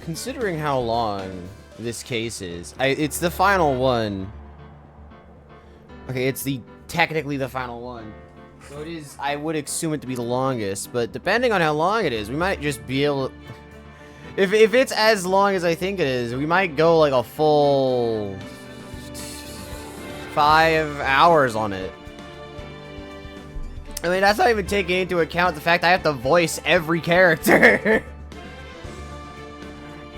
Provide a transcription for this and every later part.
considering how long this case is, it's the final one. Okay, it's technically the final one. So it is, I would assume it to be the longest, but depending on how long it is, we might just be able to... If it's as long as I think it is, we might go like a full 5 hours on it. I mean, that's not even taking into account the fact I have to voice every character.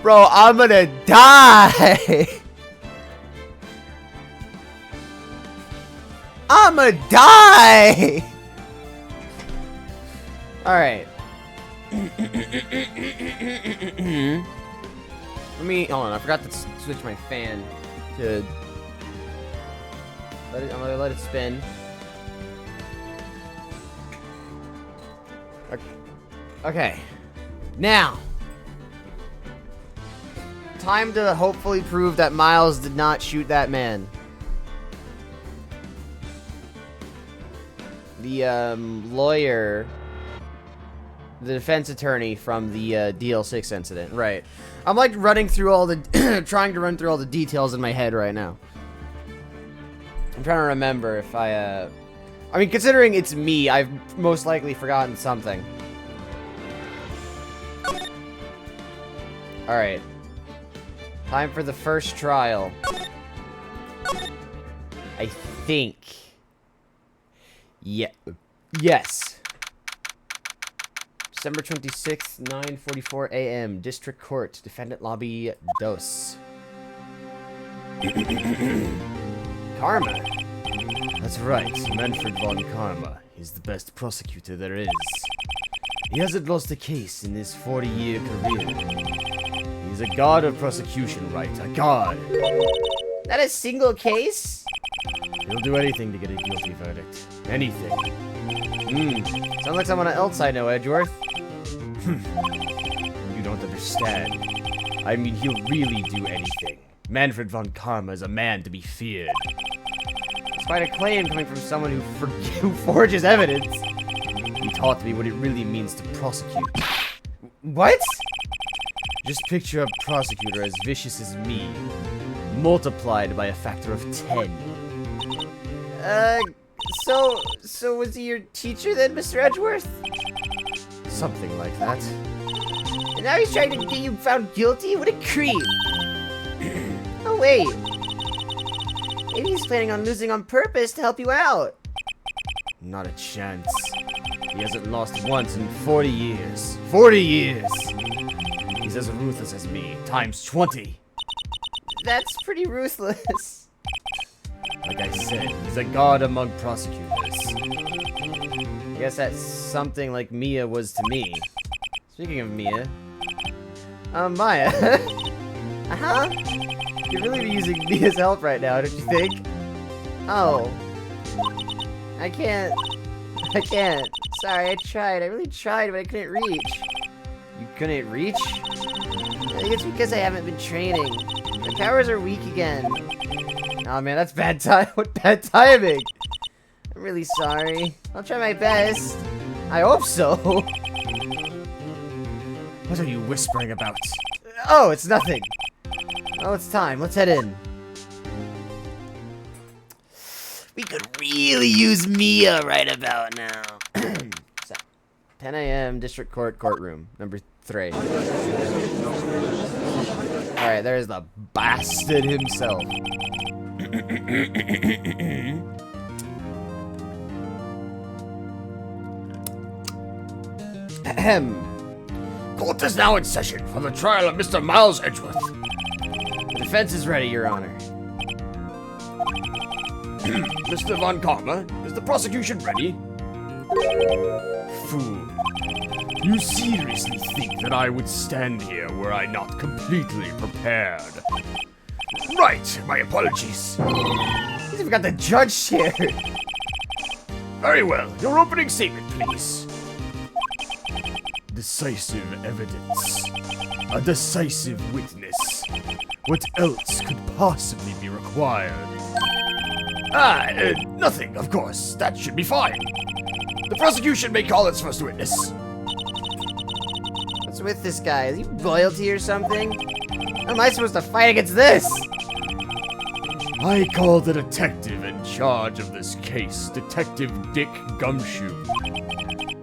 Bro, I'm gonna die. I'ma die. Alright. Let me, hold on, I forgot to switch my fan to, I'm gonna let it spin. Okay, now, time to hopefully prove that Miles did not shoot that man. The lawyer, the defense attorney from the DL6 incident, right? I'm like running through all the, trying to run through all the details in my head right now. I'm trying to remember if I mean, considering it's me, I've most likely forgotten something. Alright. Time for the first trial. I think. Yeah. Yes. December 26th, 9:44 a.m. District Court. Defendant Lobby Dos. Karma. That's right. Manfred von Karma. He's the best prosecutor there is. He hasn't lost a case in his 40-year career. He's a god of prosecution, right? A god. That a single case? He'll do anything to get a guilty verdict. Anything. Sounds like someone else I know, Edgeworth. You don't understand. I mean, he'll really do anything. Manfred von Karma is a man to be feared. Despite a claim coming from someone who forges evidence, he taught me what it really means to prosecute. What? Just picture a prosecutor as vicious as me, multiplied by a factor of 10. So was he your teacher then, Mr. Edgeworth? Something like that. And now he's trying to get you found guilty? What a creep! Oh wait. Maybe he's planning on losing on purpose to help you out. Not a chance. He hasn't lost once in 40 years. 40 years! He's as ruthless as me, times 20. That's pretty ruthless. Like I said, he's a god among prosecutors. I guess that's something like Mia was to me. Speaking of Mia, Maya. Uh-huh. You'd really be using Mia's help right now, don't you think? Oh. I can't. Sorry, I tried. I really tried, but I couldn't reach. You couldn't reach? I think it's because I haven't been training. My powers are weak again. Oh man, that's bad time. What bad timing? I'm really sorry. I'll try my best. I hope so. What are you whispering about? Oh, it's nothing. Oh, it's time. Let's head in. We could really use Mia right about now. So, 10 a.m. District Court courtroom, number 3. Alright, there's the bastard himself. Court is now in session for the trial of Mr. Miles Edgeworth. The defense is ready, Your Honor. Mr. Von Karma, is the prosecution ready? Fool. You seriously think that I would stand here were I not completely prepared? Right, my apologies. He's even got the judge here. Very well, your opening statement, please. Decisive evidence. A decisive witness. What else could possibly be required? Nothing, of course. That should be fine. The prosecution may call its first witness. Let's with this guy? Is he royalty or something? How am I supposed to fight against this? I call the detective in charge of this case, Detective Dick Gumshoe.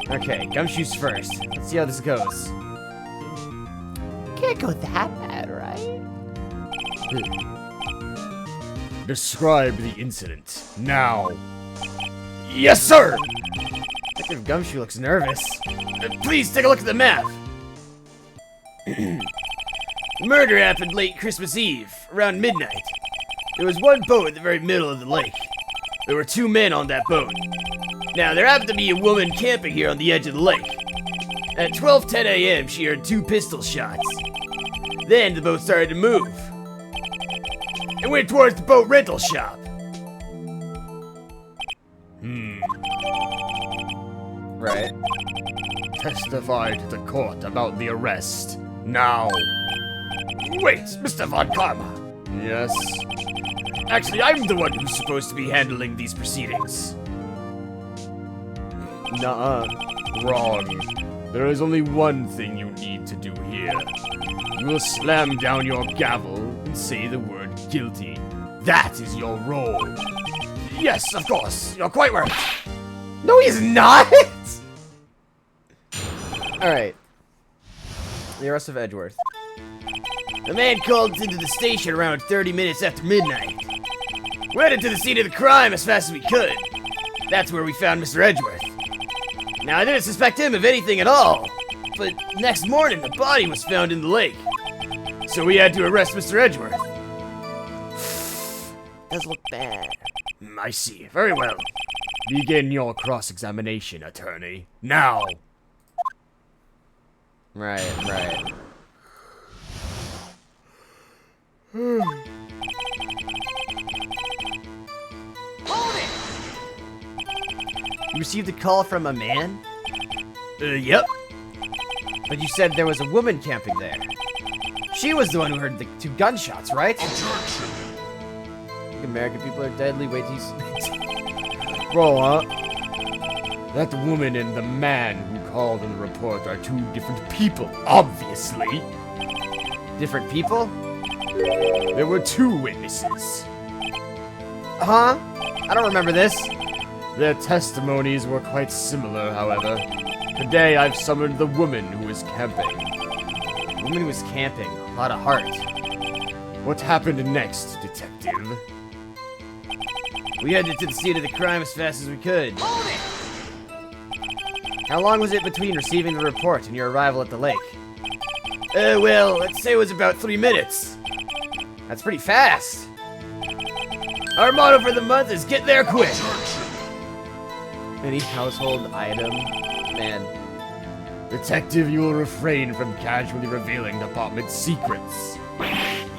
Okay, Gumshoe's first. Let's see how this goes. Can't go that bad, right? Describe the incident, now. Yes, sir! Detective Gumshoe looks nervous. Please take a look at the map. The murder happened late Christmas Eve, around midnight. There was one boat in the very middle of the lake. There were 2 men on that boat. Now, there happened to be a woman camping here on the edge of the lake. At 12:10 a.m., she heard 2 pistol shots. Then the boat started to move. It went towards the boat rental shop. Right. Testify to the court about the arrest, now. Wait, Mr. Von Karma. Yes? Actually, I'm the one who's supposed to be handling these proceedings. Nuh-uh. Wrong. There is only one thing you need to do here. You will slam down your gavel and say the word guilty. That is your role. Yes, of course. You're quite right. No, he's not! Alright. The arrest of Edgeworth. The man called into the station around 30 minutes after midnight. We headed to the scene of the crime as fast as we could. That's where we found Mr. Edgeworth. Now, I didn't suspect him of anything at all, but next morning the body was found in the lake. So we had to arrest Mr. Edgeworth. Does look bad. I see. Very well. Begin your cross-examination, attorney. Now! Right. You received a call from a man? Yep. But you said there was a woman camping there. She was the one who heard the 2 gunshots, right? Objection. Think American people are deadly. Wait till you Bro, huh? That woman and the man who called in the report are 2 different people, obviously. Different people? There were 2 witnesses. Huh? I don't remember this. Their testimonies were quite similar, however. Today I've summoned the woman who was camping. The woman who was camping. A lot of heart. What happened next, detective? We headed to the scene of the crime as fast as we could. How long was it between receiving the report and your arrival at the lake? Well, let's say it was about 3 minutes. That's pretty fast. Our motto for the month is get there quick. Any household item? Man. Detective, you will refrain from casually revealing department secrets.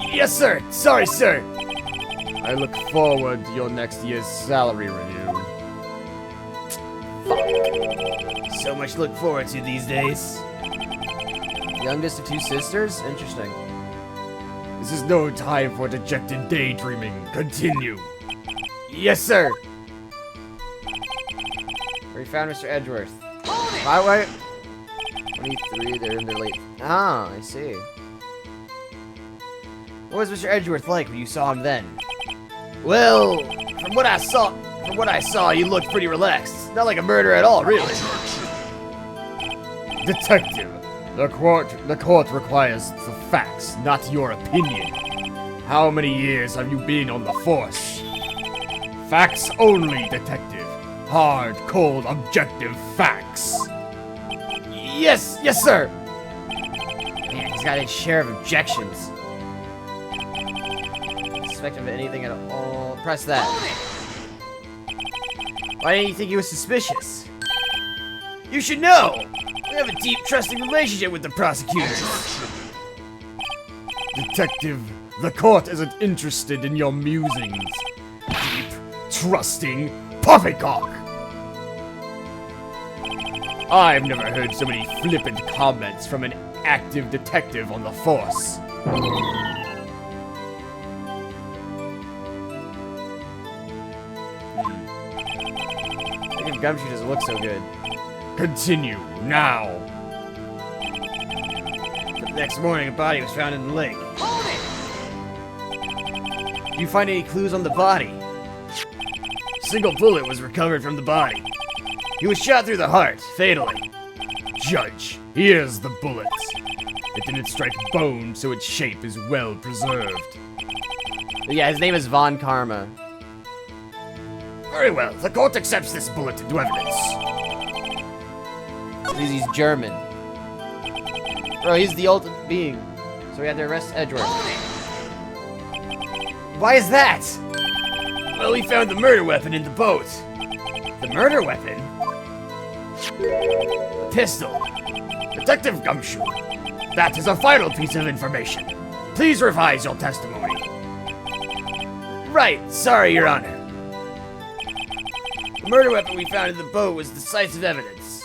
Yes, sir. Sorry, sir. I look forward to your next year's salary review. So much to look forward to these days. Youngest of 2 sisters? Interesting. This is no time for dejected daydreaming. Continue. Yes, sir. Where you found Mr. Edgeworth? Why? 23, they're in their late... Ah, I see. What was Mr. Edgeworth like when you saw him then? Well, from what I saw, you looked pretty relaxed. Not like a murderer at all, really. Detective, the court requires the facts, not your opinion. How many years have you been on the force? Facts only, detective. Hard, cold, objective facts. Yes, sir. Man, he's got his share of objections. Suspect him of anything at all. Press that. Why didn't you think he was suspicious? You should know. We have a deep, trusting relationship with the prosecutors. Detective, the court isn't interested in your musings. Deep, trusting, poppycock. I've never heard so many flippant comments from an active detective on the force. Maybe Gumshoe doesn't look so good. Continue, now. Next morning, a body was found in the lake. Did you find any clues on the body? A single bullet was recovered from the body. He was shot through the heart, fatally. Judge, here's the bullet. It didn't strike bone, so its shape is well preserved. Yeah, his name is Von Karma. Very well, the court accepts this bullet into evidence. Because he's German. Bro, he's the ultimate being. So we had to arrest Edgeworth. Why is that? Well, he found the murder weapon in the boat. The murder weapon? A pistol. Detective Gumshoe, that is a vital piece of information. Please revise your testimony. Right, sorry, Your Honor. The murder weapon we found in the boat was decisive evidence.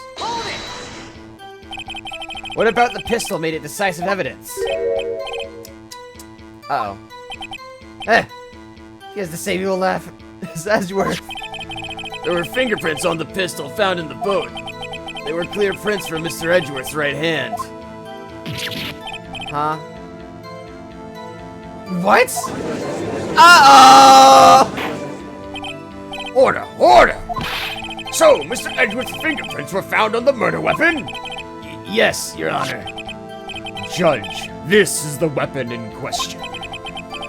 What about the pistol made it decisive evidence? Uh-oh. Eh! He has the same evil laugh as Edgeworth. There were fingerprints on the pistol found in the boat. They were clear prints from Mr. Edgeworth's right hand. Huh? What? Uh-oh! Order, order! So, Mr. Edgeworth's fingerprints were found on the murder weapon? Yes, Your Honor. Judge, this is the weapon in question.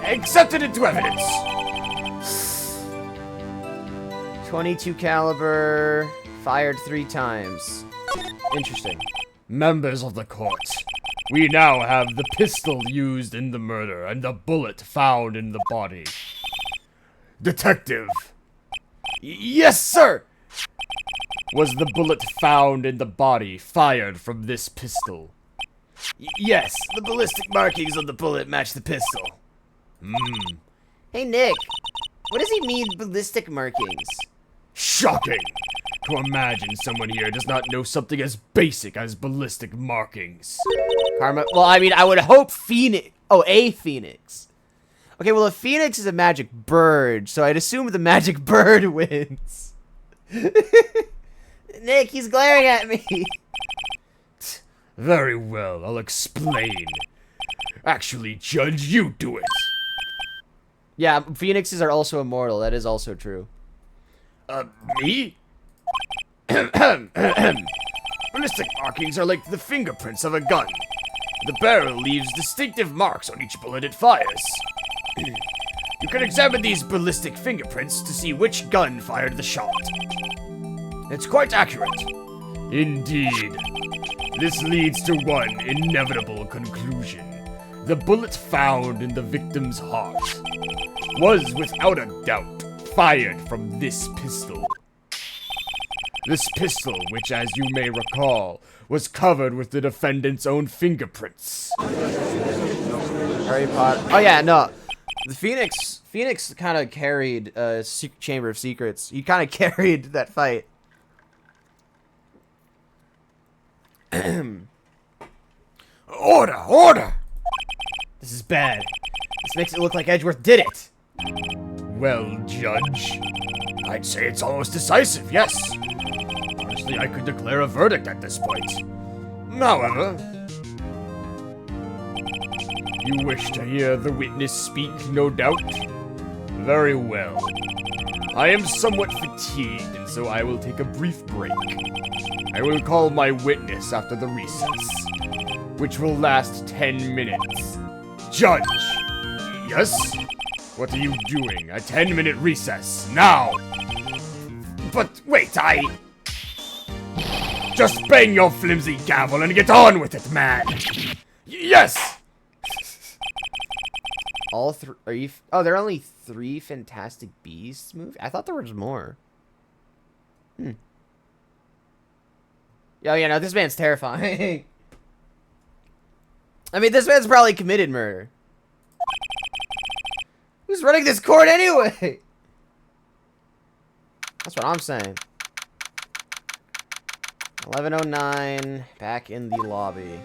Accepted into evidence. 22 caliber, fired 3 times. Interesting. Members of the court, we now have the pistol used in the murder and the bullet found in the body. Detective. Yes, sir! Was the bullet found in the body fired from this pistol? Yes, the ballistic markings on the bullet match the pistol. Hey, Nick. What does he mean, ballistic markings? Shocking! To imagine someone here does not know something as basic as ballistic markings. Karma. Well, I mean, I would hope Phoenix. Oh, a Phoenix. Okay, well, a Phoenix is a magic bird, so I'd assume the magic bird wins. Nick, he's glaring at me. Very well, I'll explain. Actually, Judge, you do it. Yeah, Phoenixes are also immortal. That is also true. Me? Ballistic markings are like the fingerprints of a gun. The barrel leaves distinctive marks on each bullet it fires. You can examine these ballistic fingerprints to see which gun fired the shot. It's quite accurate. Indeed. This leads to one inevitable conclusion. The bullet found in the victim's heart was, without a doubt, fired from this pistol. This pistol, which, as you may recall, was covered with the defendant's own fingerprints. Harry Potter. Oh yeah, no. The Phoenix kind of carried Chamber of Secrets. He kind of carried that fight. Order! Order! This is bad. This makes it look like Edgeworth did it. Well, Judge, I'd say it's almost decisive, yes. Honestly, I could declare a verdict at this point. However, you wish to hear the witness speak, no doubt? Very well. I am somewhat fatigued, and so I will take a brief break. I will call my witness after the recess, which will last 10 minutes. Judge! Yes? What are you doing? A 10-minute recess, now! But wait, Just bang your flimsy gavel and get on with it, man! Yes! All three? Are you? Oh, there are only 3 Fantastic Beasts movies. I thought there was more. Oh yeah, no, this man's terrifying. I mean, this man's probably committed murder. Who's running this court anyway? That's what I'm saying. 11:09, back in the lobby.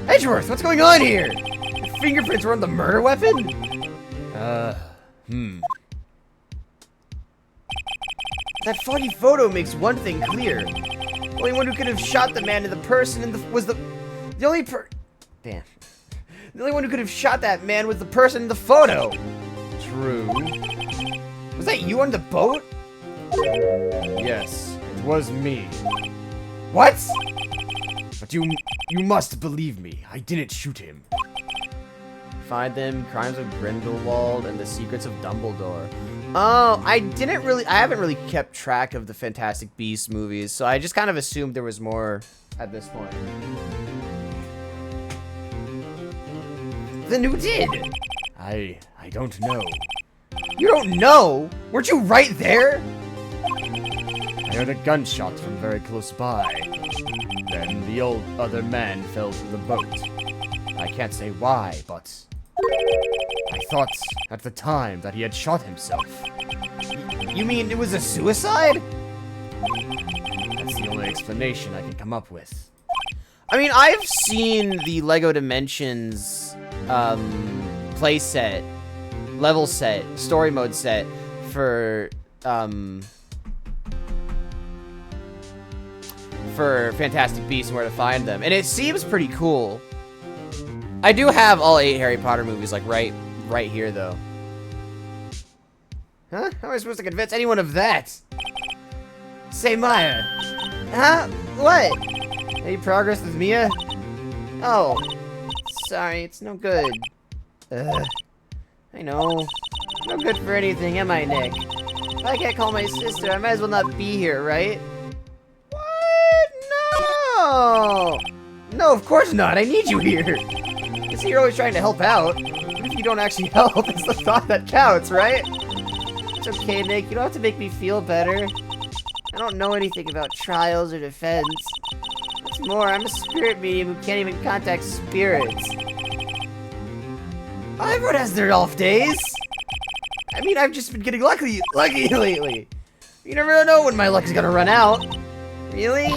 Edgeworth, what's going on here? Your fingerprints were on the murder weapon? That foggy photo makes one thing clear. Only one who could have shot the man in the person was the The only Damn. The only one who could have shot that man was the person in the photo. True. Was that you on the boat? Yes, it was me. What? But you must believe me. I didn't shoot him. Find them, Crimes of Grindelwald, and the Secrets of Dumbledore. Oh, I haven't really kept track of the Fantastic Beasts movies, so I just kind of assumed there was more at this point. Then who did? I don't know. You don't know? Weren't you right there? I heard a gunshot from very close by. Then the other man fell from the boat. I can't say why, but I thought at the time that he had shot himself. You mean it was a suicide? That's the only explanation I can come up with. I mean, I've seen the LEGO Dimensions play set, level set, story mode set for Fantastic Beasts and Where to Find Them, and it seems pretty cool. I do have all 8 Harry Potter movies, like, right here, though. Huh? How am I supposed to convince anyone of that? Say, Maya. Huh? What? Any progress with Mia? Oh. Sorry, it's no good. I know. No good for anything, am I, Nick? If I can't call my sister, I might as well not be here, right? What? No! No, of course not. I need you here. You see, you're always trying to help out. But if you don't actually help, it's the thought that counts, right? It's okay, Nick. You don't have to make me feel better. I don't know anything about trials or defense. What's more, I'm a spirit medium who can't even contact spirits. Everyone has their off days. I mean, I've just been getting lucky lately. You never know when my luck is gonna run out. Really?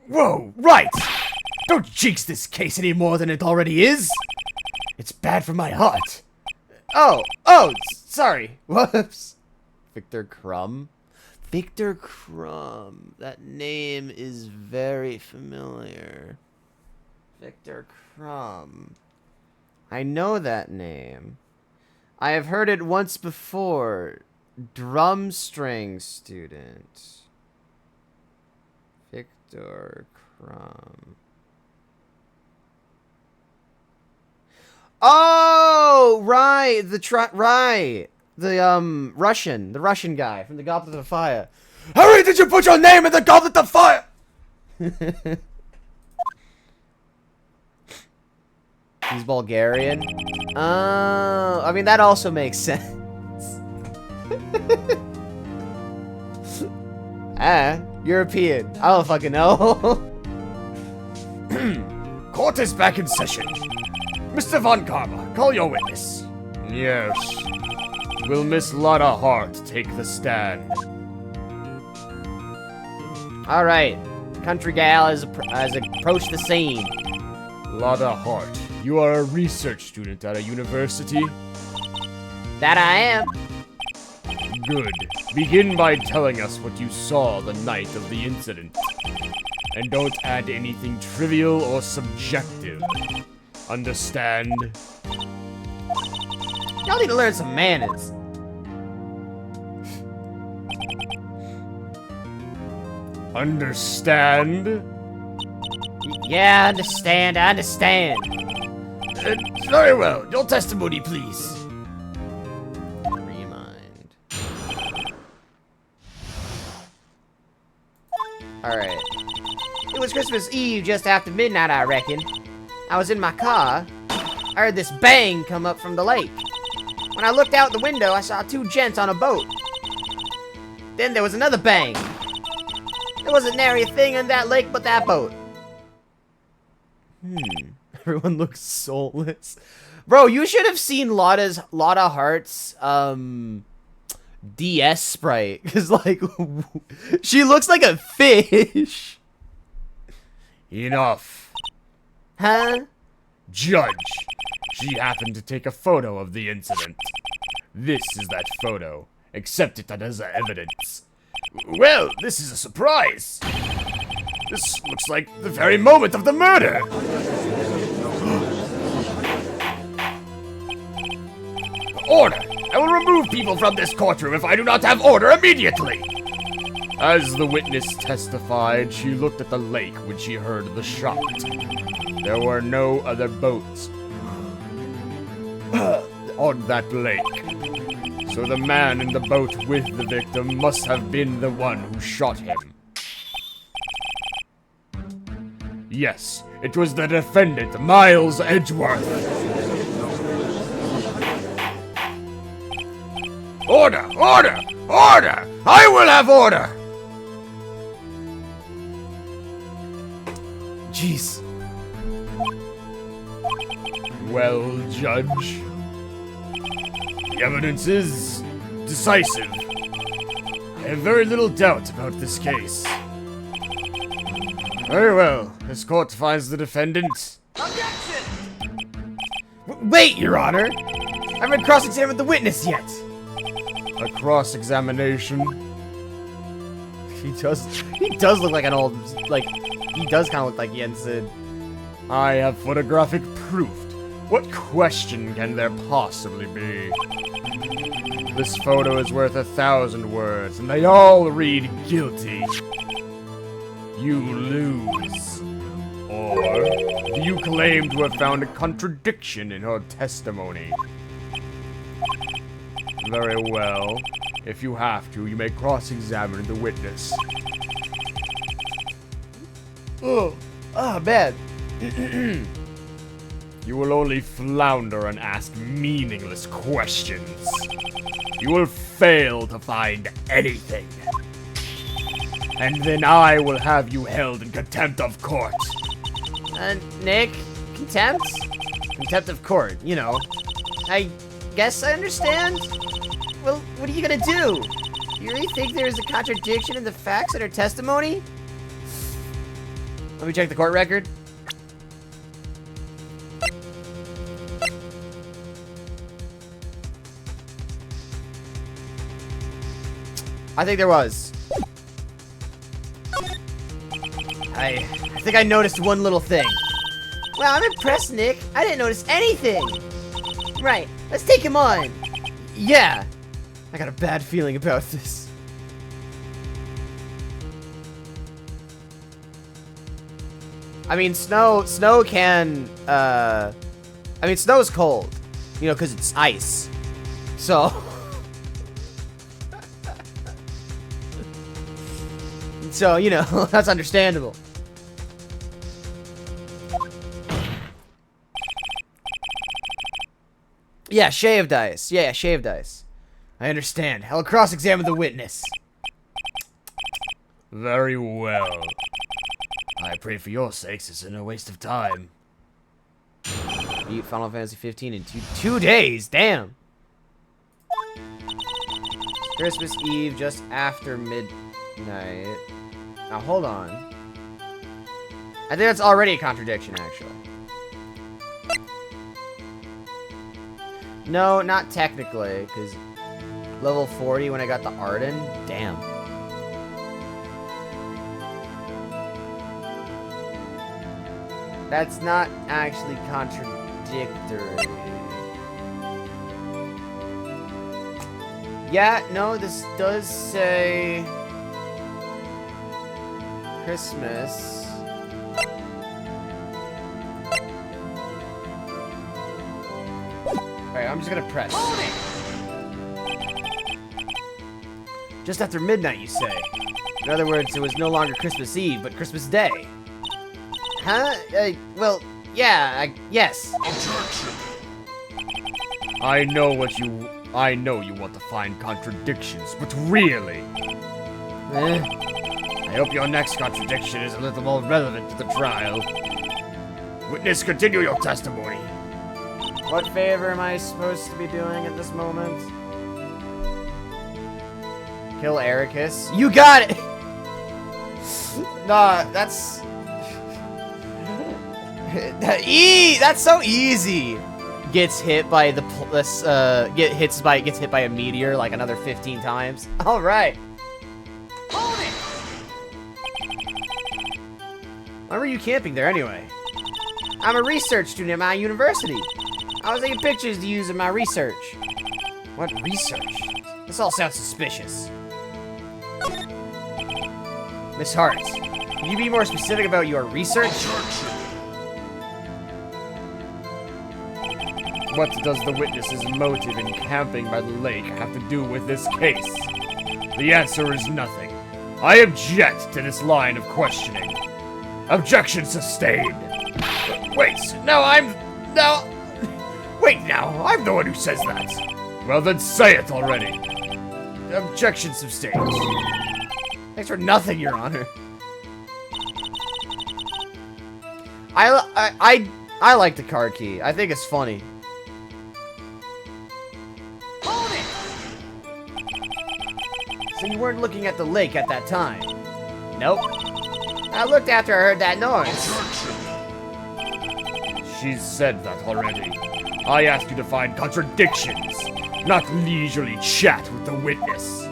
Whoa, Wright! Don't jinx this case any more than it already is. It's bad for my heart. Oh, sorry. Whoops. Victor Crumb? Victor Crumb. That name is very familiar. Victor Crumb. I know that name. I have heard it once before. Drum string student. Victor Crumb. Oh, right. The Russian guy from the Goblet of Fire. Harry, did you put your name in the Goblet of Fire? He's Bulgarian. Oh, I mean, that also makes sense. European. I don't fucking know. Court is back in session. Mr. Von Karma, call your witness. Yes. Will Miss Lotta Hart take the stand? All right. Country gal has approached the scene. Lotta Hart, you are a research student at a university? That I am. Good. Begin by telling us what you saw the night of the incident. And don't add anything trivial or subjective. Understand? Y'all need to learn some manners. Understand? Yeah, I understand. Very well. Your testimony, please. Remind. Alright. It was Christmas Eve just after midnight, I reckon. I was in my car. I heard this bang come up from the lake. When I looked out the window, I saw 2 gents on a boat. Then there was another bang. There wasn't nary a thing on that lake but that boat. Everyone looks soulless. Bro, you should have seen Lotta Hart's DS sprite. Because, like, she looks like a fish. Enough. Huh? Judge, she happened to take a photo of the incident. This is that photo. Accept it as evidence. Well, this is a surprise. This looks like the very moment of the murder! Order! I will remove people from this courtroom if I do not have order immediately! As the witness testified, she looked at the lake when she heard the shot. There were no other boats on that lake. So the man in the boat with the victim must have been the one who shot him. Yes, it was the defendant, Miles Edgeworth. Order! Order! Order! I will have order! Jeez. Well, Judge, the evidence is decisive. I have very little doubt about this case. Very well. This court finds the defendant. Wait, Your Honor! I haven't cross-examined the witness yet! A cross-examination. He does look like an old, like, he does kind of look like Jensen. I have photographic proof. What question can there possibly be? This photo is worth 1,000 words, and they all read guilty. You lose. Or do you claim to have found a contradiction in her testimony? Very well. If you have to, you may cross-examine the witness. Oh, bad. You will only flounder and ask meaningless questions. You will fail to find anything. And then I will have you held in contempt of court. Nick? Contempt? Contempt of court, you know. I guess I understand. Well, what are you gonna do? You really think there's a contradiction in the facts in her testimony? Let me check the court record. I think there was. I think I noticed one little thing. Wow, I'm impressed, Nick. I didn't notice anything. Right, let's take him on. Yeah. I got a bad feeling about this. I mean, snow can, I mean, snow's cold. You know, because it's ice. So. So, you know, that's understandable. Yeah, shaved ice. Yeah, shaved ice. I understand. I'll cross-examine the witness. Very well. I pray for your sakes it's no waste of time. Beat Final Fantasy 15 in two days. Damn. Christmas Eve just after midnight. Now, hold on. I think that's already a contradiction, actually. No, not technically, because level 40 when I got the Arden? Damn. That's not actually contradictory. Yeah, no, this does say Christmas. Alright, I'm just gonna press. Just after midnight, you say? In other words, it was no longer Christmas Eve, but Christmas Day. Huh? Well, yeah, yes. I know you want to find contradictions, but really, I hope your next contradiction is a little more relevant to the trial. Witness, continue your testimony. What favor am I supposed to be doing at this moment? Kill Ericus. You got it! Nah, that's... That's so easy! Gets hit by the gets hit by a meteor like another 15 times. All right. Why were you camping there anyway? I'm a research student at my university. I was taking pictures to use in my research. What research? This all sounds suspicious. Miss Hart, can you be more specific about your research? What does the witness's motive in camping by the lake have to do with this case? The answer is nothing. I object to this line of questioning. Objection sustained. Wait, now I'm the one who says that. Well then say it already. Objection sustained. Thanks for nothing, Your Honor. I like the car key. I think it's funny. So you weren't looking at the lake at that time? Nope. I looked after I heard that noise. She's said that already. I asked you to find contradictions, not leisurely chat with the witness.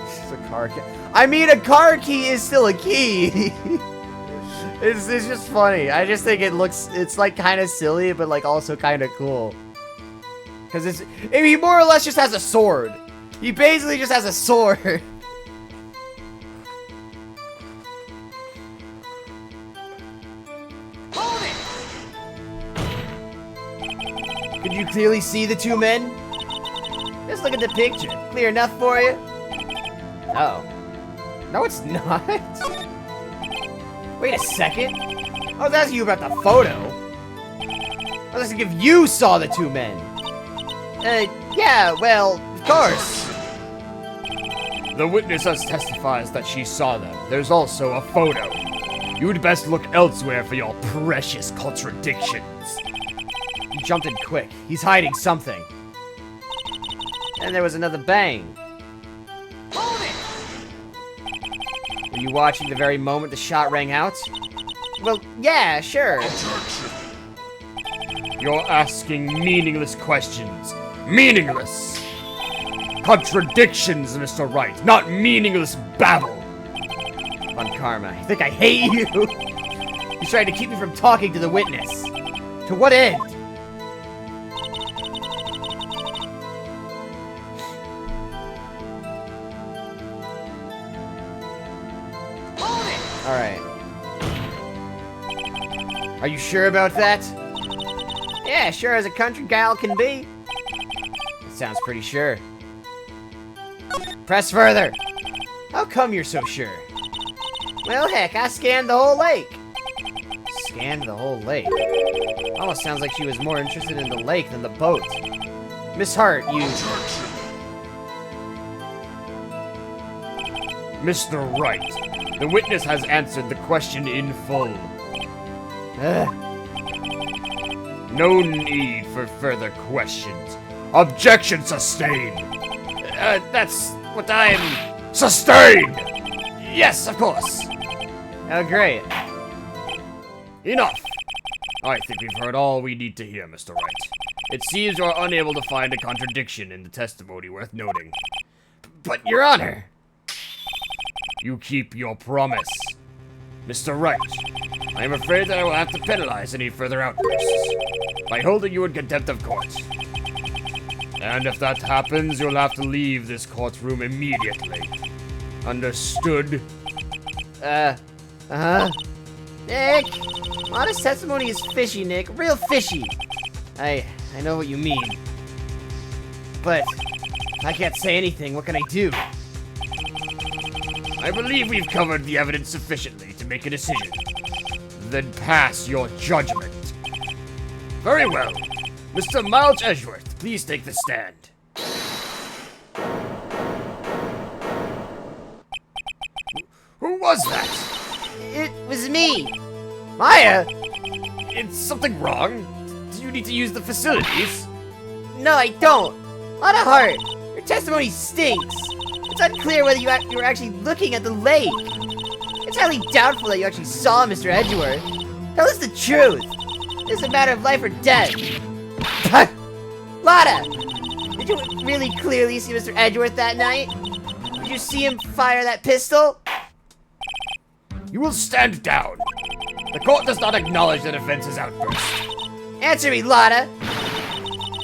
It's a car key. I mean, a car key is still a key. It's just funny. I just think it's like kind of silly, but like also kind of cool. Because he more or less just has a sword. He basically just has a sword. Could you clearly see the two men? Just look at the picture. Clear enough for you? Oh. No, it's not. Wait a second. I was asking you about the photo. I was asking if you saw the two men. Yeah, well, of course. The witness has testifies that she saw them. There's also a photo. You'd best look elsewhere for your precious contradictions. He jumped in quick. He's hiding something. And there was another bang. Were you watching the very moment the shot rang out? Well, yeah, sure. You're asking meaningless questions. Meaningless! Contradictions, Mr. Wright, not meaningless babble! On karma. I think I hate you! He's trying to keep me from talking to the witness. To what end? Alright. Are you sure about that? Yeah, sure as a country gal can be. That sounds pretty sure. Press further! How come you're so sure? Well, heck, I scanned the whole lake. Scanned the whole lake? Almost sounds like she was more interested in the lake than the boat. Miss Hart, you... Mr. Wright, the witness has answered the question in full. No need for further questions. Objection sustained. That's what I'm... Sustained! Yes, of course. Oh, great. Enough! I think we've heard all we need to hear, Mr. Wright. It seems you're unable to find a contradiction in the testimony worth noting. But, Your Honor... You keep your promise. Mr. Wright, I am afraid that I will have to penalize any further outbursts by holding you in contempt of court. And if that happens, you'll have to leave this courtroom immediately. Understood? Uh-huh. Nick, honest testimony is fishy, Nick. Real fishy. I know what you mean. But I can't say anything. What can I do? I believe we've covered the evidence sufficiently to make a decision. Then pass your judgment. Very well. Mr. Miles Edgeworth, please take the stand. Who was that? It was me. Maya! Is something wrong? Do you need to use the facilities? No, I don't. Lot of heart. Your testimony stinks. It's unclear whether you were actually looking at the lake. It's highly doubtful that you actually saw Mr. Edgeworth. Tell us the truth. It's a matter of life or death. Lotta! Did you really clearly see Mr. Edgeworth that night? Did you see him fire that pistol? You will stand down. The court does not acknowledge the defense's outburst. Answer me, Lotta.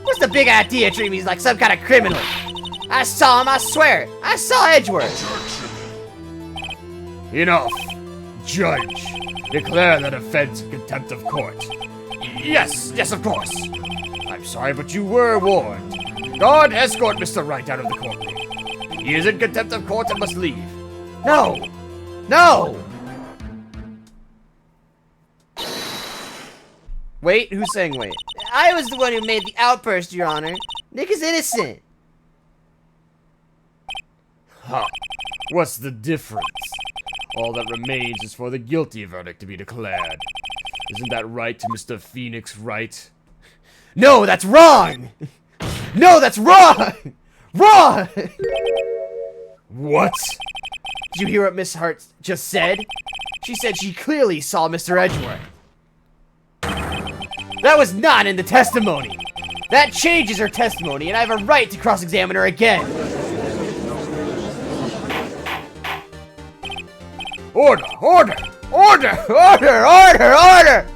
What's the big idea treating me like some kind of criminal? I saw him, I swear. I saw Edgeworth. Enough. Judge, declare the defense in contempt of court. Yes, of course. I'm sorry, but you were warned. Guard, escort Mr. Wright out of the courtroom. He is in contempt of court and must leave. No! No! Wait, who's saying wait? I was the one who made the outburst, Your Honor. Nick is innocent. Ha! What's the difference? All that remains is for the guilty verdict to be declared. Isn't that right, Mr. Phoenix Wright? No, that's wrong! No, that's wrong! Wrong! What? Did you hear what Miss Hart just said? She said she clearly saw Mr. Edgeworth. That was not in the testimony! That changes her testimony, and I have a right to cross-examine her again! Order! Order! Order! Order! Order! Order!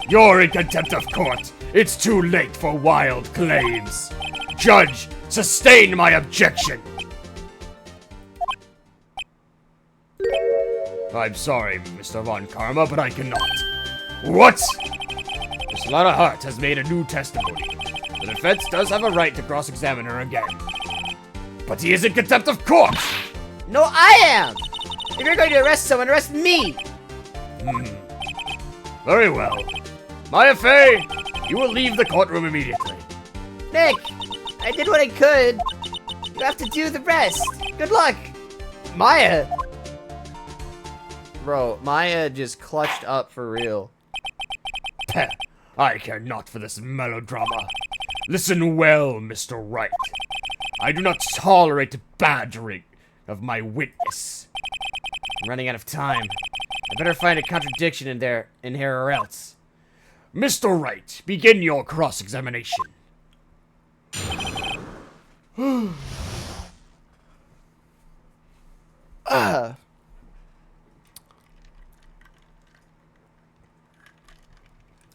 You're in contempt of court. It's too late for wild claims. Judge, sustain my objection. I'm sorry, Mr. Von Karma, but I cannot. What? Miss Lotta Hart has made a new testimony. The defense does have a right to cross-examine her again. But he is in contempt of court! No, I am! If you're going to arrest someone, arrest me! Very well. Maya Fey, you will leave the courtroom immediately. Nick, I did what I could. You have to do the rest. Good luck. Maya. Bro, Maya just clutched up for real. Peh, I care not for this melodrama. Listen well, Mr. Wright. I do not tolerate badgering of my witness. I'm running out of time. I better find a contradiction in here or else. Mr. Wright, begin your cross-examination.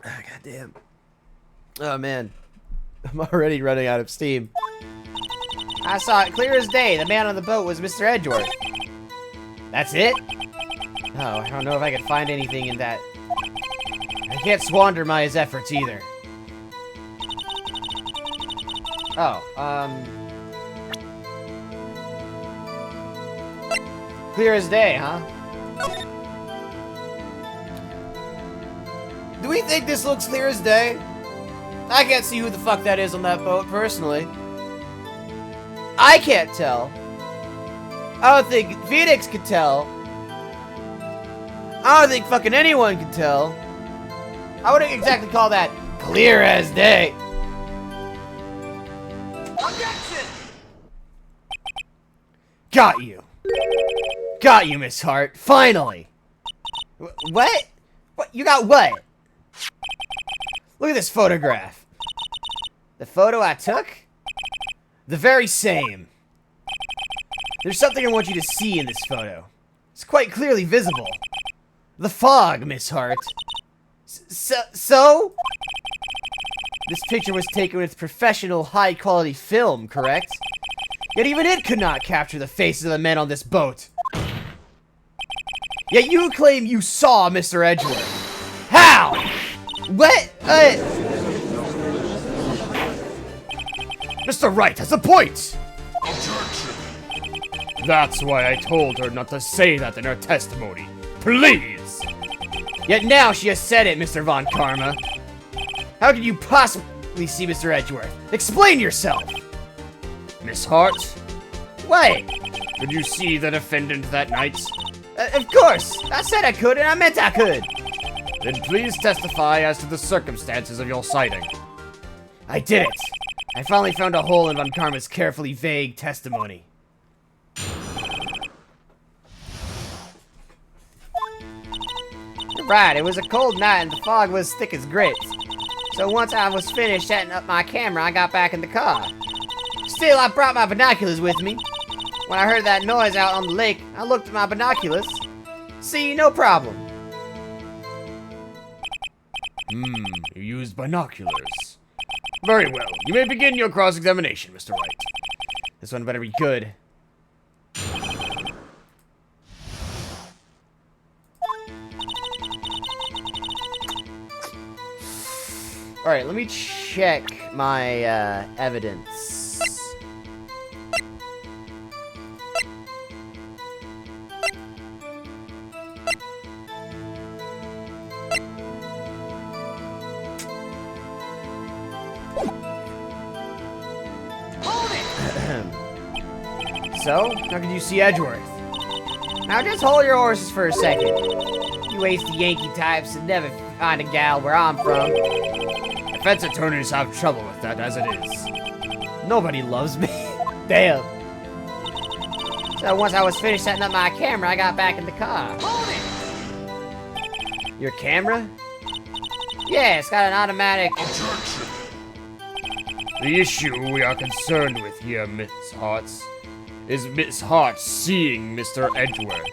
Goddamn. Oh, man. I'm already running out of steam. I saw it clear as day. The man on the boat was Mr. Edgeworth. That's it? Oh, I don't know if I can find anything in that. I can't squander Maya's efforts either. Oh, clear as day, huh? Do we think this looks clear as day? I can't see who the fuck that is on that boat, personally. I can't tell. I don't think Phoenix could tell. I don't think fucking anyone could tell. I wouldn't exactly call that clear as day. Objection! Got you. Got you, Miss Hart. Finally. What? What? You got what? Look at this photograph. The photo I took? The very same. There's something I want you to see in this photo. It's quite clearly visible. The fog, Miss Hart. So? This picture was taken with professional, high-quality film, correct? Yet even it could not capture the faces of the men on this boat. Yet you claim you saw Mr. Edgeworth. How? What? Mr. Wright has a point! That's why I told her not to say that in her testimony. Please! Yet now she has said it, Mr. Von Karma. How could you possibly see Mr. Edgeworth? Explain yourself! Miss Hart? What? Did you see the defendant that night? Of course! I said I could, and I meant I could! Then please testify as to the circumstances of your sighting. I did it! I finally found a hole in Von Karma's carefully vague testimony. You're right, it was a cold night and the fog was thick as grits. So once I was finished setting up my camera, I got back in the car. Still, I brought my binoculars with me. When I heard that noise out on the lake, I looked at my binoculars. See, no problem. You used binoculars. Very well. You may begin your cross-examination, Mr. Wright. This one better be good. Alright, let me check my evidence. So, how could you see Edgeworth? Now just hold your horses for a second. You wasted Yankee types and never find a gal where I'm from. Defense attorneys have trouble with that as it is. Nobody loves me. Damn. So once I was finished setting up my camera, I got back in the car. Your camera? Yeah, it's got an automatic... The issue we are concerned with here, Miss Hartz, is Miss Hart seeing Mr. Edgeworth.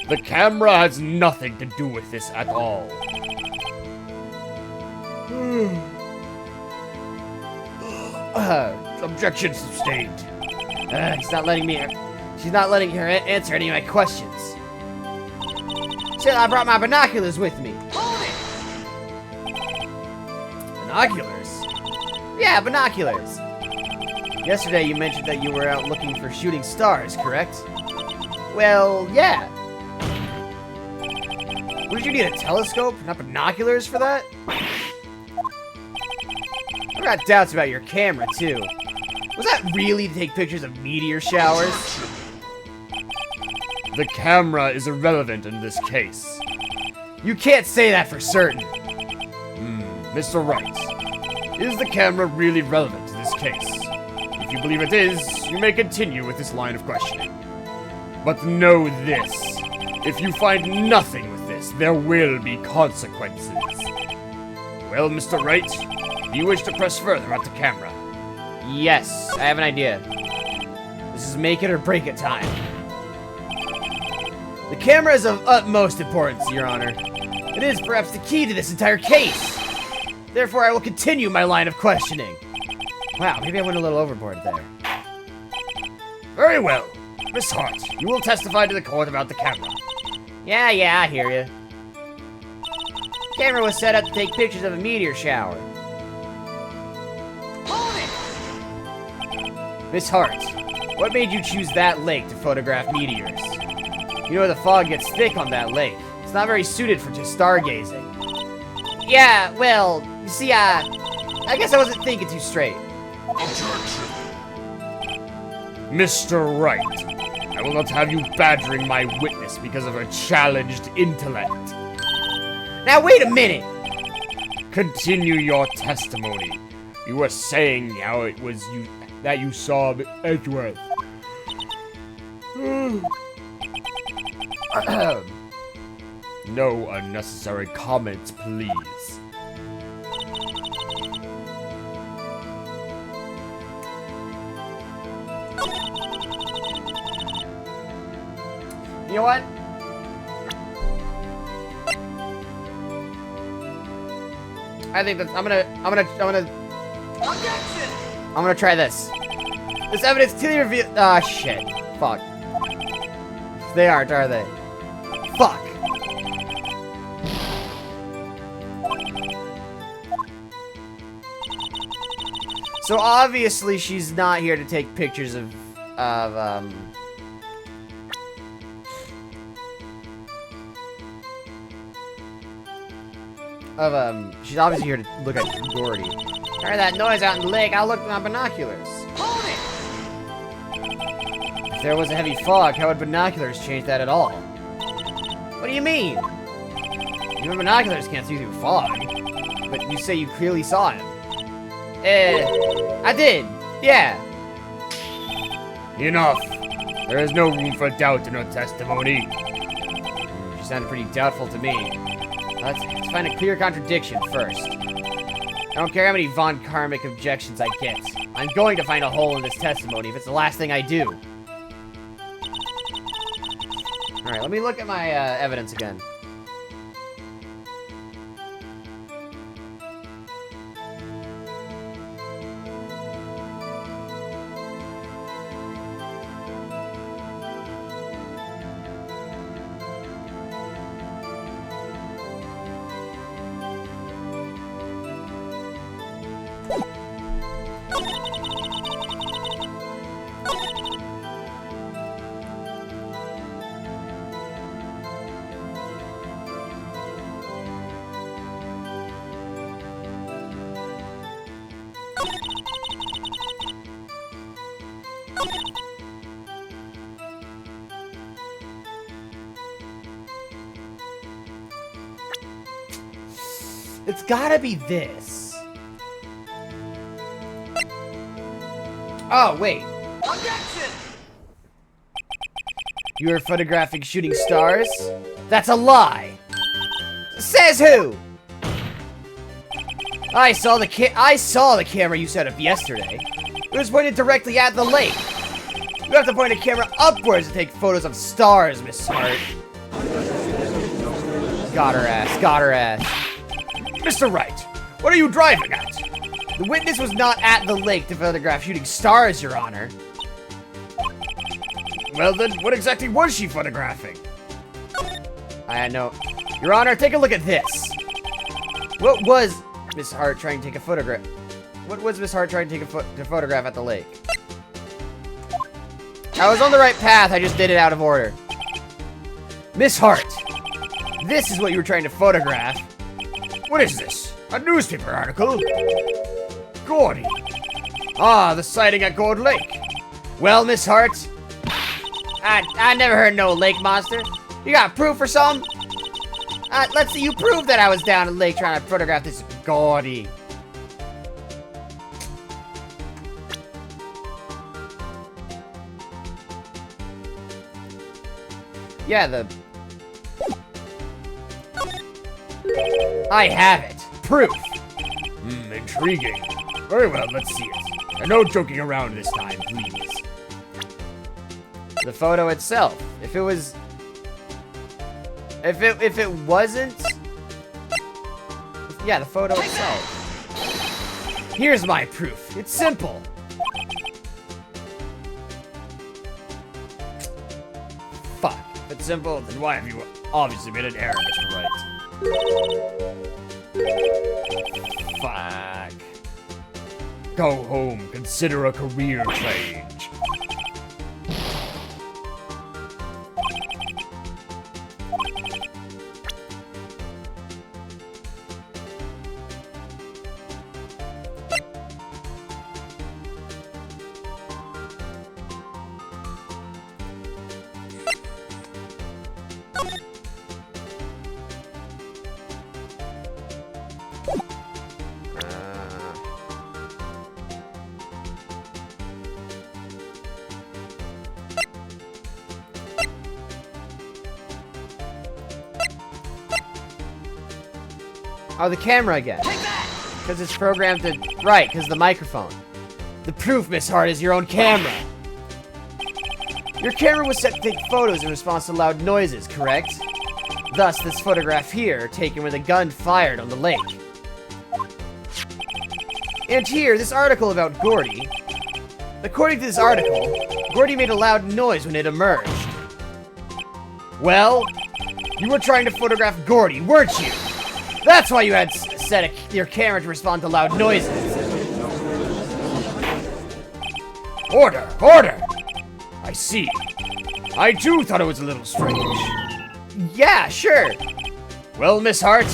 The camera has nothing to do with this at all. Objection sustained. She's not letting her answer any of my questions. Still, I brought my binoculars with me. Binoculars? Yeah, binoculars. Yesterday you mentioned that you were out looking for shooting stars, correct? Well, yeah. What, did you need a telescope, not binoculars for that? I've got doubts about your camera, too. Was that really to take pictures of meteor showers? The camera is irrelevant in this case. You can't say that for certain. Mr. Wright, is the camera really relevant to this case? If you believe it is, you may continue with this line of questioning. But know this, if you find nothing with this, there will be consequences. Well, Mr. Wright, do you wish to press further at the camera? Yes, I have an idea. This is make it or break it time. The camera is of utmost importance, Your Honor. It is perhaps the key to this entire case. Therefore, I will continue my line of questioning. Wow, maybe I went a little overboard there. Very well. Miss Hart, you will testify to the court about the camera. Yeah, I hear you. The camera was set up to take pictures of a meteor shower. Miss Hart, what made you choose that lake to photograph meteors? You know the fog gets thick on that lake. It's not very suited for just stargazing. Yeah, well, you see, I guess I wasn't thinking too straight. Mr. Wright, I will not have you badgering my witness because of a challenged intellect. Now wait a minute! Continue your testimony. You were saying how it was you that you saw Edgeworth. No unnecessary comments, please. You know what? I think that I'm gonna try this. This evidence clearly reveals. Ah, shit. Fuck. They aren't, are they? Fuck. So obviously she's not here to take pictures of she's obviously here to look at Gordy. I heard that noise out in the lake. I looked at my binoculars. If there was a heavy fog, how would binoculars change that at all? What do you mean? Your binoculars can't see through fog. But you say you clearly saw him. I did. Yeah. Enough. There is no room for doubt in her testimony. She sounded pretty doubtful to me. Let's find a clear contradiction first. don't care how many Von Karmic objections I get. I'm going to find a hole in this testimony if it's the last thing I do. Alright, let me look at my evidence again. It's gotta be this. Oh, wait. Objection! You were photographing shooting stars? That's a lie! Says who? I saw the camera you set up yesterday. It was pointed directly at the lake. You have to point a camera upwards to take photos of stars, Miss Hart. Got her ass, got her ass. Mr. Wright, what are you driving at? The witness was not at the lake to photograph shooting stars, Your Honor. Well then, what exactly was she photographing? I know. Your Honor, take a look at this. What was Miss Hart trying to take a photograph? What was Miss Hart trying to take a photograph at the lake? I was on the right path, I just did it out of order. Miss Hart, this is what you were trying to photograph. What is this? A newspaper article? Gordy. Ah, the sighting at Gold Lake. Well, Miss Hart, I never heard no lake monster. You got proof or something? Let's see you prove that I was down at the lake trying to photograph this Gordy. Yeah, I have it. Proof. Intriguing. Very well, let's see it. And no joking around this time, please. The photo itself. If it was... If it wasn't... Yeah, the photo itself. Here's my proof. It's simple. Fuck. If it's simple, then why have you obviously made an error, Mr. Wright? Fuck. Go home, consider a career change. Oh, the camera again. Because it's programmed to... Right, because the microphone. The proof, Miss Hart, is your own camera. Your camera was set to take photos in response to loud noises, correct? Thus, this photograph here, taken with a gun fired on the lake. And here, this article about Gordy. According to this article, Gordy made a loud noise when it emerged. Well, you were trying to photograph Gordy, weren't you? That's why you had set your camera to respond to loud noises. Order! Order! I see. I too thought it was a little strange. Yeah, sure. Well, Miss Hart,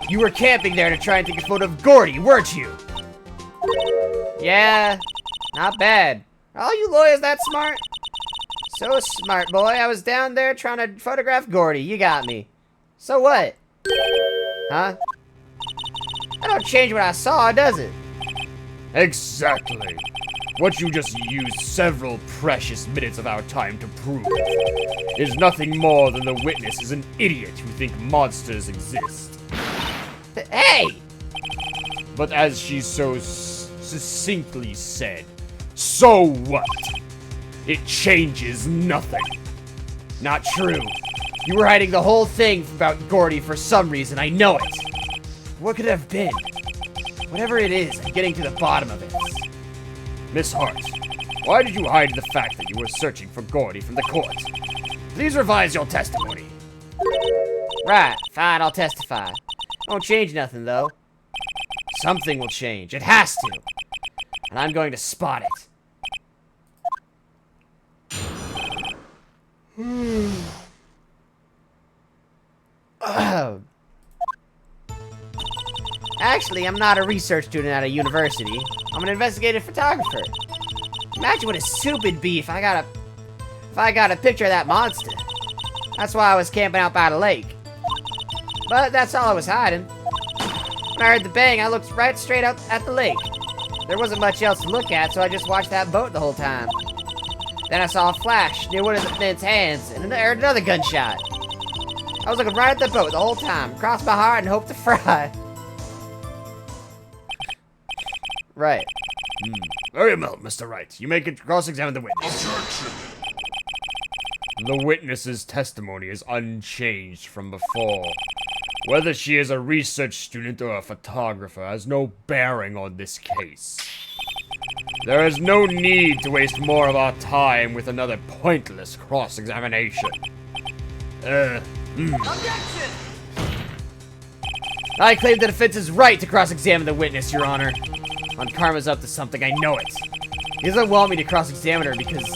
you were camping there to try and take a photo of Gordy, weren't you? Yeah, not bad. Are all you lawyers that smart? So smart, boy. I was down there trying to photograph Gordy. You got me. So what? Huh? That don't change what I saw, does it? Exactly. What you just used several precious minutes of our time to prove is nothing more than the witness is an idiot who thinks monsters exist. Hey! But as she so succinctly said, so what? It changes nothing. Not true. You were hiding the whole thing about Gordy for some reason, I know it. What could it have been? Whatever it is, I'm getting to the bottom of it. Miss Hart, why did you hide the fact that you were searching for Gordy from the court? Please revise your testimony. Right, fine, I'll testify. Won't change nothing, though. Something will change. It has to. And I'm going to spot it. Actually, I'm not a research student at a university. I'm an investigative photographer. Imagine what a soup it'd be if I got a picture of that monster. That's why I was camping out by the lake. But that's all I was hiding. When I heard the bang, I looked right straight out at the lake. There wasn't much else to look at, so I just watched that boat the whole time. Then I saw a flash near one of the men's hands, and I heard another gunshot. I was looking right at the boat the whole time, crossed my heart and hoped to fry. Right. Very well, Mr. Wright. You may cross-examine the witness. Objection! The witness's testimony is unchanged from before. Whether she is a research student or a photographer has no bearing on this case. There is no need to waste more of our time with another pointless cross-examination. Objection! I claim the defense is right to cross-examine the witness, Your Honor. Aunt Karma's up to something, I know it. He doesn't want me to cross-examine her because...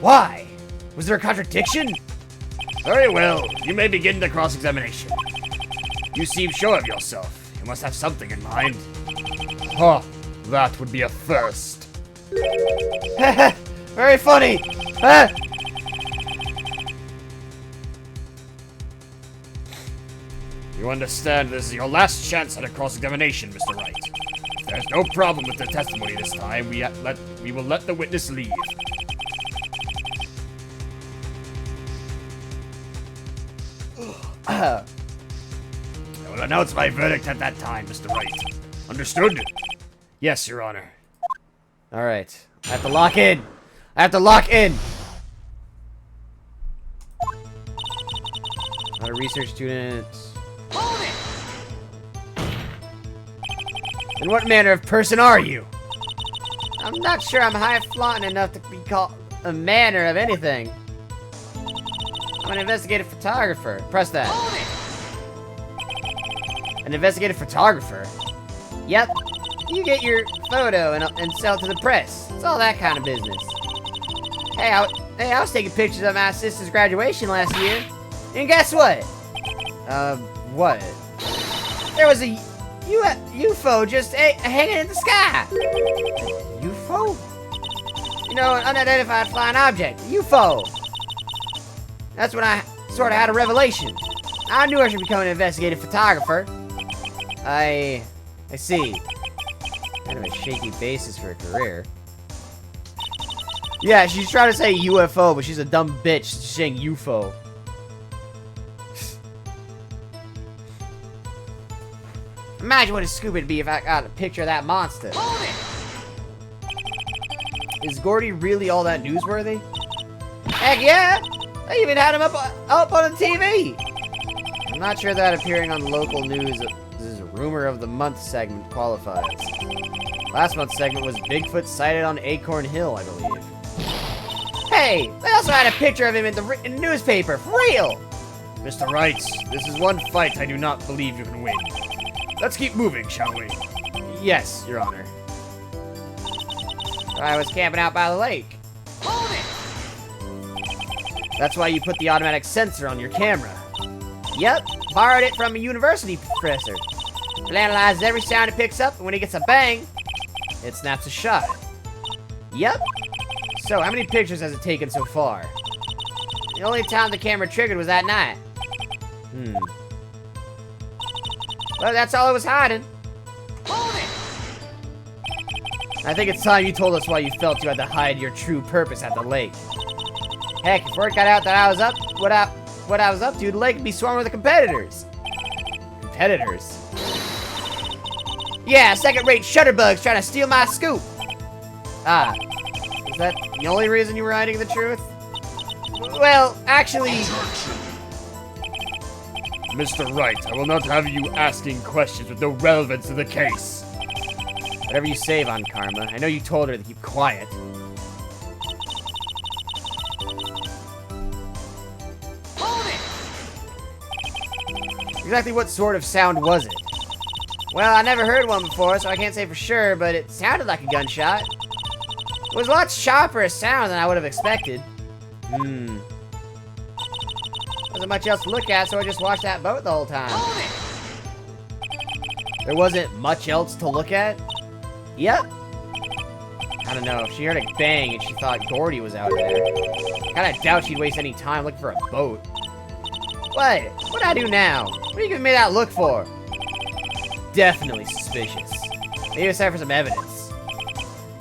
Why? Was there a contradiction? Very well. You may begin the cross-examination. You seem sure of yourself. You must have something in mind. Huh. That would be a first. Very funny! Huh? You understand this is your last chance at a cross-examination, Mr. Wright. If there's no problem with the testimony this time, we will let the witness leave. I will announce my verdict at that time, Mr. Wright. Understood? Yes, Your Honor. Alright. I have to lock in! I have to lock in! Not a research student. Hold it! And what manner of person are you? I'm not sure I'm high-flying enough to be called a manner of anything. I'm an investigative photographer. Press that. An investigative photographer? Yep. You get your photo and sell it to the press. It's all that kind of business. Hey, I was taking pictures of my sister's graduation last year. And guess what? What? There was a UFO just hanging in the sky. UFO? You know, an unidentified flying object. UFO. That's when I sort of had a revelation. I knew I should become an investigative photographer. I see. Kind of a shaky basis for a career. Yeah, she's trying to say UFO, but she's a dumb bitch. She's saying UFO. Imagine what a scoop it'd be if I got a picture of that monster. Is Gordy really all that newsworthy? Heck yeah! They even had him up on the TV! I'm not sure that appearing on local news is a rumor of the month segment qualifies. Last month's segment was Bigfoot sighted on Acorn Hill, I believe. Hey! They also had a picture of him in the newspaper, for real! Mr. Wright, this is one fight I do not believe you can win. Let's keep moving, shall we? Yes, Your Honor. I was camping out by the lake. Hold it! That's why you put the automatic sensor on your camera. Yep, borrowed it from a university professor. It analyzes every sound it picks up, and when it gets a bang, it snaps a shot. Yep. So, how many pictures has it taken so far? The only time the camera triggered was that night. Well, that's all I was hiding. Hold it! I think it's time you told us why you felt you had to hide your true purpose at the lake. Heck, if word got out that I was up, what I was up to, the lake would be swarming with the competitors. Competitors? Yeah, second-rate shutterbugs trying to steal my scoop. Ah, is that the only reason you were hiding the truth? Well, actually... Mr. Wright, I will not have you asking questions with no relevance to the case. Whatever you say, Von Karma. I know you told her to keep quiet. Exactly what sort of sound was it? Well, I never heard one before, so I can't say for sure, but it sounded like a gunshot. It was a lot sharper a sound than I would have expected. Wasn't much else to look at, so I just watched that boat the whole time. There wasn't much else to look at? Yep. I don't know, if she heard a bang and she thought Gordy was out there. Kinda doubt she'd waste any time looking for a boat. What? What'd I do now? What are you giving me that look for? Definitely suspicious. Maybe it's time for some evidence.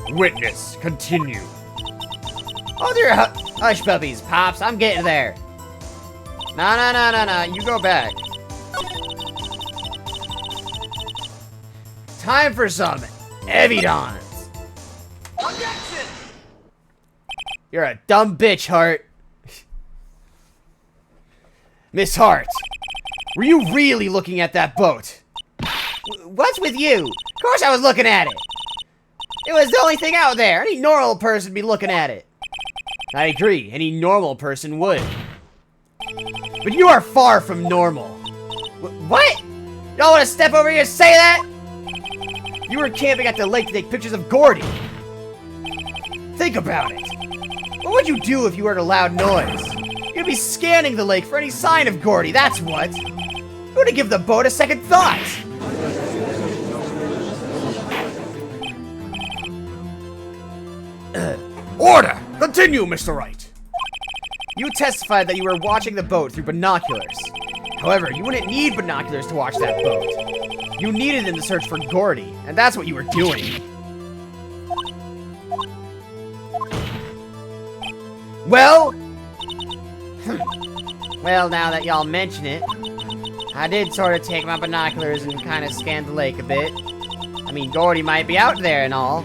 Witness, continue. Hold your hush puppies, Pops. I'm getting there. No. You go back. Time for some evidence. Objection! You're a dumb bitch, Hart. Miss Hart, were you really looking at that boat? What's with you? Of course I was looking at it. It was the only thing out there. Any normal person would be looking at it. I agree. Any normal person would. But you are far from normal. What? Y'all want to step over here and say that? You were camping at the lake to take pictures of Gordy. Think about it. What would you do if you heard a loud noise? You'd be scanning the lake for any sign of Gordy, that's what. You would give the boat a second thought. Order! Continue, Mr. Wright. You testified that you were watching the boat through binoculars. However, you wouldn't need binoculars to watch that boat. You needed them to search for Gordy, and that's what you were doing. Well... Well, now that y'all mention it, I did sort of take my binoculars and kind of scan the lake a bit. I mean, Gordy might be out there and all.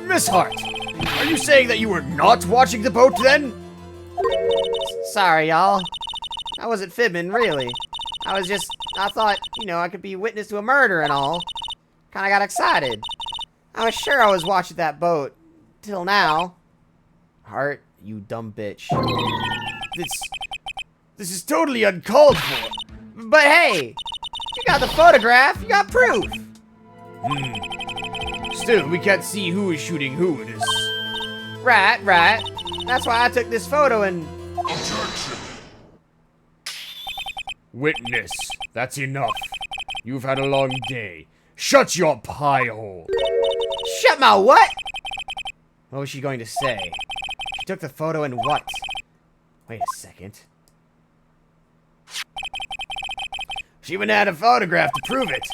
Miss Hart, are you saying that you were not watching the boat then? Sorry, y'all. I wasn't fibbing, really. I thought, you know, I could be witness to a murder and all. Kinda got excited. I was sure I was watching that boat. Till now. Hart, you dumb bitch. This is totally uncalled for. But hey, you got the photograph, you got proof. Still, we can't see who is shooting who in this. Right. That's why I took this photo and... Objection! Witness, that's enough. You've had a long day. Shut your pie hole. Shut my what? What was she going to say? She took the photo and what? Wait a second. She even had a photograph to prove it.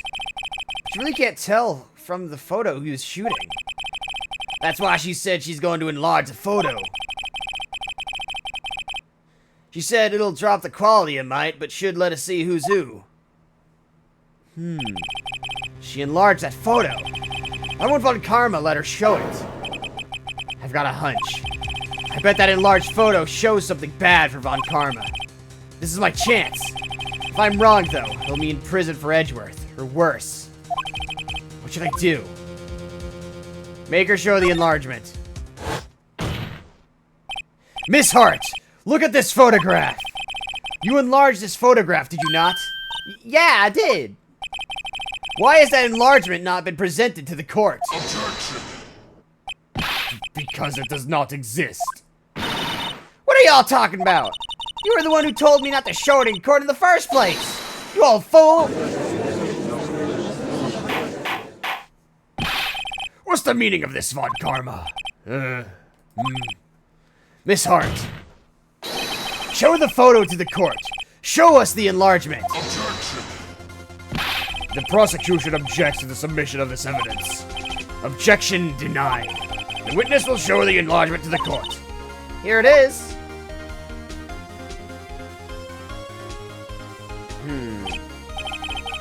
She really can't tell from the photo who's shooting. That's why she said she's going to enlarge the photo. She said it'll drop the quality a mite, but should let us see who's who. She enlarged that photo. I won't Von Karma let her show it. I've got a hunch. I bet that enlarged photo shows something bad for Von Karma. This is my chance. If I'm wrong, though, he'll be in prison for Edgeworth, or worse. What should I do? Make her show the enlargement. Miss Hart, look at this photograph. You enlarged this photograph, did you not? Yeah, I did. Why has that enlargement not been presented to the court? Objection! Because it does not exist. What are y'all talking about? You were the one who told me not to show it in court in the first place. You old fool. What's the meaning of this, Von Karma? Miss Hart, show the photo to the court. Show us the enlargement. Objection! The prosecution objects to the submission of this evidence. Objection denied. The witness will show the enlargement to the court. Here it is.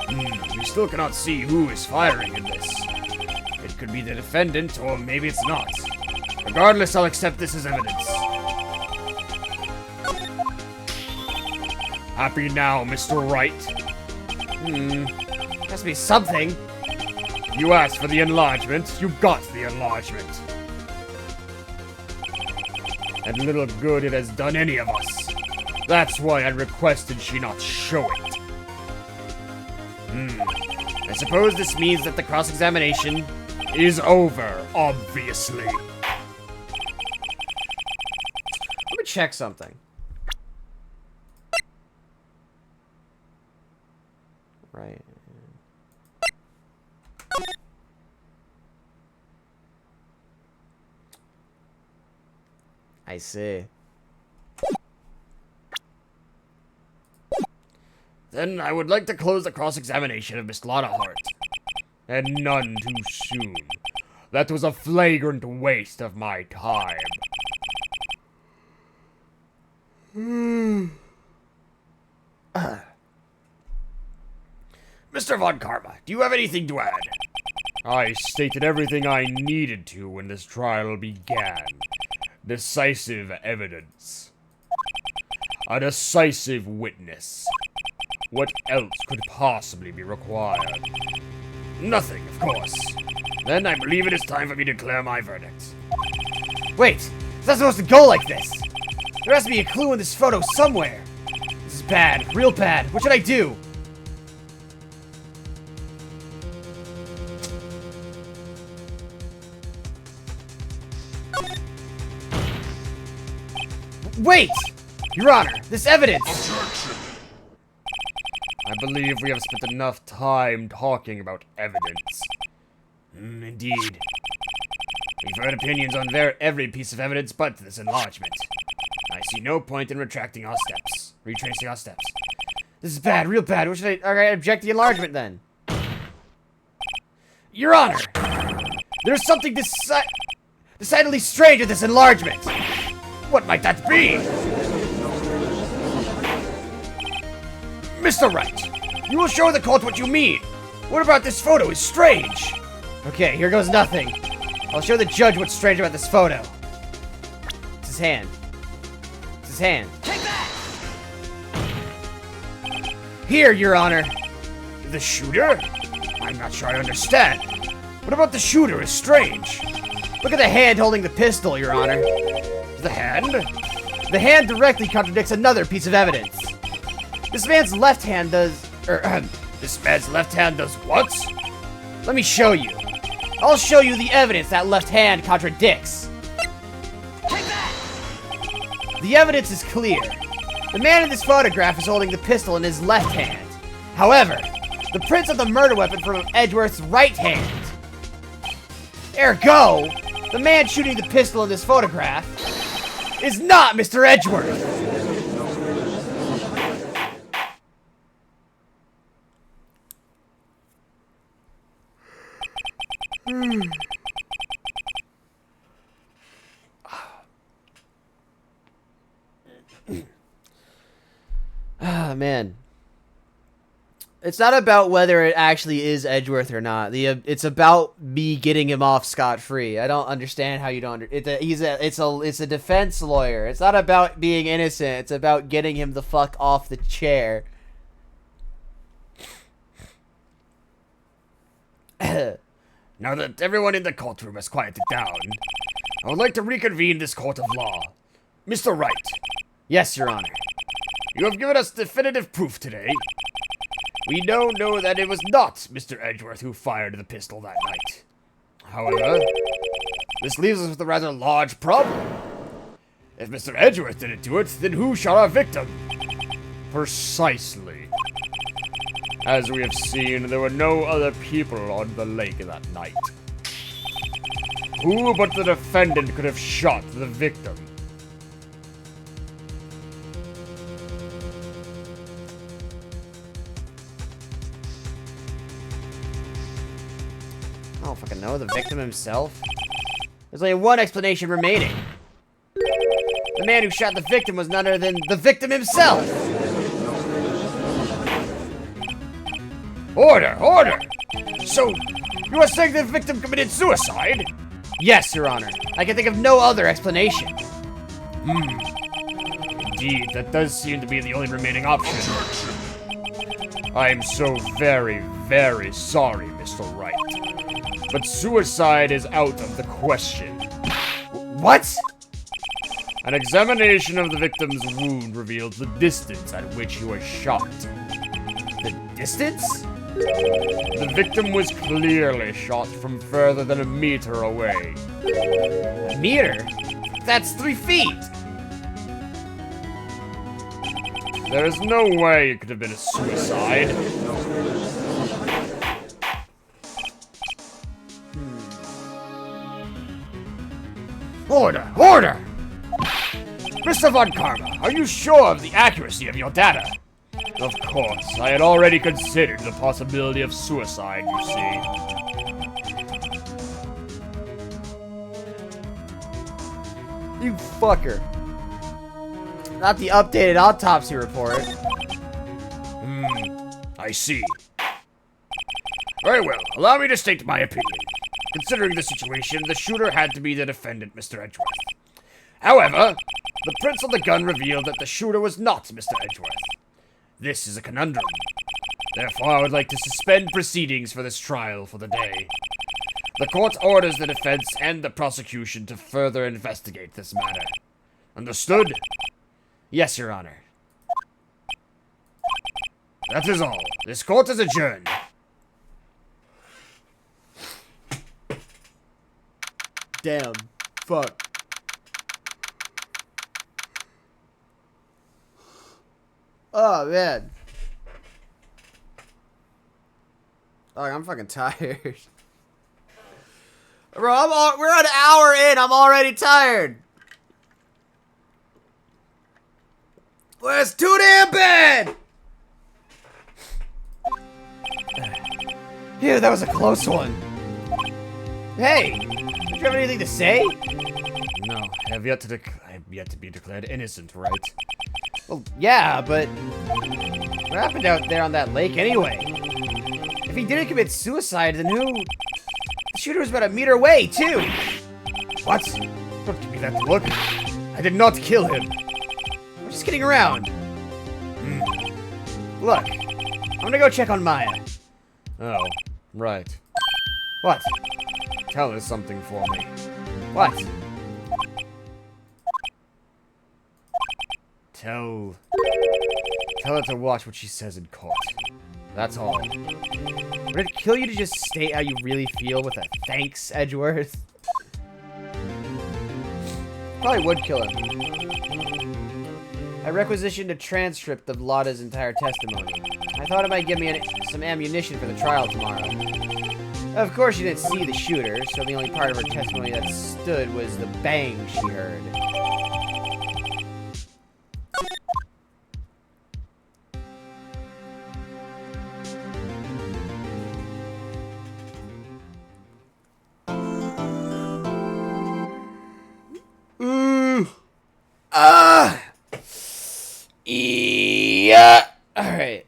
You still cannot see who is firing in this. It could be the defendant, or maybe it's not. Regardless, I'll accept this as evidence. Happy now, Mr. Wright? Has to be something. You asked for the enlargement, you got the enlargement. And little good it has done any of us. That's why I requested she not show it. I suppose this means that the cross-examination Is over, obviously. Let me check something. Right. I see. Then I would like to close the cross-examination of Miss Lana Hart. And none too soon. That was a flagrant waste of my time. Mr. Von Karma, do you have anything to add? I stated everything I needed to when this trial began. Decisive evidence. A decisive witness. What else could possibly be required? Nothing, of course. Then I believe it is time for me to declare my verdict. Wait! It's not supposed to go like this! There has to be a clue in this photo somewhere! This is bad. Real bad. What should I do? Wait! Your Honor, this evidence! Objection. I believe we have spent enough time talking about evidence. Indeed. We've heard opinions on every piece of evidence but this enlargement. I see no point in retracing our steps. Retracing our steps. This is bad, real bad. What should I... Alright, object the enlargement then. Your Honor! There's something decidedly strange with this enlargement! What might that be? Mr. Wright, you will show the court what you mean. What about this photo is strange? Okay, here goes nothing. I'll show the judge what's strange about this photo. It's his hand. It's his hand. Take that! Here, Your Honor. The shooter? I'm not sure I understand. What about the shooter is strange? Look at the hand holding the pistol, Your Honor. The hand? The hand directly contradicts another piece of evidence. This man's left hand does... This man's left hand does what? Let me show you. I'll show you the evidence that left hand contradicts. Take that! The evidence is clear. The man in this photograph is holding the pistol in his left hand. However, the prints of the murder weapon from Edgeworth's right hand. Ergo, the man shooting the pistol in this photograph is not Mr. Edgeworth. Ah, man. It's not about whether it actually is Edgeworth or not. It's about me getting him off scot-free. I don't understand how you don't. It's a defense lawyer. It's not about being innocent. It's about getting him the fuck off the chair. Now that everyone in the courtroom has quieted down, I would like to reconvene this court of law. Mr. Wright. Yes, Your Honor. You have given us definitive proof today. We now know that it was not Mr. Edgeworth who fired the pistol that night. However, this leaves us with a rather large problem. If Mr. Edgeworth didn't do it, then who shot our victim? Precisely. As we have seen, there were no other people on the lake that night. Who but the defendant could have shot the victim? I don't fucking know. The victim himself? There's only one explanation remaining. The man who shot the victim was none other than the victim himself! Order! Order! So, you are saying the victim committed suicide? Yes, Your Honor. I can think of no other explanation. Indeed, that does seem to be the only remaining option. I am so very, very sorry, Mr. Wright. But suicide is out of the question. What? An examination of the victim's wound reveals the distance at which he was shot. The distance? The victim was clearly shot from further than 1 meter away. A meter? That's 3 feet. There is no way it could have been a suicide. Order! Order! Mr. Von Karma, are you sure of the accuracy of your data? Of course, I had already considered the possibility of suicide, you see. You fucker. Not the updated autopsy report. I see. Very well, allow me to state my opinion. Considering the situation, the shooter had to be the defendant, Mr. Edgeworth. However, the prints on the gun revealed that the shooter was not Mr. Edgeworth. This is a conundrum. Therefore, I would like to suspend proceedings for this trial for the day. The court orders the defense and the prosecution to further investigate this matter. Understood? Yes, Your Honor. That is all. This court is adjourned. Damn. Fuck. Oh, man. Oh, I'm fucking tired. Bro, we're an hour in. I'm already tired. Well, it's too damn bad. Phew, that was a close one. Hey, did you have anything to say? No, I have yet to be declared innocent, right? Well, yeah, but what happened out there on that lake anyway? If he didn't commit suicide, then who? The shooter was about 1 meter away, too. What? Don't give me that look. I did not kill him. I'm just kidding around. Look, I'm gonna go check on Maya. Oh, right. What? Tell her something for me. What? Tell her to watch what she says in court. That's all. Would it kill you to just state how you really feel with a thanks, Edgeworth? Probably would kill him. I requisitioned a transcript of Lada's entire testimony. I thought it might give me some ammunition for the trial tomorrow. Of course, she didn't see the shooter, so the only part of her testimony that stood was the bang she heard. Yeah. All right.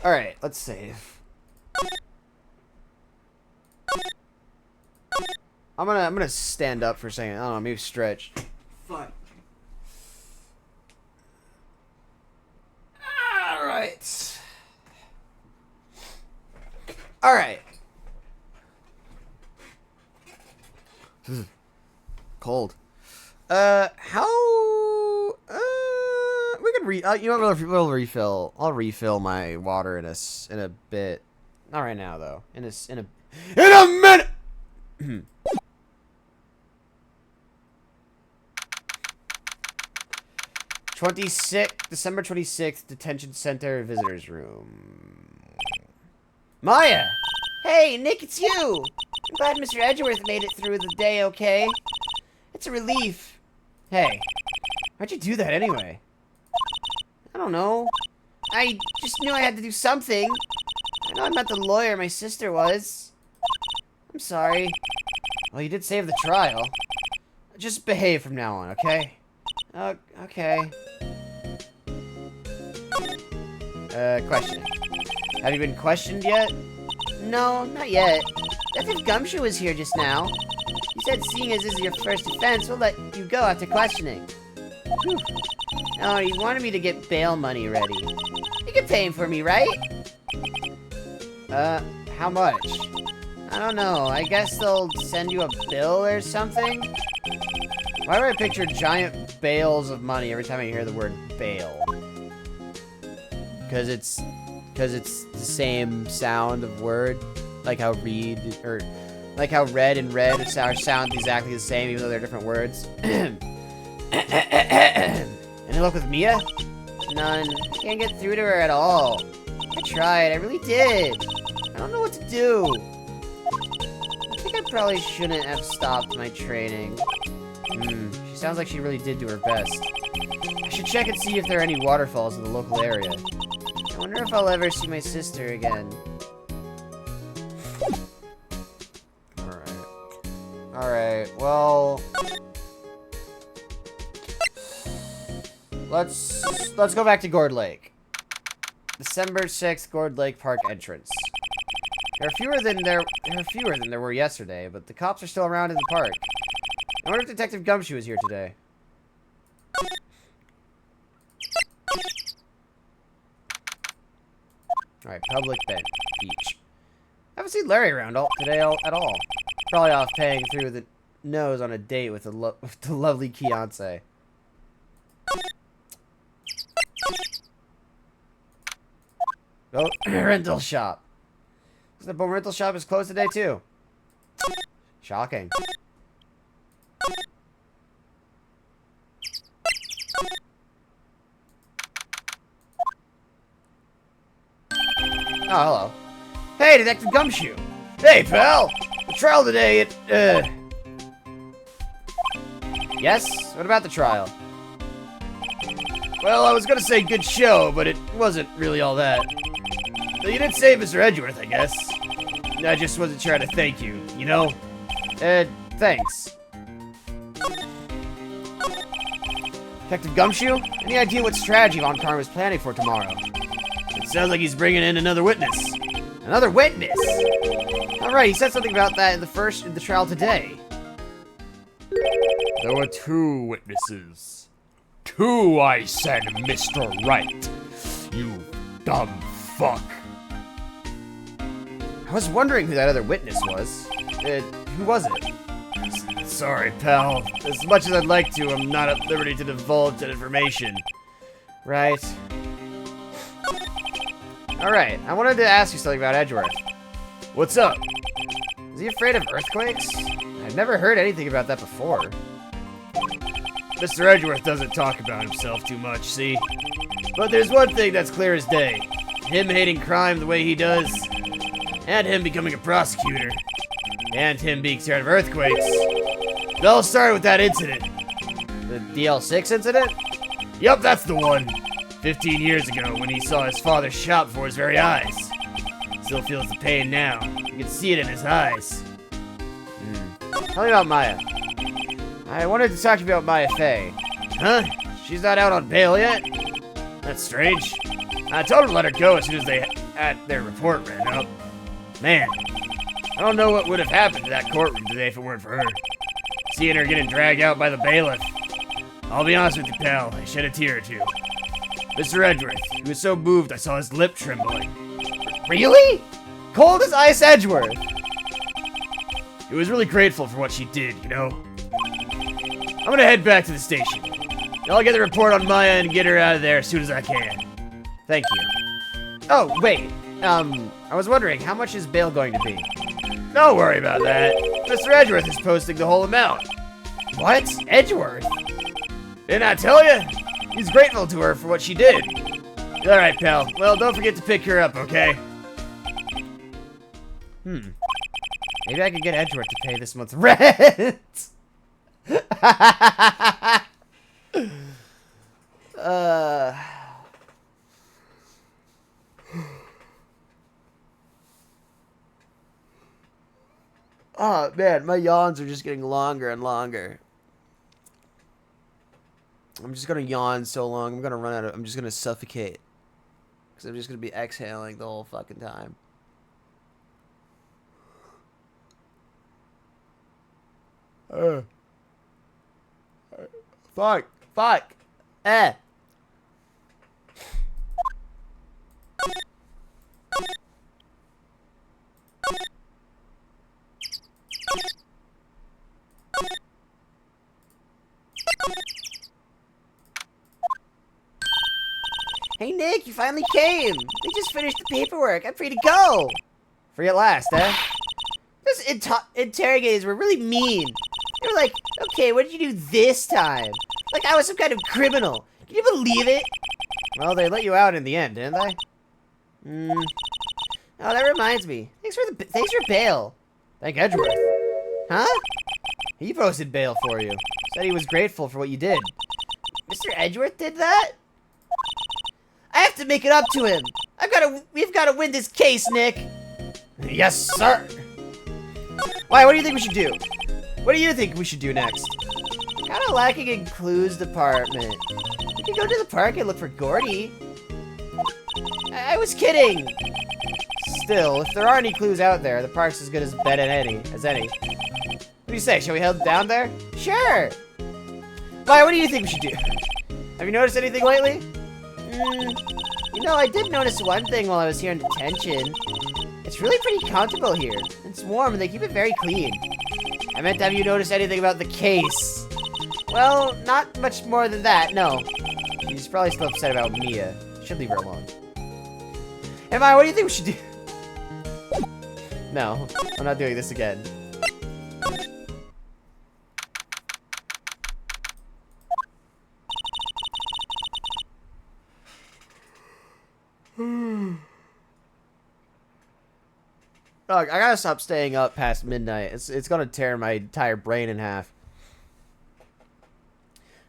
All right. Let's save. I'm gonna stand up for a second. I don't know. Maybe stretch. Fuck. All right. All right. Cold. How? We could you know what? We'll refill. I'll refill my water in a bit. Not right now though. In a minute. December 26th, detention center visitors room. Maya! Hey, Nick, it's you! I'm glad Mr. Edgeworth made it through the day okay. It's a relief. Hey, why'd you do that anyway? I don't know. I just knew I had to do something. I know I'm not the lawyer my sister was. I'm sorry. Well, you did save the trial. Just behave from now on, okay? Okay. Questioning. Have you been questioned yet? No, not yet. Detective Gumshoe was here just now. He said seeing as this is your first offense, we'll let you go after questioning. Whew. Oh, he wanted me to get bail money ready. You can pay him for me, right? How much? I don't know. I guess they'll send you a bill or something? Why do I picture giant bales of money every time I hear the word bail? Because it's the same sound of word, like how like how red and red sound exactly the same, even though they're different words. Any luck with Mia? None. Can't get through to her at all. I tried. I really did. I don't know what to do. I think I probably shouldn't have stopped my training. She sounds like she really did do her best. I should check and see if there are any waterfalls in the local area. I wonder if I'll ever see my sister again. Alright, well... Let's go back to Gourd Lake. December 6th, Gourd Lake Park entrance. There are fewer than there were yesterday, but the cops are still around in the park. I wonder if Detective Gumshoe is here today. Alright, public bench. Beach. I haven't seen Larry around today at all. Probably off paying through the nose on a date with the lovely Kiance. Oh, rental shop. The boat rental shop is closed today too. Shocking. Oh, hello. Hey, Detective Gumshoe. Hey, pal! The trial today, Yes? What about the trial? Well, I was gonna say good show, but it wasn't really all that. So you did save Mr. Edgeworth, I guess. I just wasn't trying to thank you, you know? Thanks. Detective Gumshoe? Any idea what strategy Von Karn was planning for tomorrow? It sounds like he's bringing in another witness. Another witness? Alright, he said something about that in the trial today. There were 2 witnesses. 2, I said, Mr. Wright. You dumb fuck. I was wondering who that other witness was. Who was it? Sorry, pal. As much as I'd like to, I'm not at liberty to divulge that information. Right. Alright, I wanted to ask you something about Edgeworth. What's up? Is he afraid of earthquakes? I've never heard anything about that before. Mr. Edgeworth doesn't talk about himself too much, see? But there's one thing that's clear as day. Him hating crime the way he does, and him becoming a prosecutor, and him being scared of earthquakes. It all started with that incident. The DL6 incident? Yup, that's the one. 15 years ago, when he saw his father shot before his very eyes. Still feels the pain now. You can see it in his eyes. Tell me about Maya. I wanted to talk to you about Maya Fey. Huh? She's not out on bail yet? That's strange. I told her to let her go as soon as their report ran up. Man, I don't know what would have happened to that courtroom today if it weren't for her. Seeing her getting dragged out by the bailiff. I'll be honest with you, pal, I shed a tear or two. Mr. Edgeworth, he was so moved I saw his lip trembling. Really? Cold as ice Edgeworth. He was really grateful for what she did, you know? I'm gonna head back to the station. I'll get the report on Maya and get her out of there as soon as I can. Thank you. Oh, wait. I was wondering, how much is bail going to be? Don't worry about that. Mr. Edgeworth is posting the whole amount. What? Edgeworth? Didn't I tell you? He's grateful to her for what she did. Alright, pal. Well, don't forget to pick her up, okay? Maybe I could get Edgeworth to pay this month's rent. Oh, man, my yawns are just getting longer and longer. I'm just gonna yawn so long. I'm gonna run out of. I'm just gonna suffocate. Because I'm just gonna be exhaling the whole fucking time. Fuck. Fuck. Hey Nick, you finally came! They just finished the paperwork. I'm free to go! Free at last, eh? Those interrogators were really mean. They were like, okay, what did you do this time? Like I was some kind of criminal. Can you believe it? Well, they let you out in the end, didn't they? Oh, that reminds me. Thanks for bail. Thank Edgeworth. Huh? He posted bail for you. Said he was grateful for what you did. Mr. Edgeworth did that? I have to make it up to him. We've got to win this case, Nick. Yes, sir. Why, what do you think we should do? What do you think we should do next? Kinda lacking in clues department. We could go to the park and look for Gordy. I was kidding. Still, if there are any clues out there, the park's as good as bet as any. What do you say? Shall we head down there? Sure. Why, what do you think we should do? Have you noticed anything lately? You know, I did notice one thing while I was here in detention. It's really pretty comfortable here. It's warm and they keep it very clean. I meant, have you noticed anything about the case? Well, not much more than that, no. She's probably still upset about Mia. Should leave her alone. What do you think we should do? No, I'm not doing this again. Look, I gotta stop staying up past midnight. It's gonna tear my entire brain in half.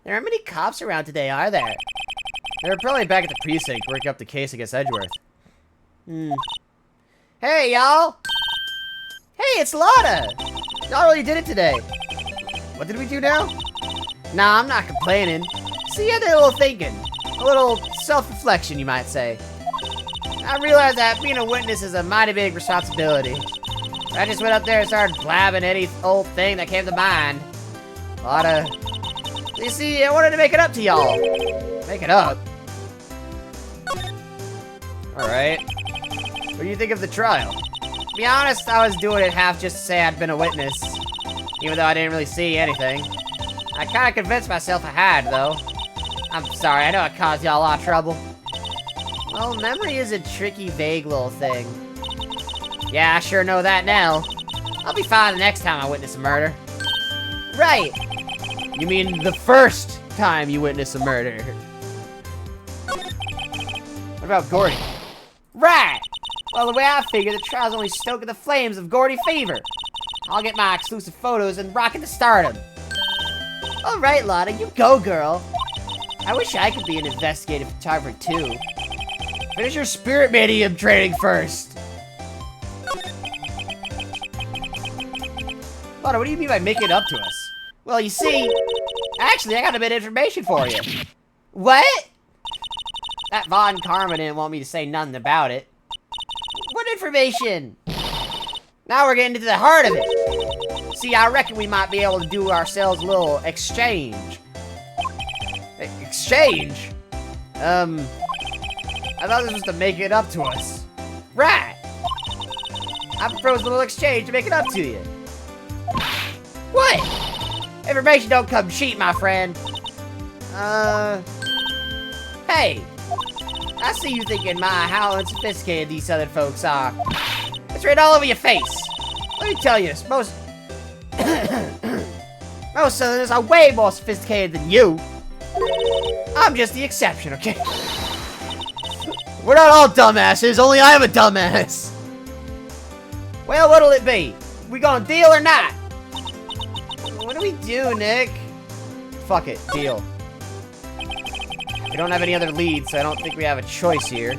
There aren't many cops around today, are there? They're probably back at the precinct working up the case against Edgeworth. Hey, y'all! Hey, it's Lotta! Y'all really did it today. What did we do now? Nah, I'm not complaining. See, I did a little thinking. A little self-reflection, you might say. I realized that being a witness is a mighty big responsibility. I just went up there and started blabbing any old thing that came to mind. You see, I wanted to make it up to y'all. Make it up? Alright. What do you think of the trial? To be honest, I was doing it half just to say I'd been a witness. Even though I didn't really see anything. I kinda convinced myself I had, though. I'm sorry, I know I caused y'all a lot of trouble. Well, memory is a tricky, vague little thing. Yeah, I sure know that now. I'll be fine the next time I witness a murder. Right! You mean the first time you witness a murder? What about Gordy? Right! Well, the way I figure, the trial's only stoking the flames of Gordy fever. I'll get my exclusive photos and rocket to stardom. Alright, Lotta, you go, girl. I wish I could be an investigative photographer, too. Finish your spirit medium training first. Lotta, what do you mean by make it up to us? Well, you see, actually, I got a bit of information for you. What? That Von Karma didn't want me to say nothing about it. What information? Now we're getting to the heart of it. See, I reckon we might be able to do ourselves a little exchange. Exchange? I thought this was to make it up to us. Right! I propose a little exchange to make it up to you. What? Information don't come cheap, my friend. Hey! I see you thinking, how unsophisticated these southern folks are. It's written all over your face. Let me tell you this, most southerners are way more sophisticated than you. I'm just the exception, okay? We're not all dumbasses, only I am a dumbass. Well, what'll it be? We gonna deal or not? What do we do, Nick? Fuck it, deal. We don't have any other leads, so I don't think we have a choice here.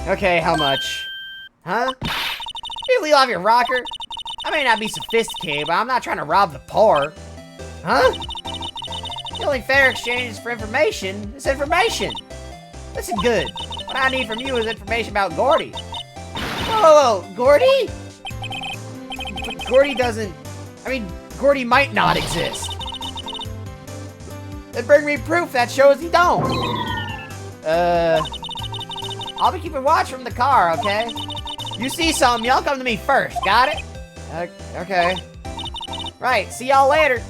Okay, how much? Huh? You leave off your rocker? I may not be sophisticated, but I'm not trying to rob the poor. Huh? The only fair exchange for information is information. Listen good. What I need from you is information about Gordy. Whoa, Gordy? But Gordy doesn't... I mean, Gordy might not exist. Then bring me proof that shows he don't. I'll be keeping watch from the car, okay? You see something, y'all come to me first, got it? Okay. Right, see y'all later.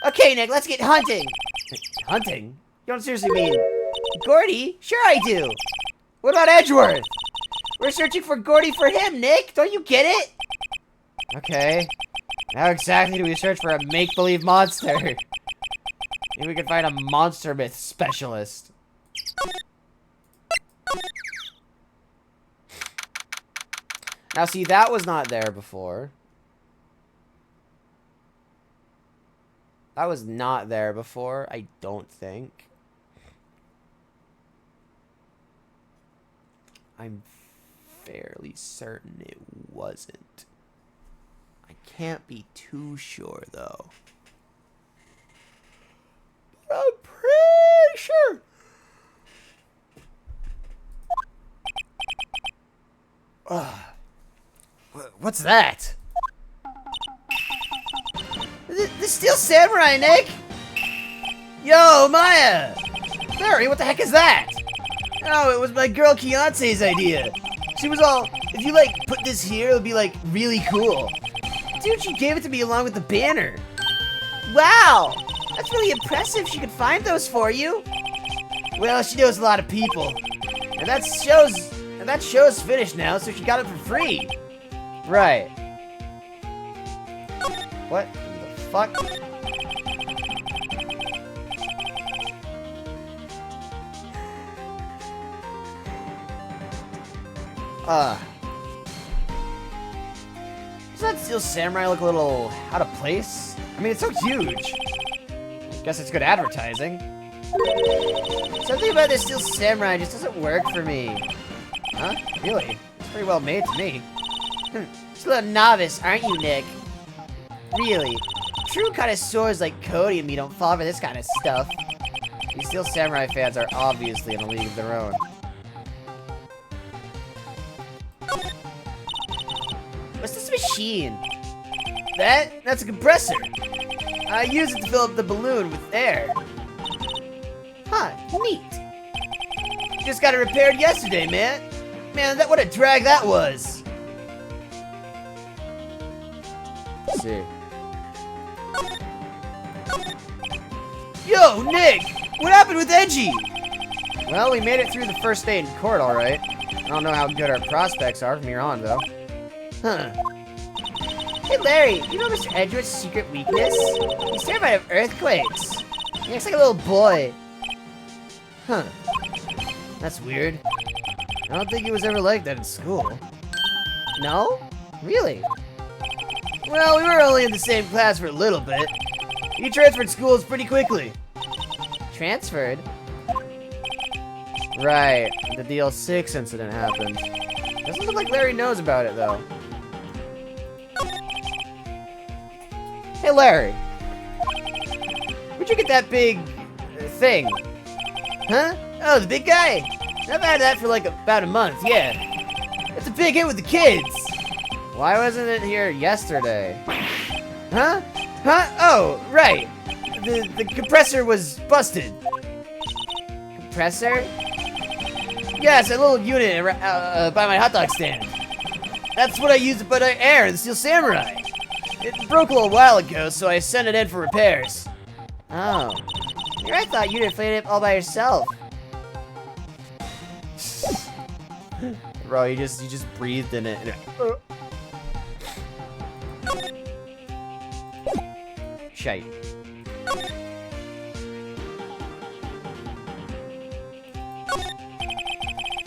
Okay, Nick, let's get hunting. Hunting? You don't seriously mean... Gordy? Sure I do. What about Edgeworth? We're searching for Gordy for him, Nick. Don't you get it? Okay. How exactly do we search for a make-believe monster? Maybe we can find a monster myth specialist. Now, see, that was not there before. That was not there before, I don't think. I'm fairly certain it wasn't. I can't be too sure, though. But I'm pretty sure. What's that? The Steel Samurai, Nick! Yo, Maya! Larry, what the heck is that? Oh, it was my girl Kiance's idea. She was all, if you, like, put this here, it'll be, like, really cool. Dude, she gave it to me along with the banner. Wow! That's really impressive she could find those for you. Well, she knows a lot of people. And that show's finished now, so she got it for free. Right. What the fuck? Does that Steel Samurai look a little out of place? I mean, it's so huge. I guess it's good advertising. Something about this Steel Samurai just doesn't work for me. Huh? Really? It's pretty well made to me. Just a little novice, aren't you, Nick? Really? True connoisseurs like Cody and me don't fall for this kind of stuff. These Steel Samurai fans are obviously in a league of their own. What's this machine? That's a compressor. I use it to fill up the balloon with air. Huh, neat. Just got it repaired yesterday, man. Man, what a drag that was. Let's see. Yo, Nick! What happened with Edgy? Well, we made it through the first day in court, alright. I don't know how good our prospects are from here on, though. Huh. Hey, Larry, you know Mr. Edgeworth's secret weakness? He's terrified of earthquakes. He acts like a little boy. Huh. That's weird. I don't think he was ever like that in school. No? Really? Well, we were only in the same class for a little bit. He transferred schools pretty quickly. Transferred? Right. The DL6 incident happened. Doesn't look like Larry knows about it, though. Hey, Larry. Where'd you get that big thing? Huh? Oh, the big guy? I've had that for like about a month, yeah. It's a big hit with the kids. Why wasn't it here yesterday? Huh? Huh? Oh, right. The compressor was busted. Compressor? Yeah, it's a little unit by my hot dog stand. That's what I used to put air in the Steel Samurai. It broke a little while ago, so I sent it in for repairs. Oh. Here I thought you'd inflated it all by yourself. Bro, you just breathed in it. Shite.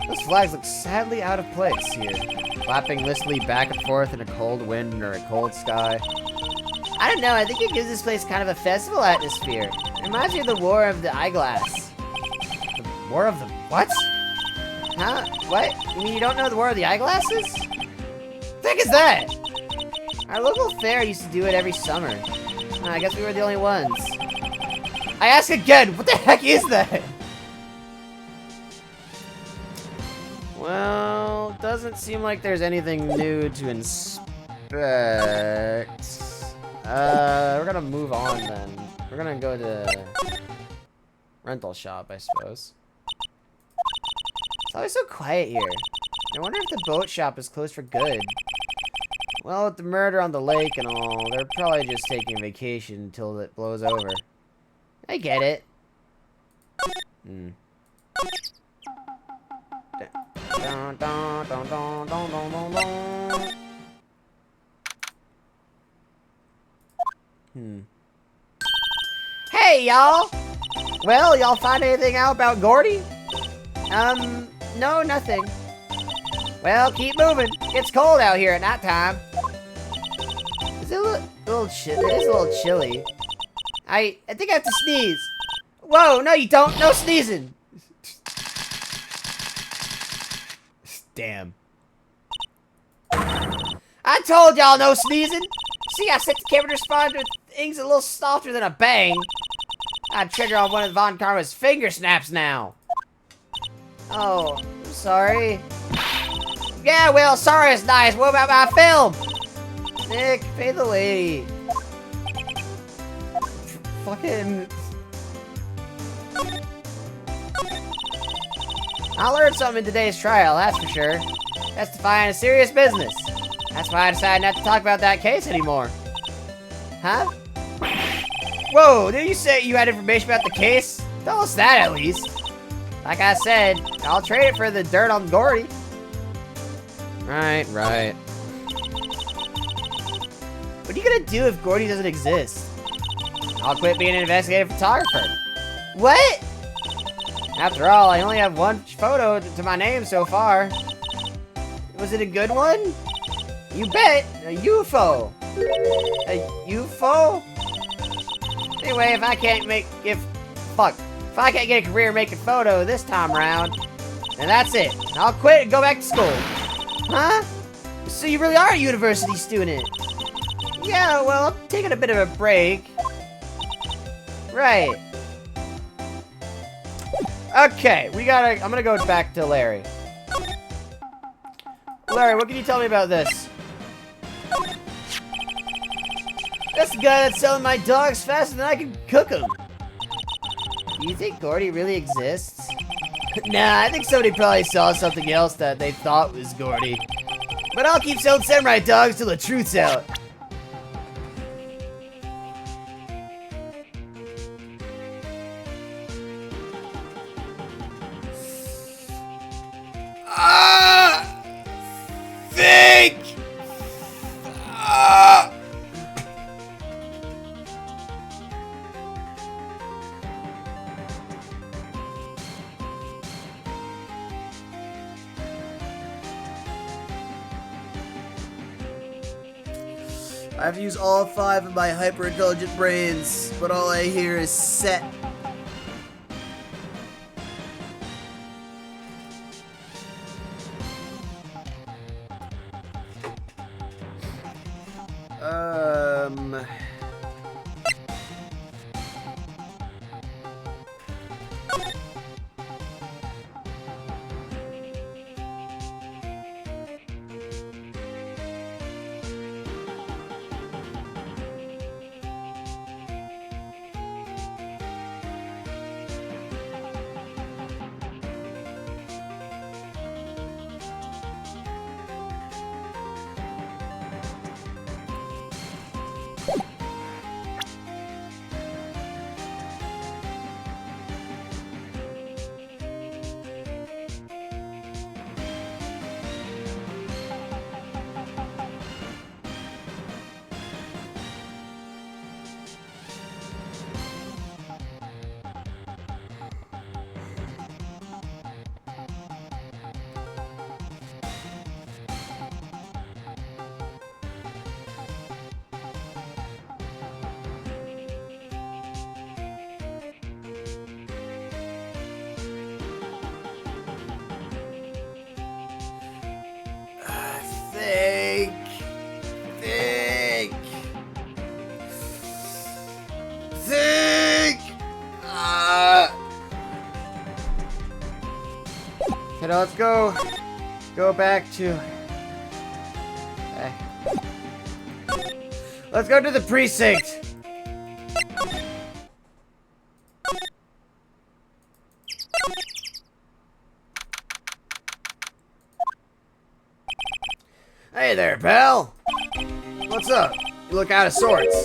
Those flags look sadly out of place here, flapping listlessly back and forth in a cold wind or a cold sky. I don't know, I think it gives this place kind of a festival atmosphere. It reminds me of the War of the Eyeglass. The War of the what? Huh? What? You mean you don't know the War of the Eyeglasses? What the heck is that? Our local fair used to do it every summer. I guess we were the only ones. I ask again, what the heck is that? Well, doesn't seem like there's anything new to inspect. We're gonna move on then. We're gonna go to rental shop, I suppose. It's always so quiet here. I wonder if the boat shop is closed for good. Well, with the murder on the lake and all, they're probably just taking vacation until it blows over. I get it. Hmm. Dun, dun, dun, dun, dun, dun, dun, dun. Hey, y'all! Well, y'all find anything out about Gordy? No, nothing. Well, keep moving. It's cold out here at nighttime. Is it a little chilly? It is a little chilly. I think I have to sneeze. Whoa, no you don't. No sneezing. Damn. I told y'all no sneezing. See, I set the camera to respond to things a little softer than a bang. I trigger on one of Von Karma's finger snaps now. Oh, I'm sorry. Yeah, well, sorry is nice. What about my film? Nick, pay the lady. Fucking... I learned something in today's trial, that's for sure. Testifying is serious business. That's why I decided not to talk about that case anymore. Huh? Whoa, did you say you had information about the case? Tell us that at least. Like I said, I'll trade it for the dirt on Gordy. Right. What are you gonna do if Gordy doesn't exist? I'll quit being an investigative photographer. What? After all, I only have one photo to my name so far. Was it a good one? You bet! A UFO! A UFO? Anyway, if I can't get a career making photo this time around, then that's it. I'll quit and go back to school. Huh? So you really are a university student? Yeah, well, I'm taking a bit of a break. Right. Okay, I'm gonna go back to Larry. Larry, what can you tell me about this? That's the guy that's selling my dogs faster than I can cook them. Do you think Gordy really exists? Nah, I think somebody probably saw something else that they thought was Gordy. But I'll keep selling samurai dogs till the truth's out. Think! I've used all 5 of my hyper-intelligent brains, but all I hear is set. now let's go back to... Let's go to the precinct. Hey there, pal. What's up? You look out of sorts.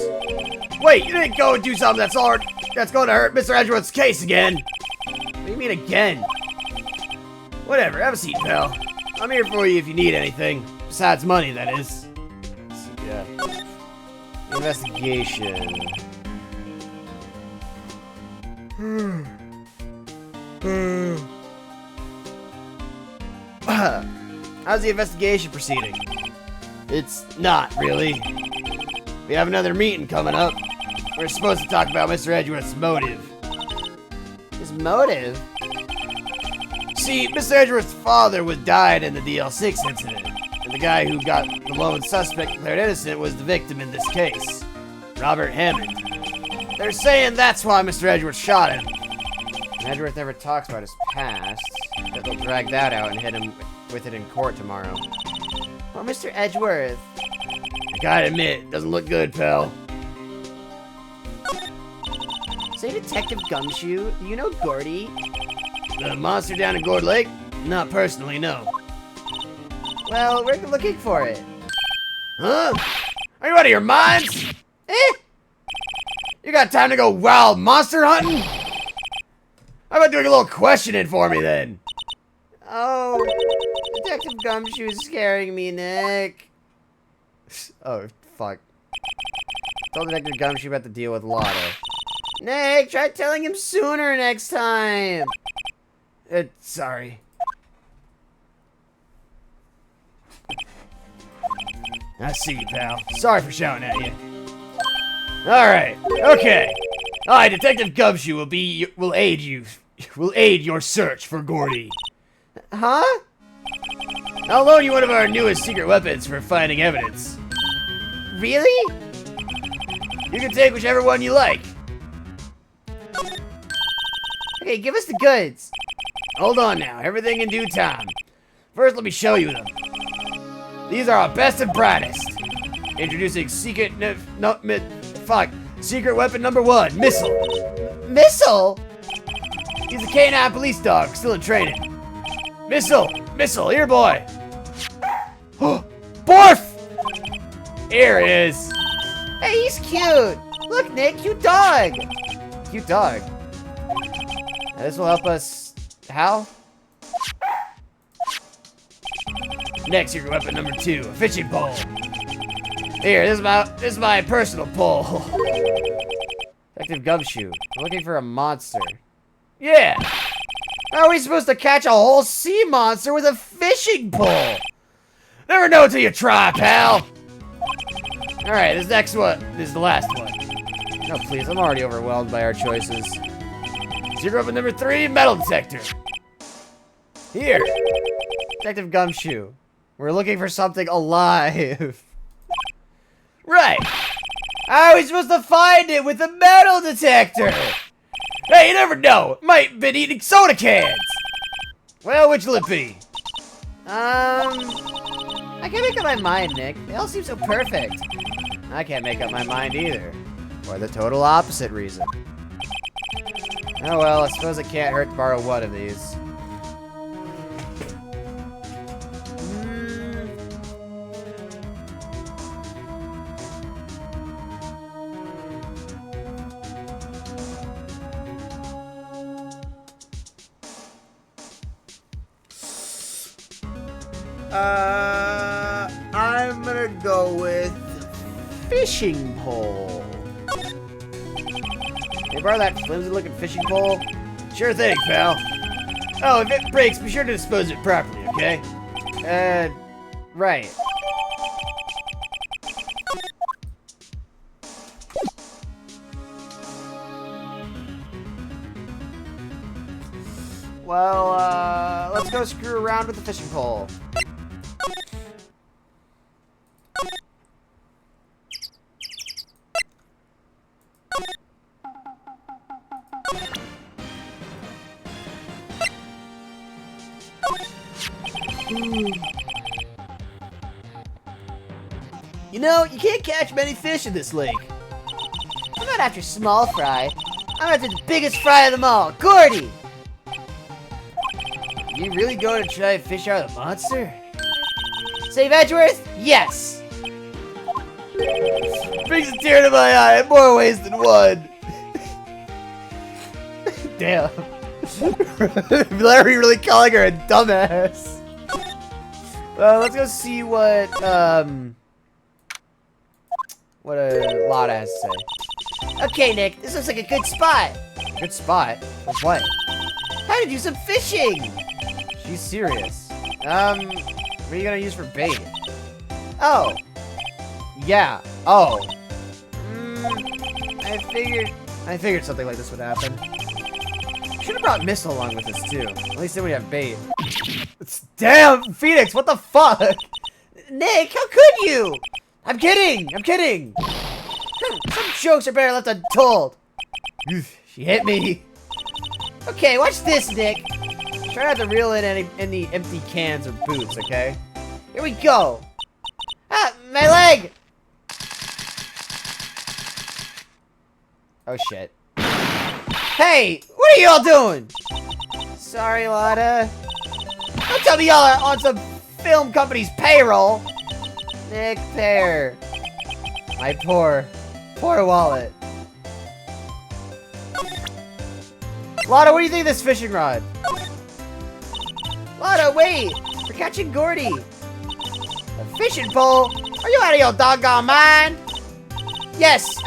Wait, you didn't go and do something that's going to hurt Mr. Edgeworth's case again. What do you mean again? Whatever, have a seat, pal. I'm here for you if you need anything. Besides money, that is. Yeah. Investigation. How's the investigation proceeding? It's not, really. We have another meeting coming up. We're supposed to talk about Mr. Edgeworth's motive. His motive? See, Mr. Edgeworth's father died in the DL6 incident, and the guy who got the lone suspect declared innocent was the victim in this case, Robert Hammond. They're saying that's why Mr. Edgeworth shot him. Edgeworth never talks about his past. But they'll drag that out and hit him with it in court tomorrow. Oh, Mr. Edgeworth. I gotta admit, doesn't look good, pal. Say, Detective Gumshoe, do you know Gordy? The monster down in Gourd Lake? Not personally, no. Well, we're looking for it. Huh? Are you out of your minds? You got time to go wild monster hunting? How about doing a little questioning for me, then? Oh, Detective Gumshoe is scaring me, Nick. Oh, fuck. Told Detective Gumshoe about to deal with Lotto. Nick, try telling him sooner next time. Sorry. I see you, pal. Sorry for shouting at you. Alright, okay. I, Detective Gumshoe, will aid your search for Gordy. Huh? I'll loan you one of our newest secret weapons for finding evidence. Really? You can take whichever one you like. Okay, give us the goods. Hold on now, everything in due time. First, let me show you them. These are our best and brightest. Introducing secret weapon number 1, Missile. Missile? He's a canine police dog, still in training. Missile, here, boy. Borf! Here it is. Hey, he's cute. Look, Nick, cute dog. Cute dog. Now, this will help us. How? Next, secret weapon number 2, a fishing pole. Here, this is my personal pole. Detective Gumshoe, we're looking for a monster. Yeah. How are we supposed to catch a whole sea monster with a fishing pole? Never know till you try, pal. Alright, this next one is the last one. No, please, I'm already overwhelmed by our choices. Secret weapon number 3, metal detector. Here. Detective Gumshoe, we're looking for something alive. Right. How are we supposed to find it with a metal detector? Hey, you never know. It might have been eating soda cans. Well, which will it be? I can't make up my mind, Nick. They all seem so perfect. I can't make up my mind either. For the total opposite reason. Oh well, I suppose it can't hurt to borrow one of these. I'm gonna go with fishing pole. Can you borrow that flimsy-looking fishing pole? Sure thing, pal. Oh, if it breaks, be sure to dispose of it properly, okay? Right. Well, let's go screw around with the fishing pole. You know, you can't catch many fish in this lake. I'm not after small fry. I'm after the biggest fry of them all, Gordy! You really going to try and fish out of the monster? Save Edgeworth? Yes! Brings a tear to my eye in more ways than one. Damn. Larry really calling her a dumbass. Well, let's go see what Lotta has to say. Okay, Nick, this looks like a good spot. Good spot. For what? How to do some fishing? She's serious. What are you gonna use for bait? Oh. Yeah. Oh. I figured something like this would happen. Should have brought Missile along with us too. At least then we have bait. Damn, Phoenix, what the fuck? Nick, how could you? I'm kidding. I'm kidding. Some jokes are better left untold. She hit me. Okay, watch this, Nick. Try not to reel in any empty cans or boots, okay? Here we go. Ah, my leg! Oh shit. Hey, what are y'all doing? Sorry, Lotta. Don't tell me y'all are on some film company's payroll. Nick Pear. My poor wallet. Lotta, what do you think of this fishing rod? Lotta, wait! We're catching Gordy. A fishing pole? Are you out of your doggone mind? Yes,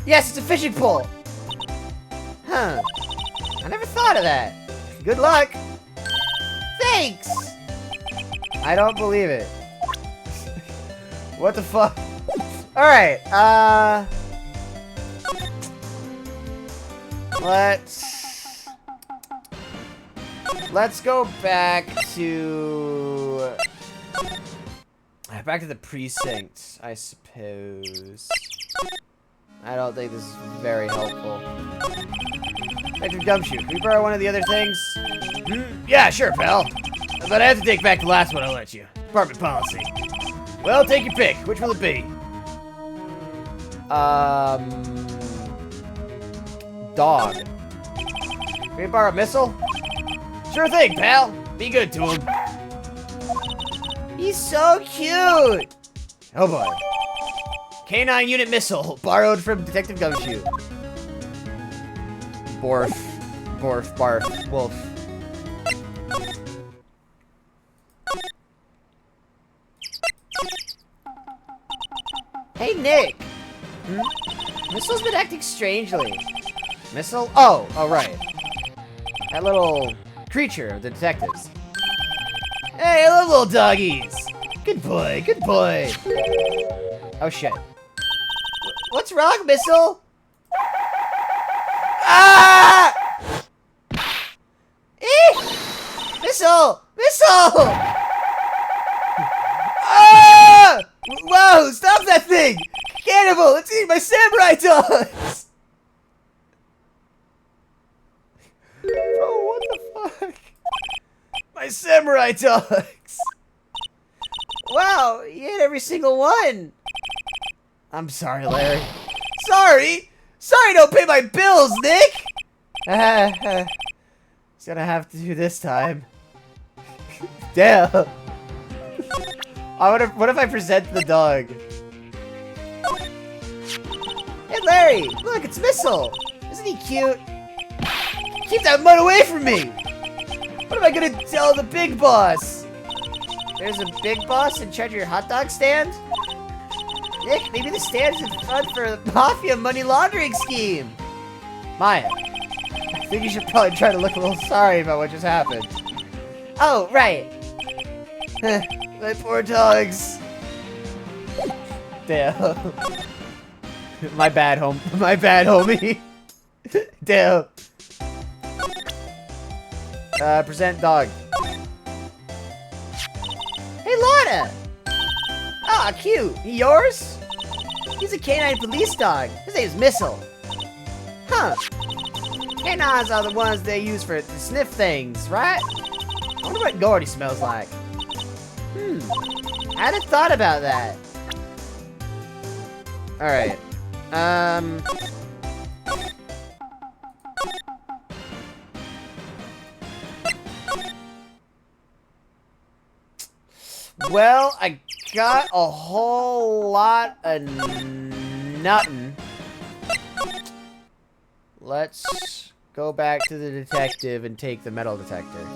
it's a fishing pole. Huh. I never thought of that. Good luck. Thanks! I don't believe it. What the fuck? Alright, let's go back to the precinct, I suppose. I don't think this is very helpful. Detective Gumshoe, can we borrow one of the other things? Yeah, sure, pal. But I have to take back the last one I let you. Department policy. Well, take your pick. Which will it be? Dog. Can we borrow a missile? Sure thing, pal. Be good to him. He's so cute! Oh boy. K9 unit missile, borrowed from Detective Gumshoe. Borf. Borf, barf, wolf. Hey, Nick! Missile's been acting strangely. Missile? Oh, right. That little creature of the detectives. Hey, I love little doggies! Good boy, good boy! Oh shit. What's wrong, Missile? Ah! Missile! Missile! Ah! Whoa, stop that thing! Cannibal, it's eating my samurai dogs! Bro, what the fuck? My samurai dogs! Wow, you hit every single one! I'm sorry, Larry. Sorry? Sorry, don't pay my bills, Nick! He's gonna have to do this time. Damn. What if I present the dog? Hey, Larry! Look, it's Missile! Isn't he cute? Keep that mud away from me! What am I gonna tell the big boss? There's a big boss in charge of your hot dog stand? Nick, maybe the stand's in front for the mafia money laundering scheme! Maya, I think you should probably try to look a little sorry about what just happened. Oh, right. My poor dogs. Damn. My bad, homie. Damn. Present dog. Hey, Lotta! Ah, cute. He yours? He's a canine police dog. His name's Missile. Huh. Canines are the ones they use for to sniff things, right? I wonder what Gordy smells like. I hadn't thought about that. Alright. Well, I got a whole lot of nothing. Let's go back to the detective and take the metal detector.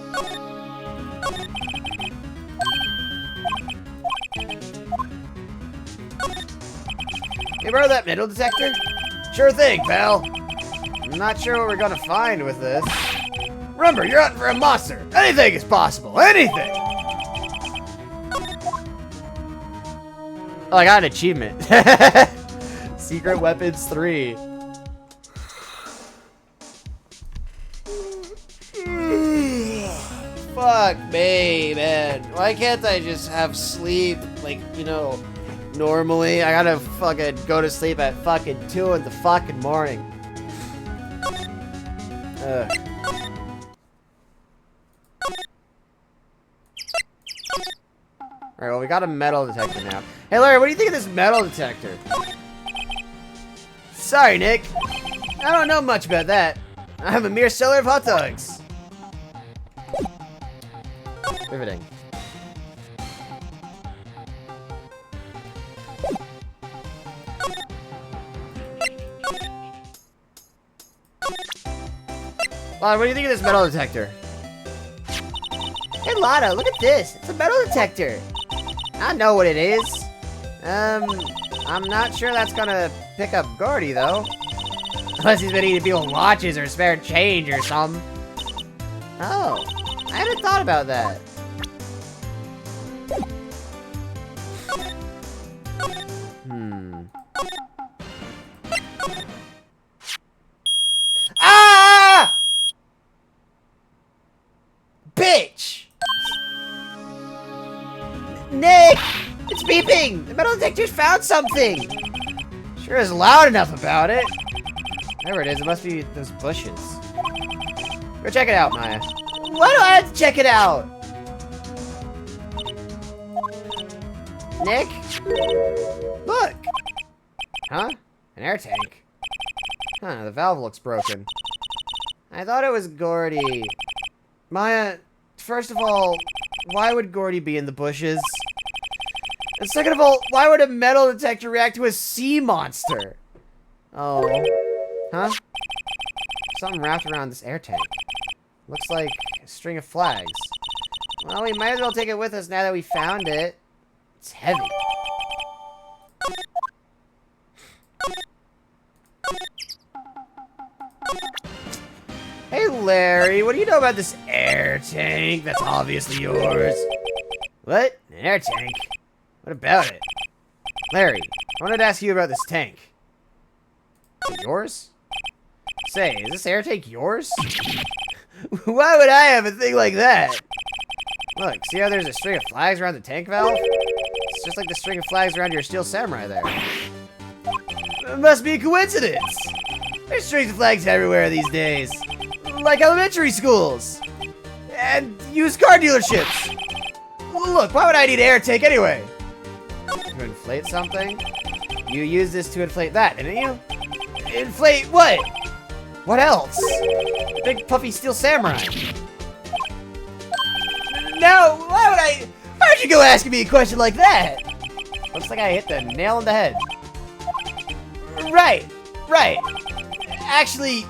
Can you borrow that metal detector? Sure thing, pal. I'm not sure what we're gonna find with this. Remember, you're hunting for a monster. Anything is possible. Anything! Oh, I got an achievement. Secret Weapons 3. Fuck me, man. Why can't I just have sleep, like, you know, normally? I gotta fucking go to sleep at fucking 2 in the fucking morning. Ugh. Alright, well, we got a metal detector now. Hey, Larry, what do you think of this metal detector? Sorry, Nick. I don't know much about that. I'm a mere seller of hot dogs. Riveting. Lana, what do you think of this metal detector? Hey, Lana, look at this. It's a metal detector. I know what it is. I'm not sure that's gonna pick up Gordy, though. Unless he's been eating people's watches or spare change or something. Oh, I hadn't thought about that. Ah! Bitch! Nick! It's beeping! The metal detector's found something! Sure is loud enough about it. Whatever it is, it must be those bushes. Go check it out, Maya. Why do I have to check it out? Nick? Look! Huh? An air tank. Huh, the valve looks broken. I thought it was Gordy. Maya, first of all, why would Gordy be in the bushes? And second of all, why would a metal detector react to a sea monster? Oh. Huh? Something wrapped around this air tank. Looks like a string of flags. Well, we might as well take it with us now that we found it. It's heavy. Hey, Larry, what do you know about this air tank that's obviously yours? What? An air tank? What about it? Larry, I wanted to ask you about this tank. Is it yours? Say, is this air tank yours? Why would I have a thing like that? Look, see how there's a string of flags around the tank valve? It's just like the string of flags around your steel samurai there. It must be a coincidence. There's strings of flags everywhere these days. Like elementary schools. And used car dealerships. Look, why would I need an air tank anyway? To inflate something? You used this to inflate that, didn't you? Inflate what? What else? Big puffy steel samurai. No, why'd you go asking me a question like that? Looks like I hit the nail on the head. Right. Actually,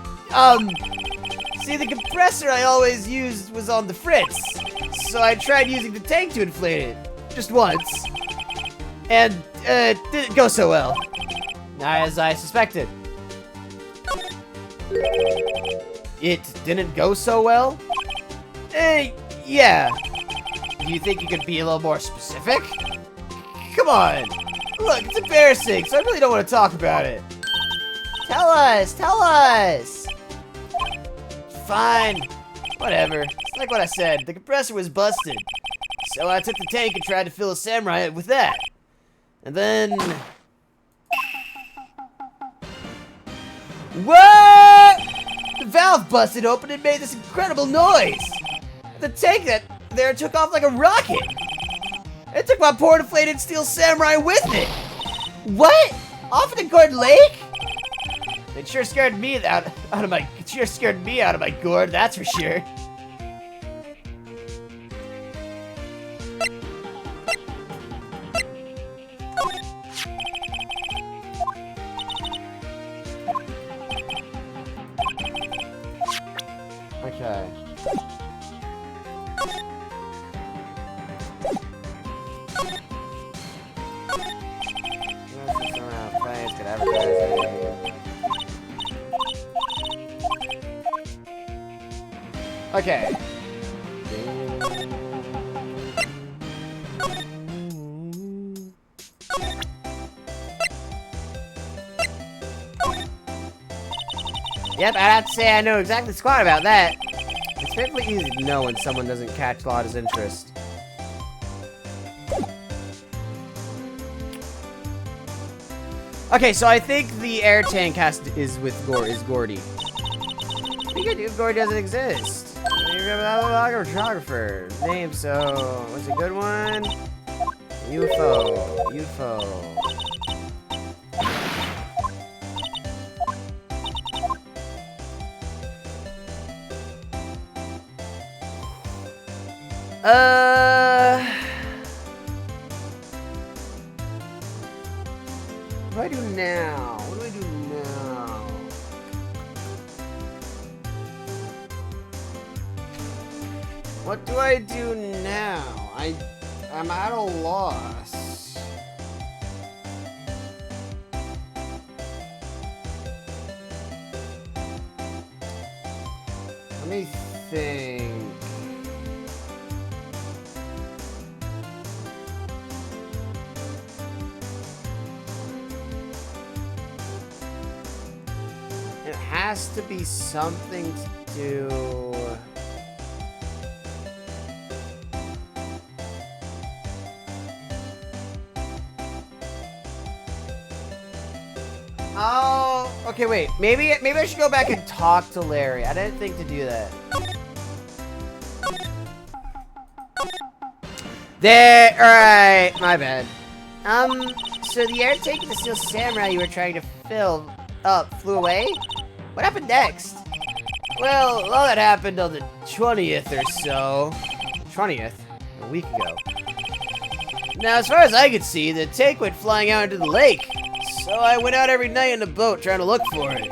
see, the compressor I always used was on the fritz. So I tried using the tank to inflate it. Just once. And, didn't go so well. As I suspected. It didn't go so well? Yeah. Do you think you could be a little more specific? Come on. Look, it's embarrassing, so I really don't want to talk about it. Tell us! Fine. Whatever. It's like what I said. The compressor was busted. So I took the tank and tried to fill a samurai with that. And then... What? The valve busted open and made this incredible noise. The tank there took off like a rocket. It took my poor deflated steel samurai with it. What? Off in the Gourd Lake? It sure scared me out of my gourd, that's for sure. Okay. Okay. Yep, I'd have to say I know exactly squat about that. It's fairly easy to know when someone doesn't catch Lotta's interest. Okay, so I think the air tank is Gordy. We could do if Gordy doesn't exist. Photographer. Name, so what's a good one? UFO. What do I do now? What do I do now? What do I do now? I'm at a loss. Let me think. It has to be something to do. Oh, okay, wait. Maybe I should go back and talk to Larry. I didn't think to do that. There, alright, my bad. So the air tank of the Steel Samurai you were trying to fill up flew away? What happened next? Well, all that happened on the 20th or so. 20th? A week ago. Now, as far as I could see, the tank went flying out into the lake. So I went out every night in the boat trying to look for it.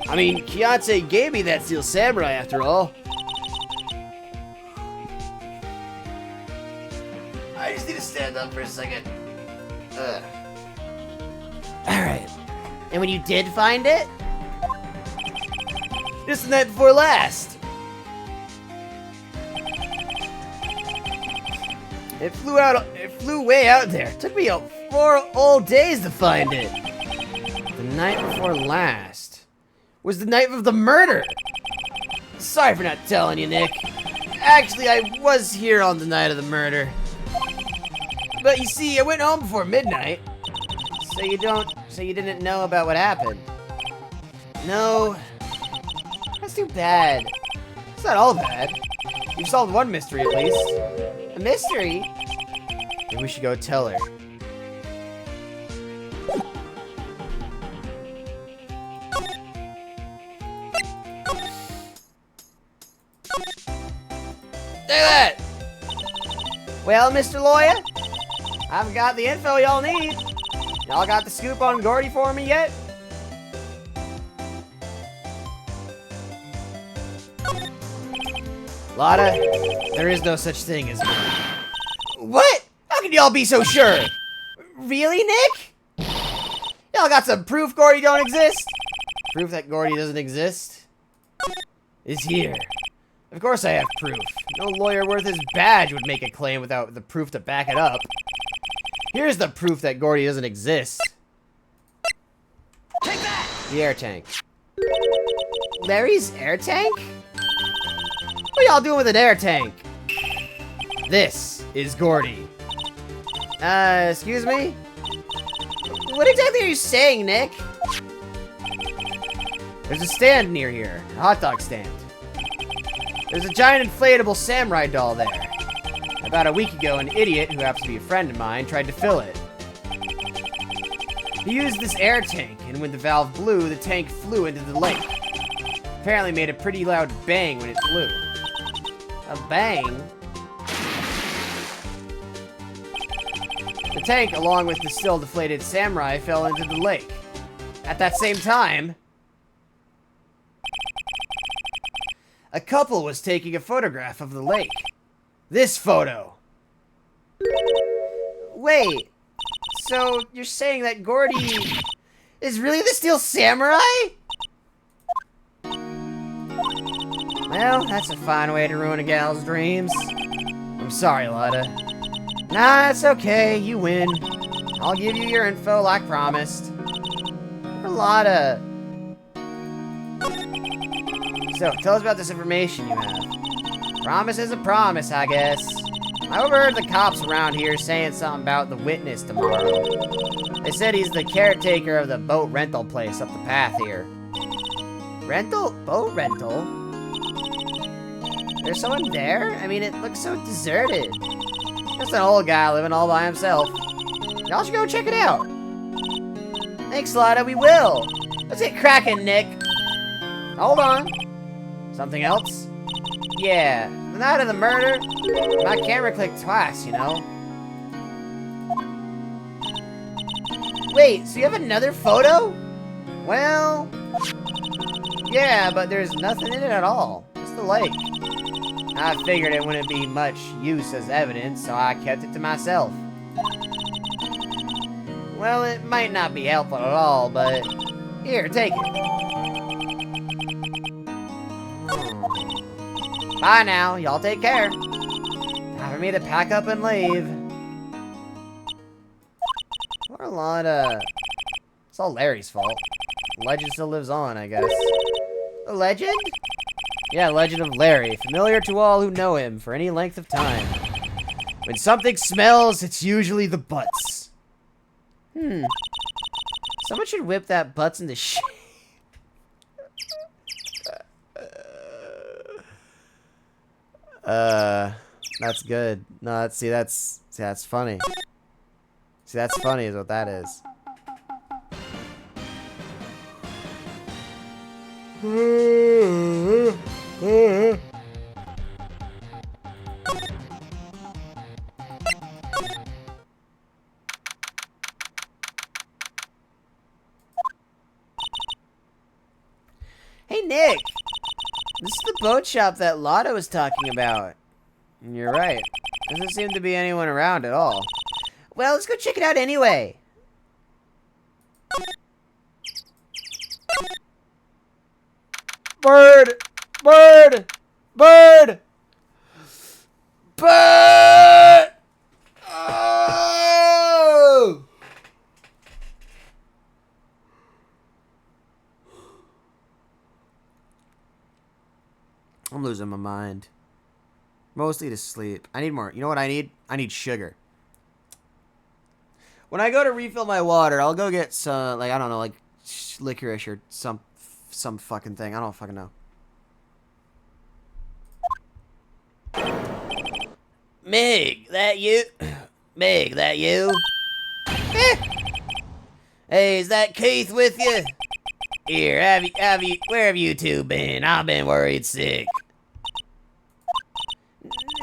I mean, Kiyate gave me that Steel Samurai after all. I just need to stand up for a second. Alright. And when you did find it? Just the night before last. It flew way out there. It took me 4 whole days to find it. The night before last. Was the night of the murder. Sorry for not telling you, Nick. Actually, I was here on the night of the murder. But you see, I went home before midnight. So you didn't know about what happened? No. That's too bad. It's not all bad. You've solved one mystery at least. A mystery? Maybe we should go tell her. Take that! Well, Mr. Lawyer, I've got the info y'all need. Y'all got the scoop on Gordy for me yet? Lotta, there is no such thing as Gordy. What? How can y'all be so sure? Really, Nick? Y'all got some proof Gordy don't exist? Proof that Gordy doesn't exist? Is here. Of course I have proof. No lawyer worth his badge would make a claim without the proof to back it up. Here's the proof that Gordy doesn't exist. Take that! The air tank. Larry's air tank? What y'all doing with an air tank? This is Gordy. Excuse me? What exactly are you saying, Nick? There's a stand near here. A hot dog stand. There's a giant inflatable samurai doll there. I About a week ago, an idiot, who happens to be a friend of mine, tried to fill it. He used this air tank, and when the valve blew, the tank flew into the lake. Apparently made a pretty loud bang when it flew. A bang? The tank, along with the still deflated samurai, fell into the lake. At that same time, a couple was taking a photograph of the lake. This photo. Wait, so you're saying that Gordy is really the Steel Samurai? Well, that's a fine way to ruin a gal's dreams. I'm sorry, Lotta. Nah, it's okay, you win. I'll give you your info like promised. Lotta. So, tell us about this information you have. Promise is a promise, I guess. I overheard the cops around here saying something about the witness tomorrow. They said he's the caretaker of the boat rental place up the path here. Boat rental? There's someone there? I mean, it looks so deserted. Just an old guy living all by himself. Y'all should go check it out. Thanks, Lotta, we will. Let's get cracking, Nick. Hold on. Something else? Yeah, the night of the murder, my camera clicked twice, you know? Wait, so you have another photo? Well, yeah, but there's nothing in it at all. Just the lake. I figured it wouldn't be much use as evidence, so I kept it to myself. Well, it might not be helpful at all, but here, take it. Bye now, y'all take care. Time for me to pack up and leave. Poor Lotta. It's all Larry's fault. The legend still lives on, I guess. The legend? Yeah, legend of Larry, familiar to all who know him for any length of time. When something smells, it's usually the butts. Someone should whip that butts into shape. That's good. No, that's funny. See, that's funny is what that is. Hey, Nick! This is the boat shop that Lotta was talking about. And you're right. Doesn't seem to be anyone around at all. Well, let's go check it out anyway. Bird! Bird! Bird! Bird! Oh! I'm losing my mind. Mostly to sleep. I need more. You know what I need? I need sugar. When I go to refill my water, I'll go get some, like, I don't know, like licorice or some fucking thing. I don't fucking know. Meg, that you? Meg, that you? Hey, is that Keith with you? Here, where have you two been? I've been worried sick.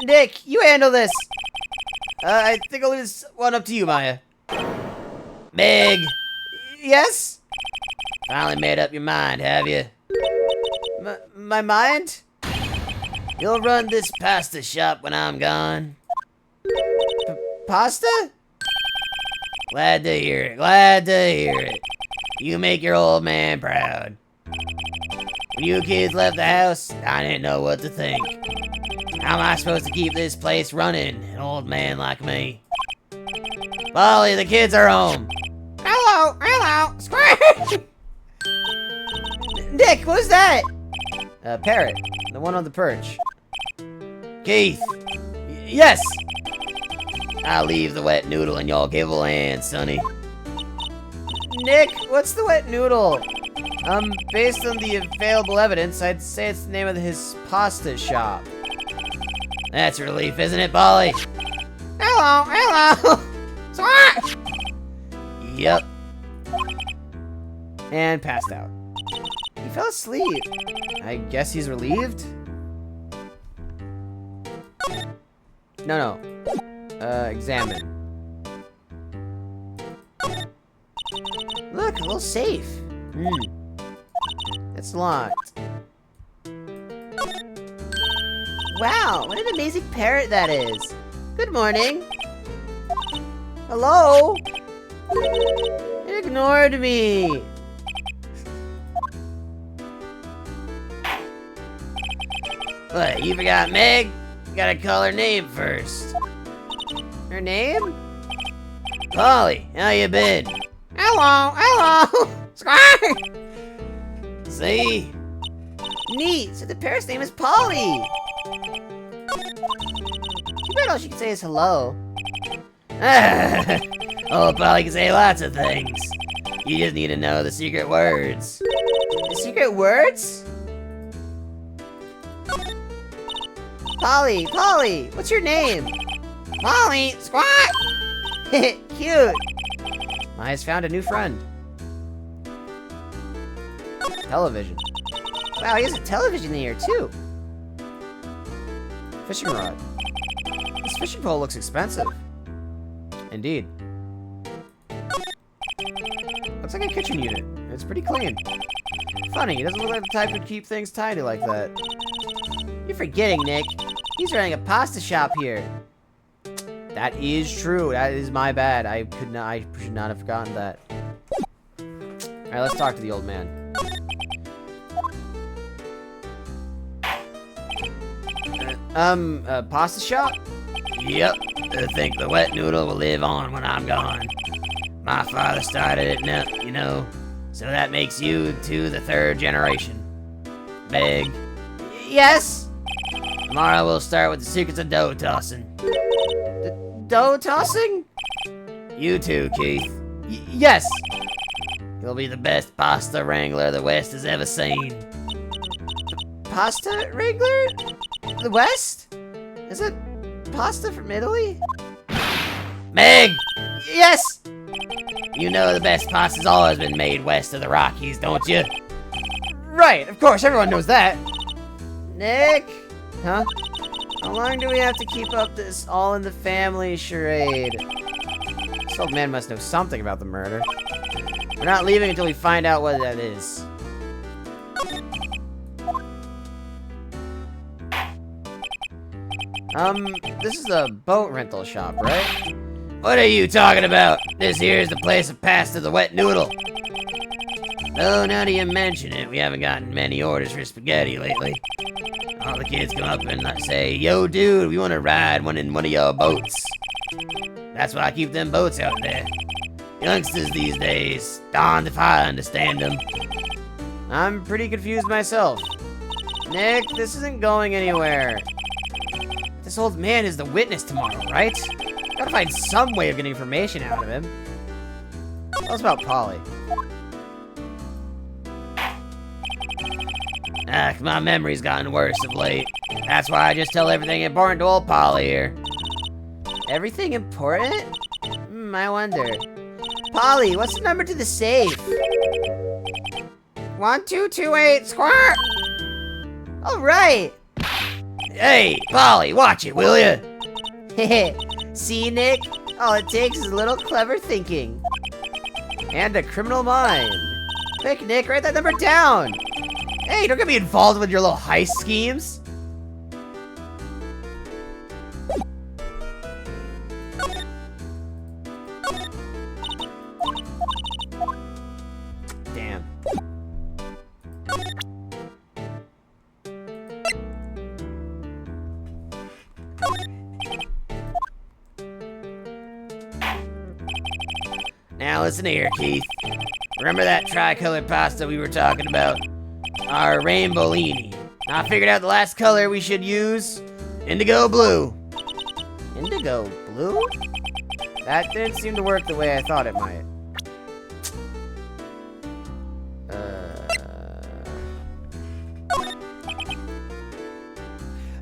Nick, you handle this. I think I'll leave this one up to you, Maya. Meg. Yes? Finally made up your mind, have you? My mind? You'll run this pasta shop when I'm gone. Pasta? Glad to hear it. Glad to hear it. You make your old man proud. When you kids left the house, I didn't know what to think. How am I supposed to keep this place running, an old man like me? Polly, the kids are home. Hello, hello, Squirt! Nick, what's that? Parrot, the one on the perch. Keith. Yes! I'll leave the wet noodle in your gable hand, sonny. Nick, what's the wet noodle? Based on the available evidence, I'd say it's the name of his pasta shop. That's a relief, isn't it, Polly? hello. Squawk! Yep. And passed out. He fell asleep. I guess he's relieved? No. Examine. Look, a little safe. It's locked. Wow, what an amazing parrot that is. Good morning. Hello? It ignored me. What, you forgot Meg? You gotta call her name first. Her name? Polly, how you been? Hello. Squawk! See? Neat, so the parrot's name is Polly. Too bad all she can say is hello. Oh, Polly can say lots of things. You just need to know the secret words. The secret words? Polly, what's your name? Polly, squawk! Cute. Maya's found a new friend. Television. Wow, he has a television in here too. Fishing rod. This fishing pole looks expensive. Indeed. Looks like a kitchen unit. It's pretty clean. Funny, he doesn't look like the type to keep things tidy like that. You're forgetting, Nick. He's running a pasta shop here. That is true. That is my bad. I should not have forgotten that. Alright, let's talk to the old man. Pasta shop? Yep, I think the wet noodle will live on when I'm gone. My father started it, you know, so that makes you to the third generation. Meg, Yes? tomorrow we'll start with the secrets of dough tossing. Dough tossing? You too, Keith. Yes! You'll be the best pasta wrangler the West has ever seen. Pasta wrangler? The West? Is it pasta from Italy? Meg, Yes! you know the best pasta's always been made west of the Rockies, don't you? Right, of course, everyone knows that. Nick? Huh? How long do we have to keep up this all in the family charade? This old man must know something about the murder. We're not leaving until we find out what that is. This is a boat rental shop, right? What are you talking about? This here's the place of pasta the wet noodle. Oh, now that you mention it, we haven't gotten many orders for spaghetti lately. All the kids come up and say, "Yo, dude, we want to ride in one of your boats." That's why I keep them boats out there. Youngsters these days, darned if I understand them. I'm pretty confused myself. Nick, this isn't going anywhere. This old man is the witness tomorrow, right? Gotta find some way of getting information out of him. Tell us about Polly. My memory's gotten worse of late. That's why I just tell everything important to old Polly here. Everything important? I wonder. Polly, what's the number to the safe? 1228 squawk! Alright! Hey, Polly, watch it, will ya? See, Nick? All it takes is a little clever thinking. And a criminal mind. Quick, Nick, write that number down! Hey, don't get me involved with your little heist schemes. Damn. Now listen here, Keith. Remember that tricolored pasta we were talking about? Our rainbowini. I figured out the last color we should use. Indigo blue. Indigo blue? That didn't seem to work the way I thought it might.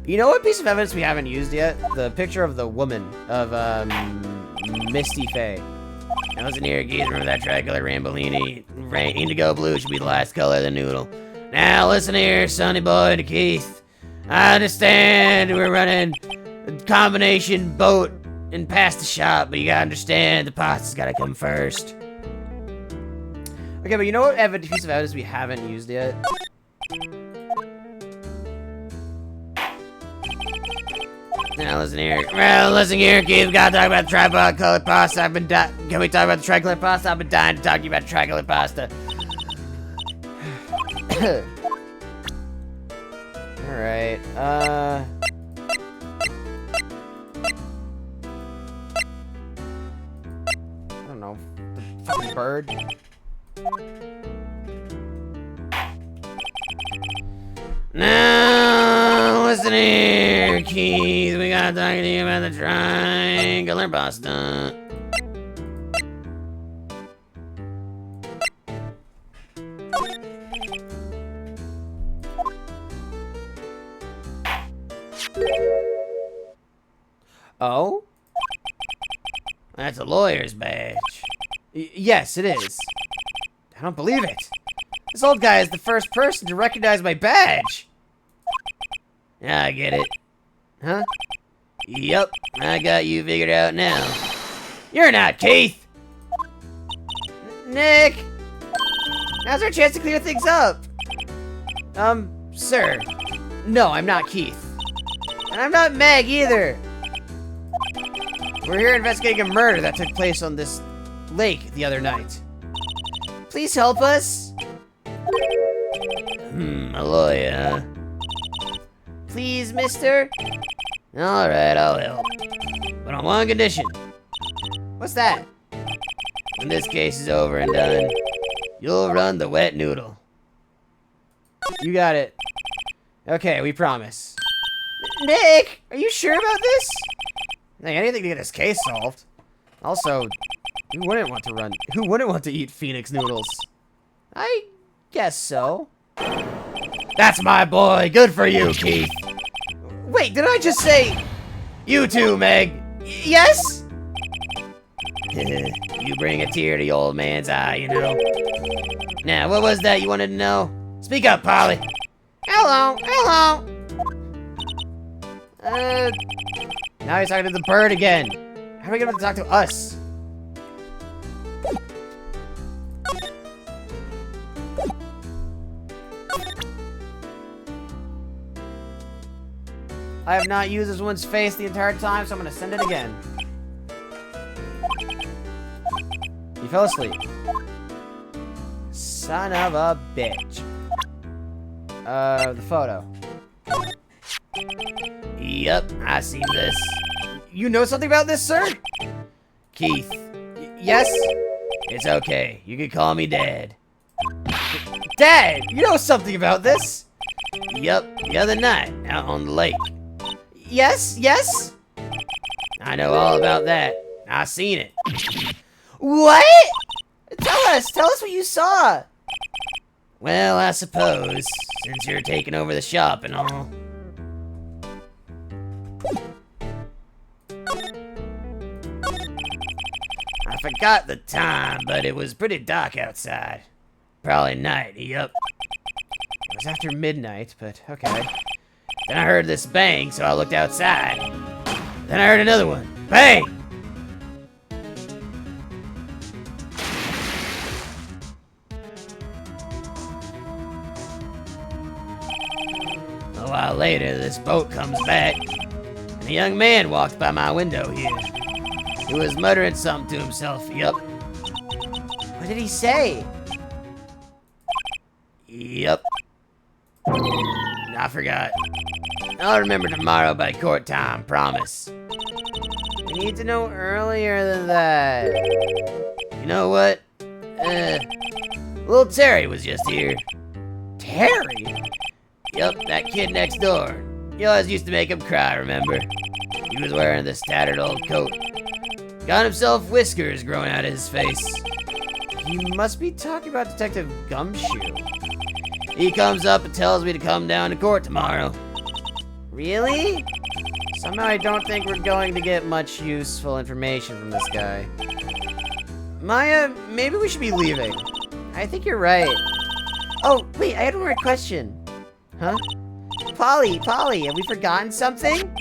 You know what piece of evidence we haven't used yet? The picture of the woman of Misty Faye. Now listen here, Keith. Remember that tricolor Rambolini? Indigo blue should be the last color of the noodle. Now listen here, Sonny boy to Keith. I understand we're running a combination boat and pasta shop, but you gotta understand the pasta's gotta come first. Okay, but you know what piece of evidence we haven't used yet? Now listen here. Well, listen here, Keith. We gotta talk about the tricolored pasta. Can we talk about the tricolored pasta? I've been dying to talk to you about tricolored pasta. Alright, I don't know. The fucking bird. Now, listen here, Keith. We gotta talk to you about the tricolor pasta. Oh? That's a lawyer's badge. Yes, it is. I don't believe it. This old guy is the first person to recognize my badge. Yeah, I get it. Huh? Yup, I got you figured out now. You're not Keith! Nick! Now's our chance to clear things up. Sir. No, I'm not Keith. And I'm not Meg either. We're here investigating a murder that took place on this lake the other night. Please help us. A lawyer, huh? Please, mister? Alright, I'll help. But on one condition. What's that? When this case is over and done, you'll run the wet noodle. You got it. Okay, we promise. Nick, are you sure about this? Hey, anything to get this case solved. Also, who wouldn't want to eat Phoenix noodles? I guess so. That's my boy. Good for you, Keith. Wait, did I just say... You too, Meg. Yes? You bring a tear to the old man's eye, you know. Now, what was that you wanted to know? Speak up, Polly. Hello, hello. Now he's talking to the bird again. How are we gonna talk to us? I have not used this one's face the entire time, so I'm gonna send it again. He fell asleep. Son of a bitch. The photo. Yep, I seen this. You know something about this, sir? Keith, Yes? it's okay. You can call me Dad. Dad, you know something about this? Yep, the other night, out on the lake. Yes, yes? I know all about that. I seen it. What? Tell us what you saw. Well, I suppose, since you're taking over the shop and all. I forgot the time, but it was pretty dark outside. Probably night, yep. It was after midnight, but okay. Then I heard this bang, so I looked outside. Then I heard another one. Bang! A while later, this boat comes back, and a young man walked by my window here. He was muttering something to himself, yup. What did he say? Yup. I forgot. I'll remember tomorrow by court time, promise. We need to know earlier than that. You know what? Little Terry was just here. Terry? Yup, that kid next door. You always used to make him cry, remember? He was wearing this tattered old coat. Got himself whiskers growing out of his face. You must be talking about Detective Gumshoe. He comes up and tells me to come down to court tomorrow. Really? Somehow I don't think we're going to get much useful information from this guy. Maya, maybe we should be leaving. I think you're right. Oh, wait, I had one more question. Huh? Polly, have we forgotten something?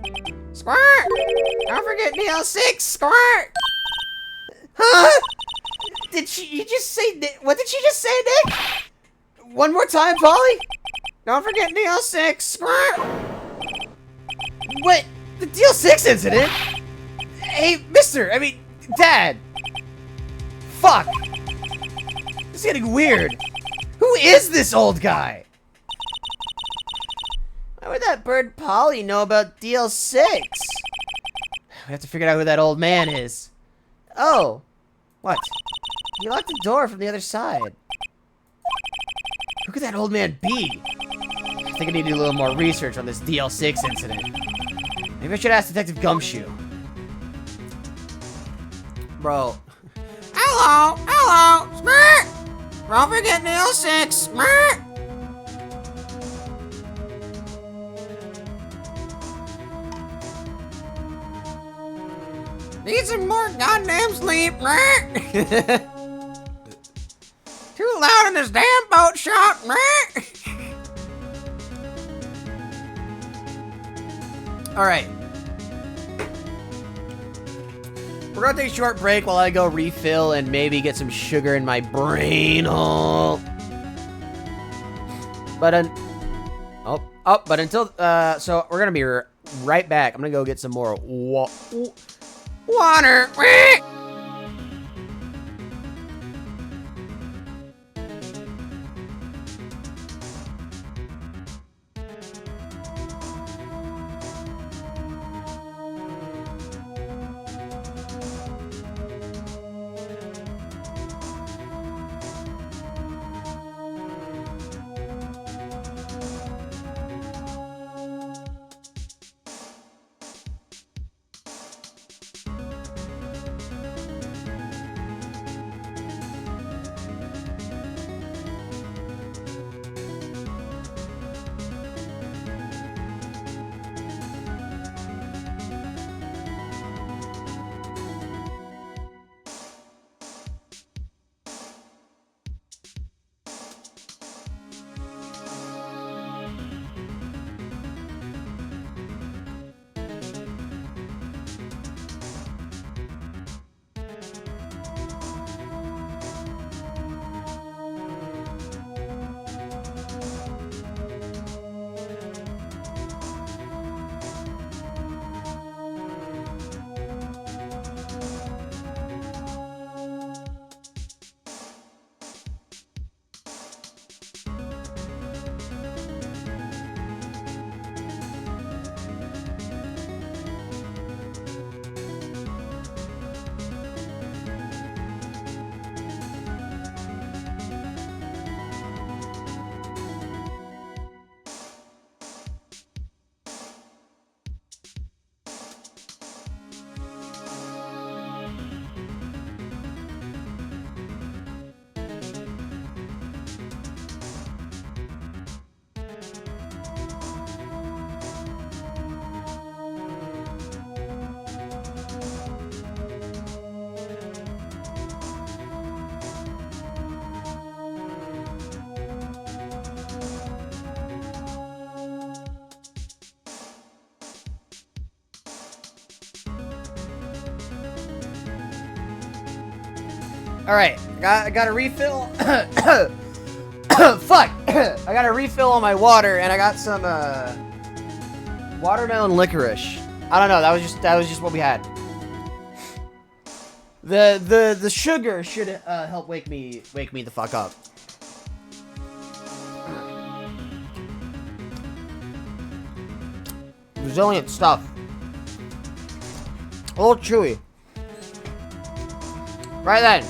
Squirt! Don't forget DL6, Squirt! Huh? You just say, what did she just say, Nick? One more time, Polly? Don't forget DL6, Squirt! What? The DL6 incident? Hey, Dad! Fuck! This is getting weird. Who is this old guy? Why would that bird Polly know about DL6? We have to figure out who that old man is. Oh. What? He locked the door from the other side. Who could that old man be? I think I need to do a little more research on this DL6 incident. Maybe I should ask Detective Gumshoe. Bro. Hello, Smirk! Don't forget DL6, Smirk! Need some more goddamn sleep, Smirk! Too loud in this damn boat shop, Smirk! Alright. We're gonna take a short break while I go refill and maybe get some sugar in my brain hole. But until so we're gonna be right back. I'm gonna go get some more water. Alright, I got a refill. Fuck! I got a refill on my water, and I got some watermelon licorice. I don't know. That was just what we had. The sugar should help wake me the fuck up. Resilient stuff. A little chewy. Right then.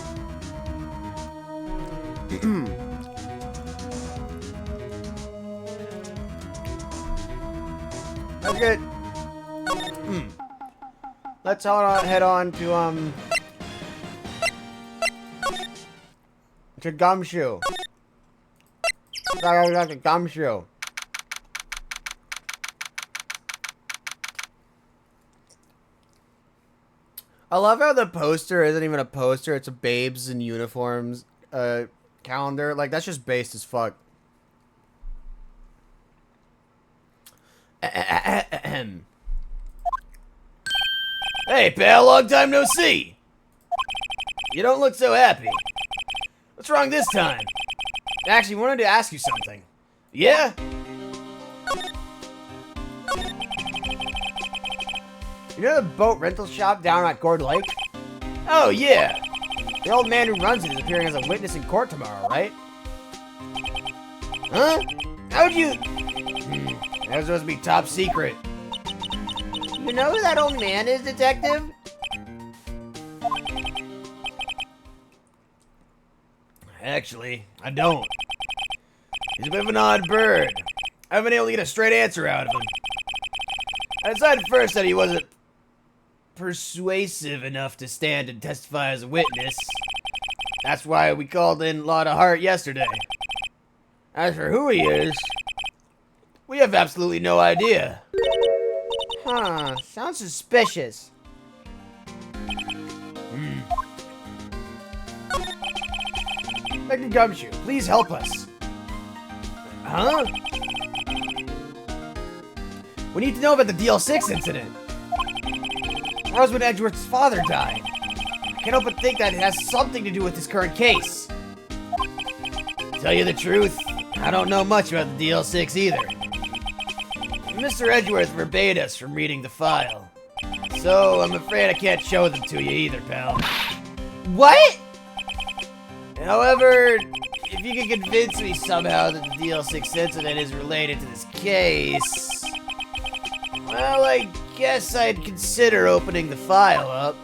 That's good. Let's head on to Gumshoe. Got the Gumshoe. I love how the poster isn't even a poster, it's a babes in uniforms calendar. Like, that's just based as fuck. Hey, pal, long time no see. You don't look so happy. What's wrong this time? Actually, wanted to ask you something. Yeah? You know the boat rental shop down at Gord Lake? Oh, yeah. The old man who runs it is appearing as a witness in court tomorrow, right? Huh? How'd you... That was supposed to be top secret. You know who that old man is, detective? Actually, I don't. He's a bit of an odd bird. I haven't been able to get a straight answer out of him. I decided first that he wasn't persuasive enough to stand and testify as a witness. That's why we called in Lotta Hart yesterday. As for who he is, we have absolutely no idea. Huh, sounds suspicious. Mr. Gumshoe, please help us. Huh? We need to know about the DL6 incident. That was when Edgeworth's father died. I can't help but think that it has something to do with this current case. To tell you the truth, I don't know much about the DL6 either. Mr. Edgeworth forbade us from reading the file. So I'm afraid I can't show them to you either, pal. What? However, if you can convince me somehow that the DL6 incident is related to this case, well, I guess I'd consider opening the file up.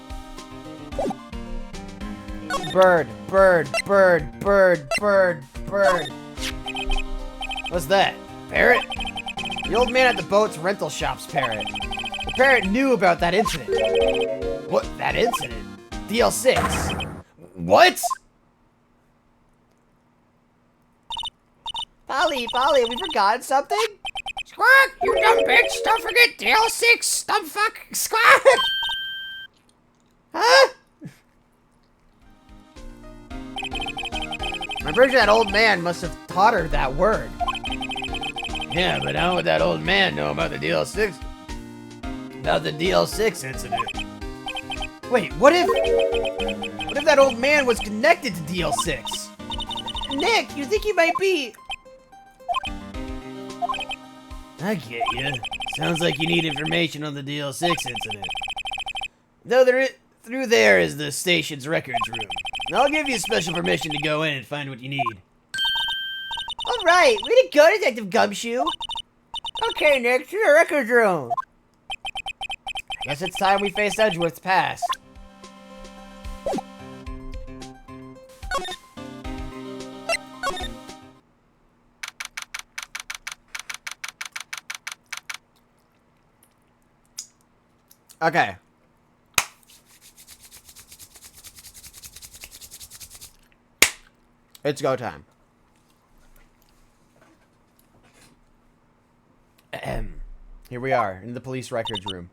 Bird, bird, bird, bird, bird, bird. What's that? Parrot? The old man at the boat's rental shop's parrot. The parrot knew about that incident. What? That incident? DL6? What? Polly, we forgotten something? Squawk! You dumb bitch! Don't forget DL6! Dumb fuck! Squawk! Huh? I'm pretty sure that old man must have taught her that word. Yeah, but how would that old man know about the DL6? About the DL6 incident? Wait, what if that old man was connected to DL6? Nick, you think he might be... I get you. Sounds like you need information on the DL6 incident. Though through there is the station's records room. I'll give you special permission to go in and find what you need. All right, way to go, Detective Gumshoe. Okay, Nick, to the records room. I guess it's time we face Edgeworth's past. Okay. It's go time. Here we are, in the police records room.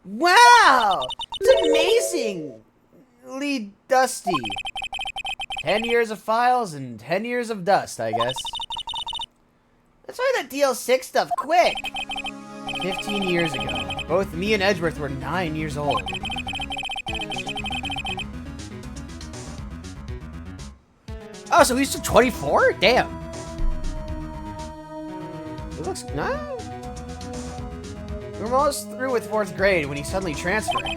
Wow! It's amazingly dusty. 10 years of files and 10 years of dust, I guess. That's why that DL6 stuff quick. 15 years ago. Both me and Edgeworth were 9 years old. Oh, so he's still 24? Damn. It looks... No. We were almost through with 4th grade when he suddenly transferred.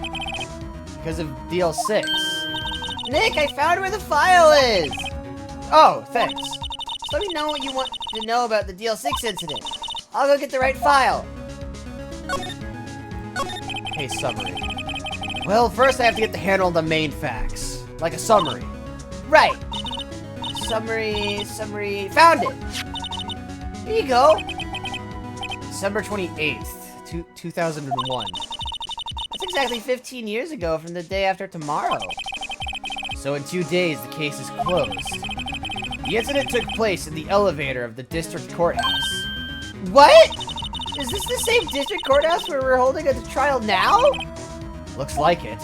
Because of DL6. Nick, I found where the file is! Oh, thanks. Just let me know what you want to know about the DL6 incident. I'll go get the right file. Okay, summary. Well, first I have to get the handle on the main facts. Like a summary. Right. Summary. Found it. Here you go. December 28th, 2001. That's exactly 15 years ago from the day after tomorrow. So in 2 days, the case is closed. The incident took place in the elevator of the district courthouse. What? Is this the same district courthouse where we're holding a trial now? Looks like it.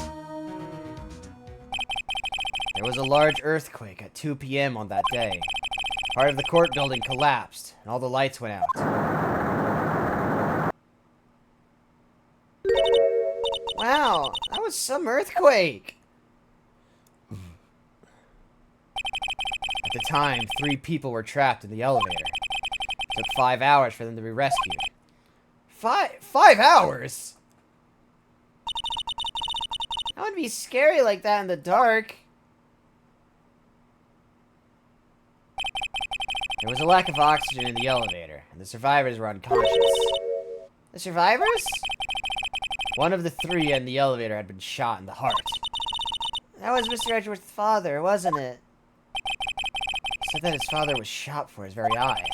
There was a large earthquake at 2 p.m. on that day. Part of the court building collapsed, and all the lights went out. Wow, that was some earthquake! At the time, 3 people were trapped in the elevator. It took 5 hours for them to be rescued. 5 hours? That would be scary like that in the dark. There was a lack of oxygen in the elevator, and the survivors were unconscious. The survivors? One of the 3 in the elevator had been shot in the heart. That was Mr. Edgeworth's father, wasn't it? He said that his father was shot for his very eyes.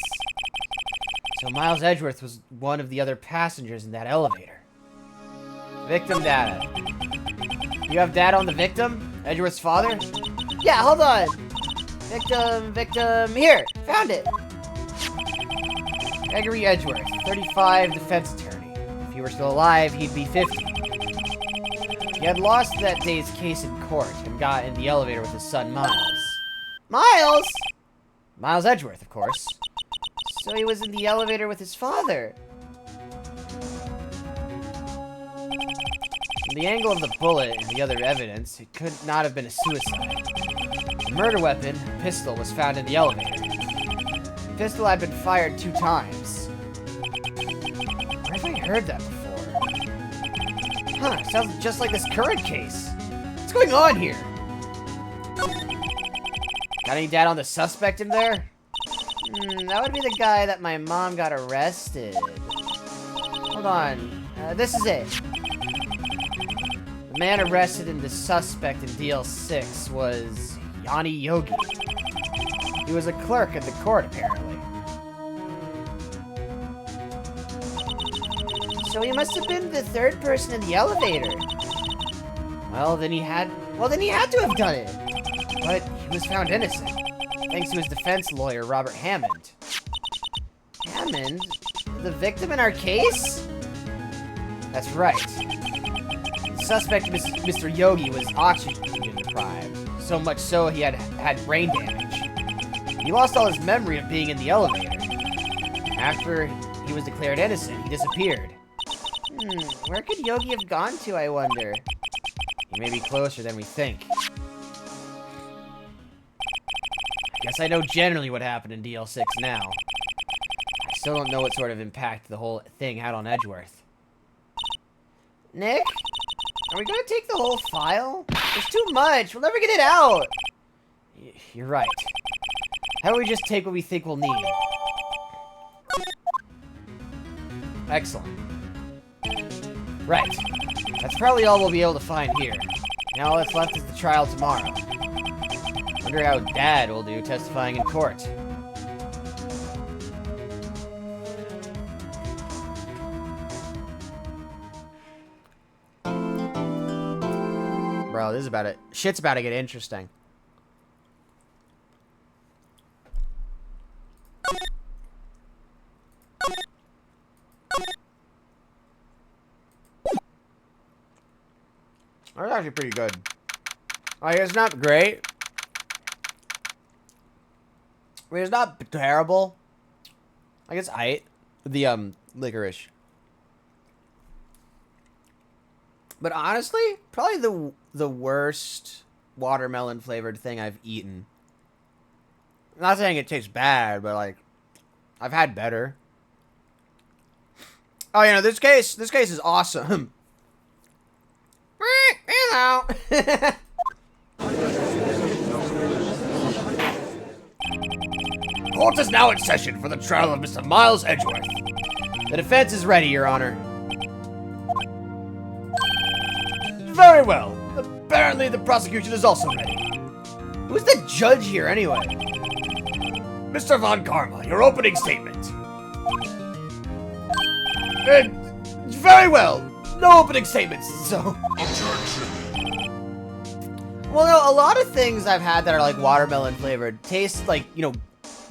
So Miles Edgeworth was one of the other passengers in that elevator. Victim data. You have data on the victim? Edgeworth's father? Yeah, hold on. Victim, here, found it. Gregory Edgeworth, 35, defense attorney. If he were still alive, he'd be 50. He had lost that day's case in court and got in the elevator with his son, Miles. Miles? Miles Edgeworth, of course. So he was in the elevator with his father. From the angle of the bullet and the other evidence, it could not have been a suicide. The murder weapon, a pistol, was found in the elevator. The pistol had been fired 2 times. Where have I heard that before? Huh, sounds just like this current case. What's going on here? Got any data on the suspect in there? That would be the guy that my mom got arrested. Hold on. This is it. The man arrested and the suspect in DL6 was Yanni Yogi. He was a clerk at the court, apparently. So he must have been the 3rd person in the elevator. Well, then he had to have done it. But he was found innocent, thanks to his defense lawyer, Robert Hammond. Hammond? The victim in our case? That's right. The suspect, Mr. Yogi, was oxygen deprived. So much so he had brain damage. He lost all his memory of being in the elevator. After he was declared innocent, he disappeared. Where could Yogi have gone to, I wonder? He may be closer than we think. I guess I know generally what happened in DL6 now. I still don't know what sort of impact the whole thing had on Edgeworth. Nick? Are we gonna take the whole file? There's too much. We'll never get it out. You're right. How about we just take what we think we'll need? Excellent. Right. That's probably all we'll be able to find here. Now all that's left is the trial tomorrow. Wonder how Dad will do testifying in court. Bro, this is about it. Shit's about to get interesting. That's actually pretty good. Like, it's not great. I mean, it's not terrible. I guess I ate the licorice. But honestly, probably the worst watermelon flavored thing I've eaten. I'm not saying it tastes bad, but like I've had better. Oh, you know, this case is awesome. Hello. Court is now in session for the trial of Mr. Miles Edgeworth. The defense is ready, Your Honor. Very well. Apparently the prosecution is also ready. Who's the judge here, anyway? Mr. Von Karma, your opening statement. Very well. No opening statements, so... Objection. Well, no, a lot of things I've had that are like watermelon flavored taste like, you know,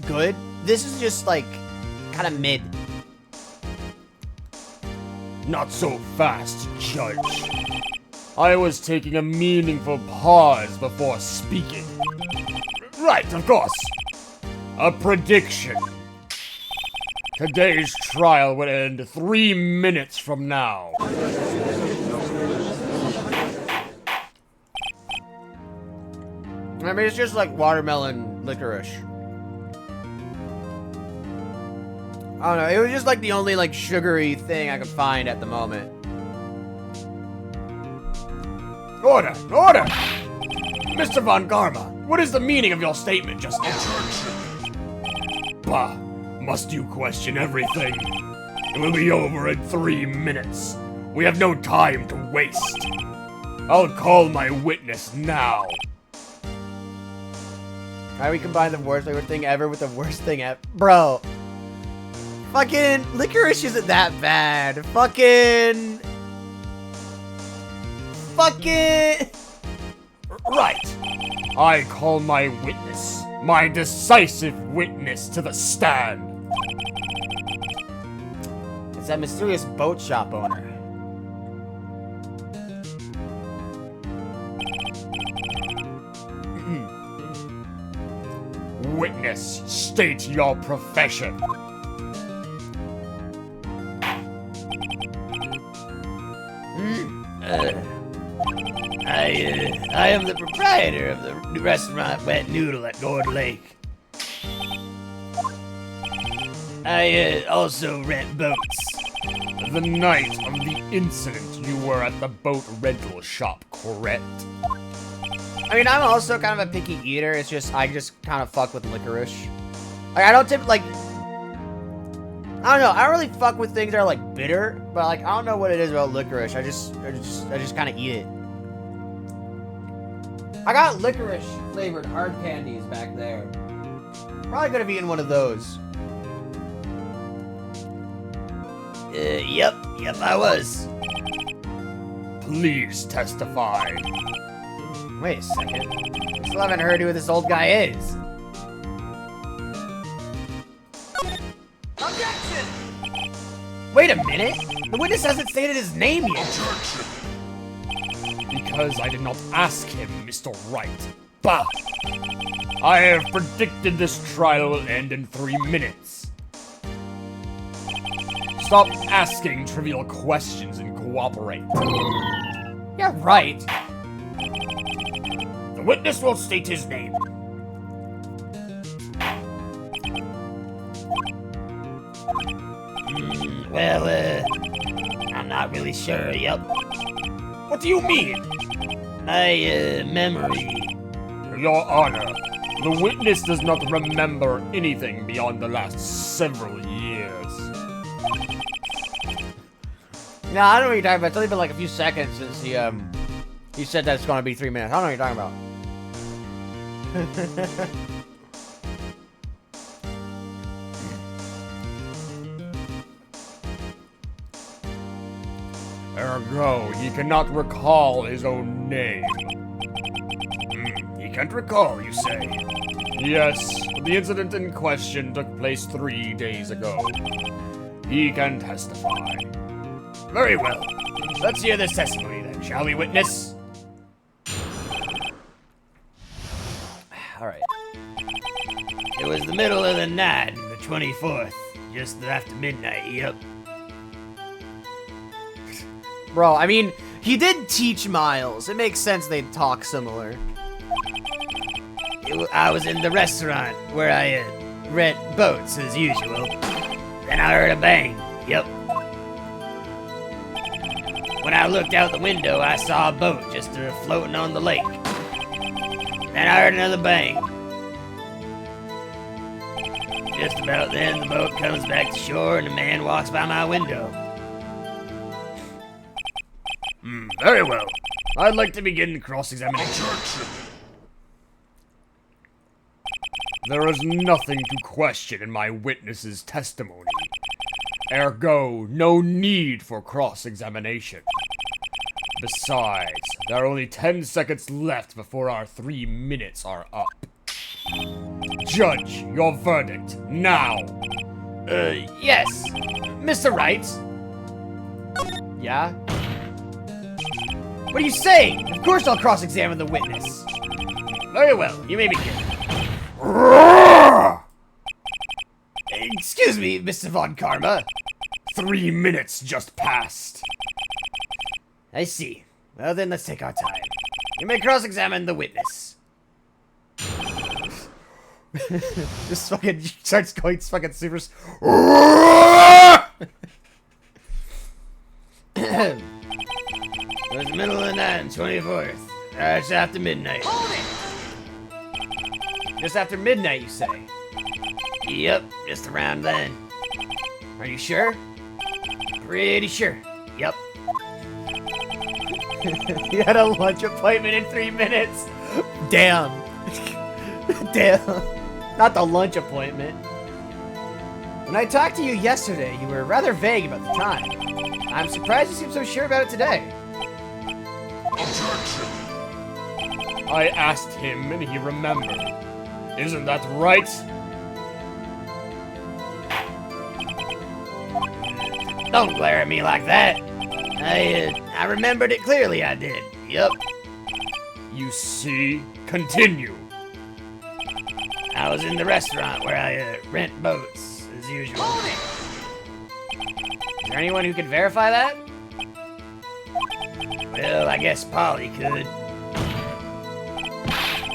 good. This is just like kind of mid. Not so fast, Judge. I was taking a meaningful pause before speaking. Right, of course. A prediction. Today's trial will end 3 minutes from now. I mean, it's just like watermelon licorice. I don't know, it was just like the only like sugary thing I could find at the moment. Order! Order! Mr. Von Garma, what is the meaning of your statement just now? Bah, must you question everything? It will be over in 3 minutes. We have no time to waste. I'll call my witness now. How do we combine the worst favorite thing ever with the worst thing ever? Bro. Fucking licorice isn't that bad. Fucking. Right. I call my witness, my decisive witness to the stand. It's that mysterious boat shop owner. Witness, state your profession. I am the proprietor of the restaurant Wet Noodle at Gourd Lake. I also rent boats. The night of the incident, you were at the boat rental shop, correct? I mean, I'm also kind of a picky eater. It's just, I just kind of fuck with licorice. Like, I don't like, I don't know. I don't really fuck with things that are like bitter, but like, I don't know what it is about licorice. I just kind of eat it. I got licorice flavored hard candies back there. Probably could have eaten one of those. Yep, I was. Please testify. Wait a second. I still haven't heard who this old guy is. Objection! Wait a minute. The witness hasn't stated his name yet. Because I did not ask him, Mr. Wright. Bah! I have predicted this trial will end in 3 minutes. Stop asking trivial questions and cooperate. Yeah, right. The witness will state his name. Well, I'm not really sure, yep. What do you mean? My, memory. Your Honor, the witness does not remember anything beyond the last several years. No, I don't know what you're talking about. It's only been like a few seconds since he said that it's gonna be 3 minutes. I don't know what you're talking about. Ergo, he cannot recall his own name. He can't recall, you say? Yes, the incident in question took place 3 days ago. He can testify. Very well. Let's hear this testimony then, shall we, witness? Alright. It was the middle of the night, the 24th, just after midnight, yep. Bro, I mean, he did teach Miles. It makes sense they'd talk similar. I was in the restaurant where I rent boats as usual. Then I heard a bang, yep. When I looked out the window, I saw a boat just floating on the lake. Then I heard another bang. Just about then, the boat comes back to shore and a man walks by my window. Very well. I'd like to begin cross-examination. There is nothing to question in my witness's testimony. Ergo, no need for cross-examination. Besides, there are only 10 seconds left before our 3 minutes are up. Judge, your verdict, now! Yes, Mr. Wright. Yeah? What are you saying? Of course I'll cross-examine the witness. Very well, you may begin. Excuse me, Mr. Von Karma. 3 minutes just passed. I see. Well then, let's take our time. You may cross-examine the witness. Just fucking starts going fucking super. It was the middle of the night, 24th. Just after midnight. Just after midnight, you say? Yep, just around then. Are you sure? Pretty sure. Yep. You had a lunch appointment in 3 minutes. Damn. Damn. Not the lunch appointment. When I talked to you yesterday, you were rather vague about the time. I'm surprised you seem so sure about it today. Objection. I asked him and he remembered. Isn't that right? Don't glare at me like that. I remembered it clearly, I did. Yep. You see? Continue. I was in the restaurant where I rent boats, as usual. Is there anyone who could verify that? Well, I guess Polly could.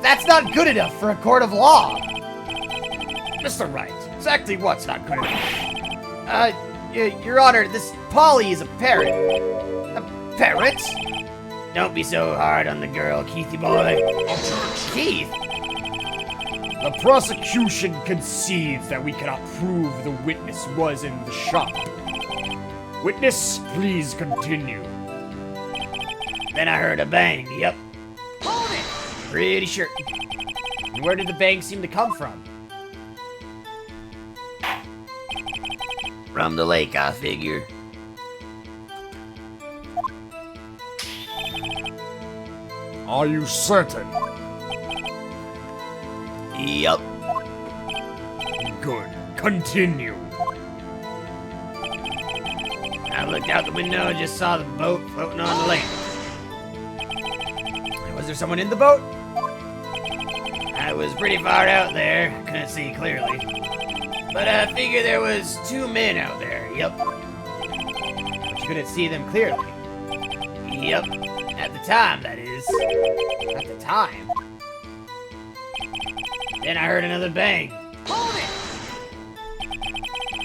That's not good enough for a court of law. Mr. Wright, exactly what's not good enough? Your Honor, this Polly is a parrot. A parrot? Don't be so hard on the girl, Keithy boy. Objection. Keith? The prosecution concedes that we cannot prove the witness was in the shop. Witness, please continue. Then I heard a bang, yep. Pretty sure. And where did the bang seem to come from? From the lake, I figure. Are you certain? Yep. Good. Continue. I looked out the window and just saw the boat floating on the lake. Was there someone in the boat? I was pretty far out there, couldn't see clearly. But I figure there was 2 men out there, yep. But you couldn't see them clearly. Yep. At the time, that is. At the time. Then I heard another bang.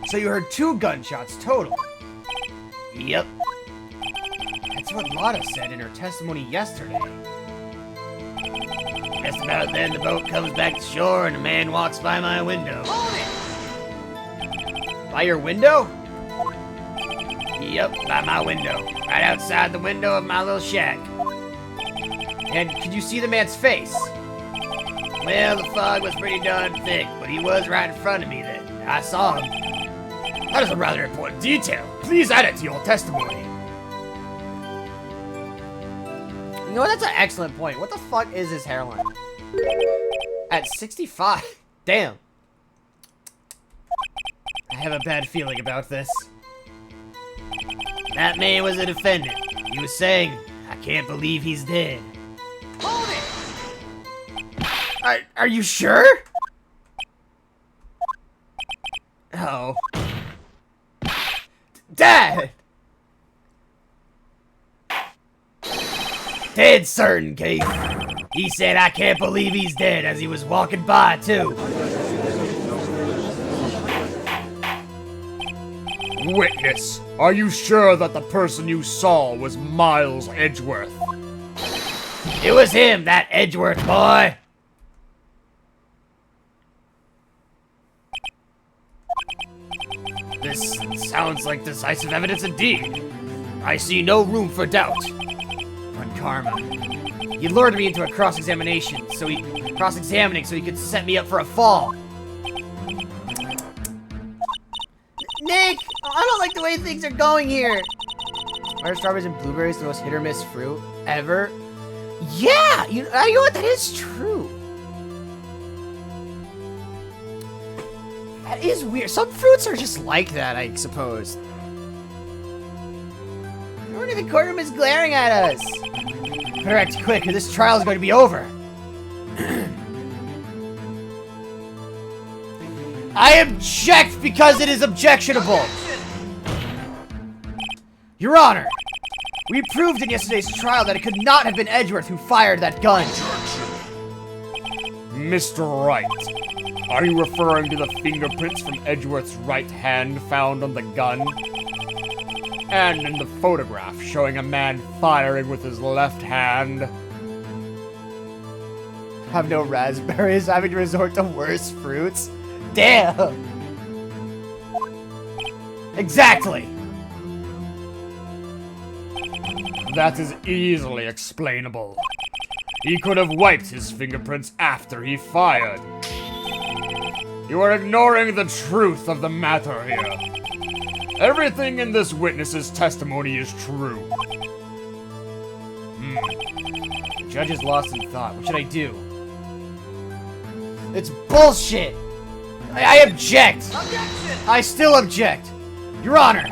So you heard 2 gunshots total. Yep. That's what Lotta said in her testimony yesterday. Just about then, the boat comes back to shore and a man walks by my window. By your window? Yep, by my window. Right outside the window of my little shack. And could you see the man's face? Well, the fog was pretty darn thick, but he was right in front of me then. I saw him. That is a rather important detail. Please add it to your testimony. You know what? That's an excellent point. What the fuck is his hairline? At 65? Damn. I have a bad feeling about this. That man was a defendant. He was saying, I can't believe he's dead. Are you sure? Oh. Dad! Dead certain, Keith. He said, I can't believe he's dead as he was walking by, too. Witness, are you sure that the person you saw was Miles Edgeworth? It was him, that Edgeworth boy. This sounds like decisive evidence indeed. I see no room for doubt. On karma. He lured me into a cross-examination, so he could set me up for a fall. Nick! I don't like the way things are going here. Are strawberries and blueberries the most hit-or-miss fruit ever? Yeah! You know what? That is true. That is weird. Some fruits are just like that, I suppose. We're Everyone in the courtroom is glaring at us. Better act quick, or this trial is going to be over. I object because it is objectionable. Your Honor, we proved in yesterday's trial that it could not have been Edgeworth who fired that gun. Mr. Wright, are you referring to the fingerprints from Edgeworth's right hand found on the gun? And in the photograph showing a man firing with his left hand? Have no raspberries, having to resort to worse fruits? Damn! Exactly! That is easily explainable. He could have wiped his fingerprints after he fired. You are ignoring the truth of the matter here. Everything in this witness's testimony is true. The judge is lost in thought. What should I do? It's bullshit! I object! Objection! I still object! Your Honor,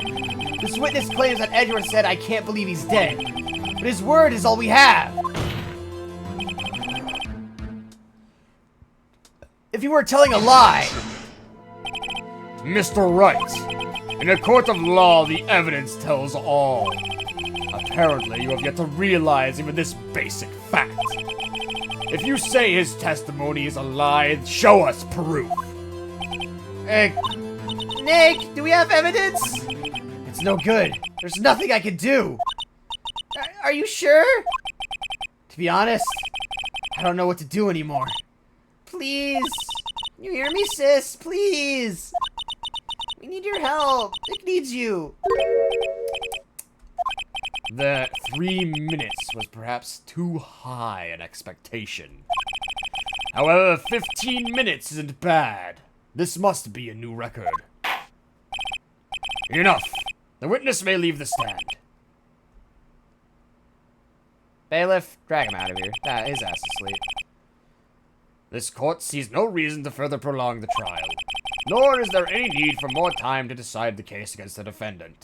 this witness claims that Edgeworth said, "I can't believe he's dead." But his word is all we have. If you were telling a lie... Mr. Wright, in a court of law, the evidence tells all. Apparently, you have yet to realize even this basic fact. If you say his testimony is a lie, show us proof. Nick, do we have evidence? It's no good. There's nothing I can do. Are you sure? To be honest, I don't know what to do anymore. Please. You hear me, sis? Please. We need your help. Nick needs you. The 3 minutes was perhaps too high an expectation. However, 15 minutes isn't bad. This must be a new record. Enough. The witness may leave the stand. Bailiff, drag him out of here. His ass is asleep. This court sees no reason to further prolong the trial, nor is there any need for more time to decide the case against the defendant.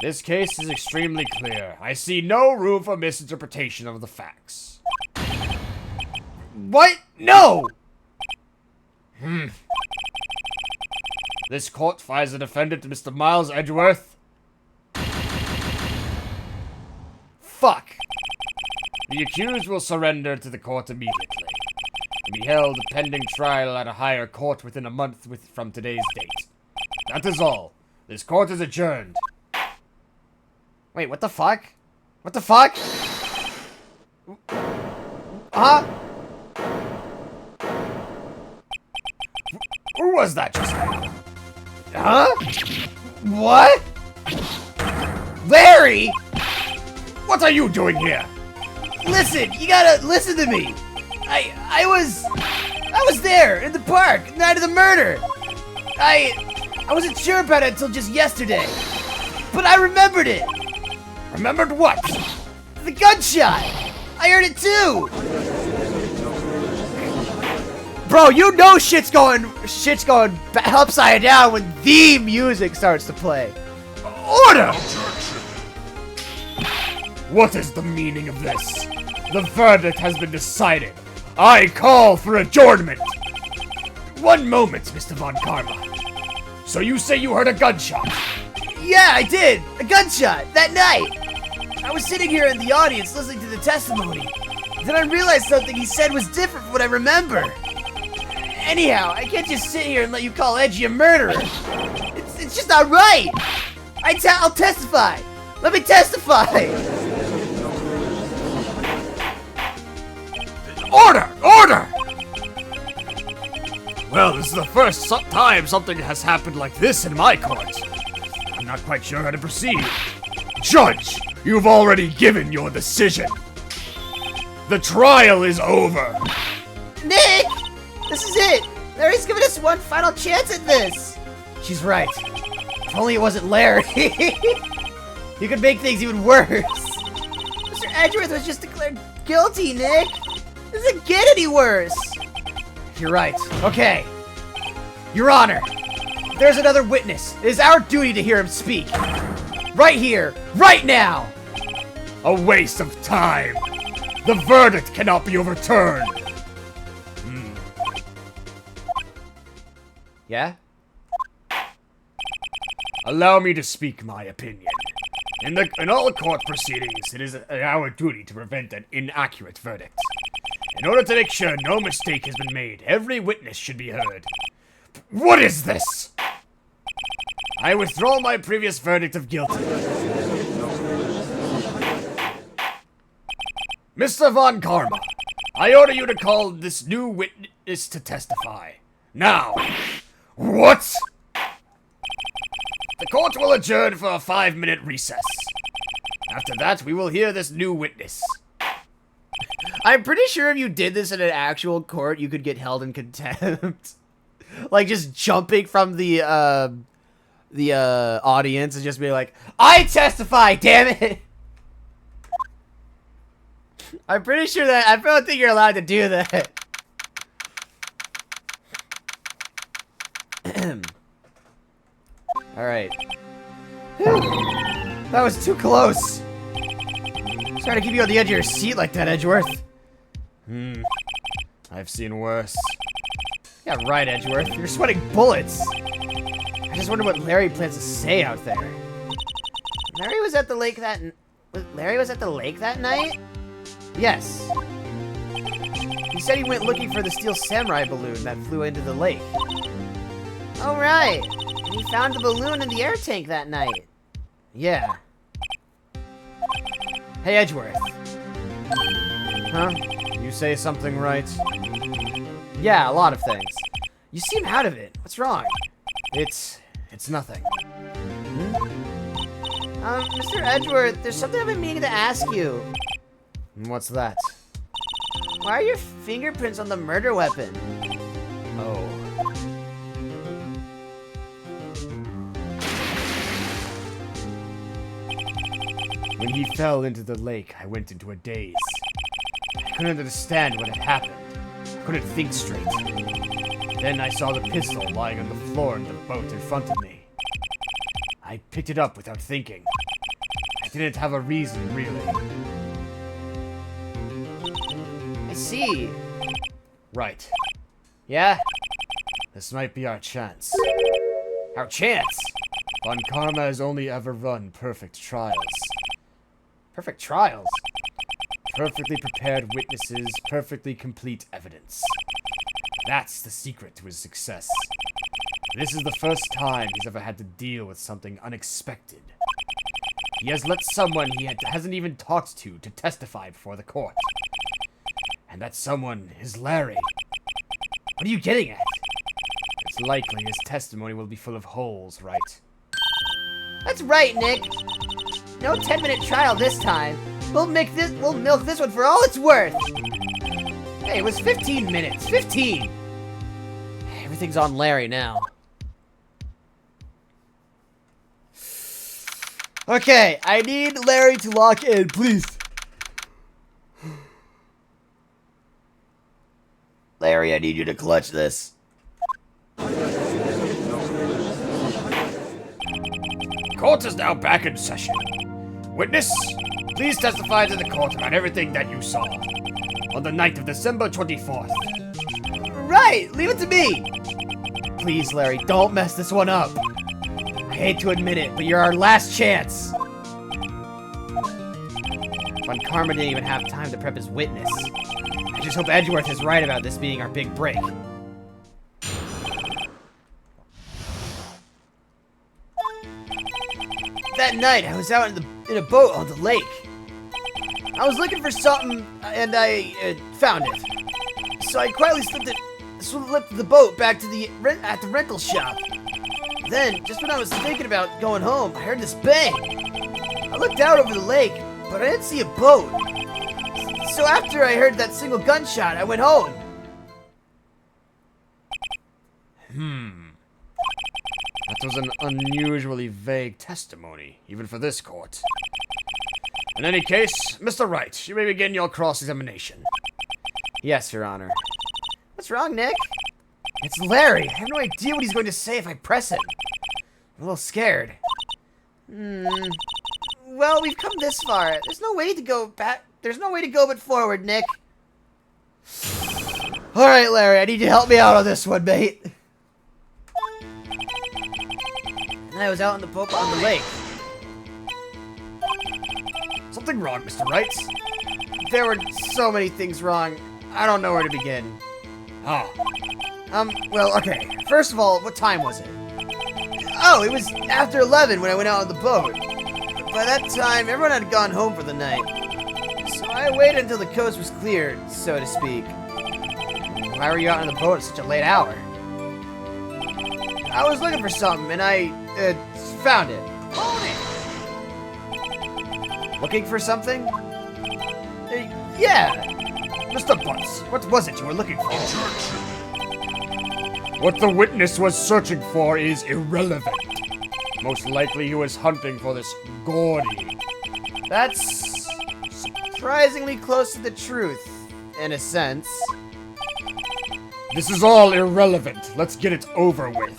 This case is extremely clear. I see no room for misinterpretation of the facts. What? No! This court finds the defendant, Mr. Miles Edgeworth. Fuck. The accused will surrender to the court immediately and be held pending trial at a higher court within a month from today's date. That is all. This court is adjourned. Wait, what the fuck? What the fuck? Huh? Who was that just now? Huh? What? Larry! What are you doing here? Listen, you gotta listen to me. I was there in the park the night of the murder. I wasn't sure about it until just yesterday, but I remembered it. Remembered what? The gunshot. I heard it too. Bro, you know shit's going upside down when the music starts to play. Order! What is the meaning of this? The verdict has been decided. I call for adjournment. 1 moment, Mr. Von Karma. So you say you heard a gunshot? Yeah, I did. A gunshot that night. I was sitting here in the audience listening to the testimony. Then I realized something he said was different from what I remember. Anyhow, I can't just sit here and let you call Edgy a murderer. It's just not right. I'll testify. Let me testify. Order! Order! Well, this is the first time something has happened like this in my court. I'm not quite sure how to proceed. Judge, you've already given your decision. The trial is over. Nick! This is it! Larry's giving us one final chance at this! She's right. If only it wasn't Larry. You could make things even worse. Mr. Edgeworth was just declared guilty, Nick. It doesn't get any worse. You're right. Okay. Your Honor, there's another witness. It is our duty to hear him speak. Right here! Right now! A waste of time. The verdict cannot be overturned. Yeah? Allow me to speak my opinion. In all court proceedings, it is our duty to prevent an inaccurate verdict. In order to make sure no mistake has been made, every witness should be heard. What is this? I withdraw my previous verdict of guilty. Mr. Von Karma, I order you to call this new witness to testify. Now. What? The court will adjourn for a 5-minute recess. After that, we will hear this new witness. I'm pretty sure if you did this in an actual court, you could get held in contempt. Like, just jumping from the audience and just be like, I testify, damn it! I'm pretty sure that, I don't think you're allowed to do that. Alright. That was too close. Sorry to keep you on the edge of your seat like that, Edgeworth. I've seen worse. Yeah, right, Edgeworth. You're sweating bullets. I just wonder what Larry plans to say out there. Larry was at the lake that night? Yes. He said he went looking for the steel samurai balloon that flew into the lake. Oh, right. And he found the balloon in the air tank that night. Yeah. Hey, Edgeworth. Huh? You say something right? Yeah, a lot of things. You seem out of it. What's wrong? It's nothing. Mr. Edgeworth, there's something I've been meaning to ask you. What's that? Why are your fingerprints on the murder weapon? Oh. When he fell into the lake, I went into a daze. I couldn't understand what had happened. I couldn't think straight. Then I saw the pistol lying on the floor in the boat in front of me. I picked it up without thinking. I didn't have a reason, really. I see. Right. Yeah? This might be our chance. Our chance? Von Karma has only ever run perfect trials. Perfect trials? Perfectly prepared witnesses, perfectly complete evidence. That's the secret to his success. This is the first time he's ever had to deal with something unexpected. He has let someone he hasn't even talked to testify before the court. And that someone is Larry. What are you getting at? It's likely his testimony will be full of holes, right? That's right, Nick. No 10-minute trial this time. We'll milk this one for all it's worth. Hey, it was 15 minutes. 15! Everything's on Larry now. Okay, I need Larry to lock in, please. Larry, I need you to clutch this. Court is now back in session. Witness, please testify to the court about everything that you saw on the night of December 24th. Right, leave it to me. Please, Larry, don't mess this one up. I hate to admit it, but you're our last chance. Von Karma didn't even have time to prep his witness. I just hope Edgeworth is right about this being our big break. That night, I was out in a boat on the lake. I was looking for something, and I found it. So I quietly slipped the boat back to the rental shop. Then, just when I was thinking about going home, I heard this bang. I looked out over the lake, but I didn't see a boat. So after I heard that single gunshot, I went home. That was an unusually vague testimony, even for this court. In any case, Mr. Wright, you may begin your cross-examination. Yes, Your Honor. What's wrong, Nick? It's Larry. I have no idea what he's going to say if I press him. I'm a little scared. Well, we've come this far. There's no way to go back. There's no way to go but forward, Nick. Alright, Larry, I need you to help me out on this one, mate. And I was out on the boat on the lake. Something wrong, Mr. Wright? There were so many things wrong. I don't know where to begin. Ah, Well, okay. First of all, what time was it? Oh, it was after 11 when I went out on the boat. By that time, everyone had gone home for the night. So I waited until the coast was cleared, so to speak. Why were you out on the boat at such a late hour? I was looking for something, and I, found it. Looking for something? Yeah. Mr. Butts, what was it you were looking for? Objection. What the witness was searching for is irrelevant. Most likely he was hunting for this Gordy. That's surprisingly close to the truth, in a sense. This is all irrelevant. Let's get it over with.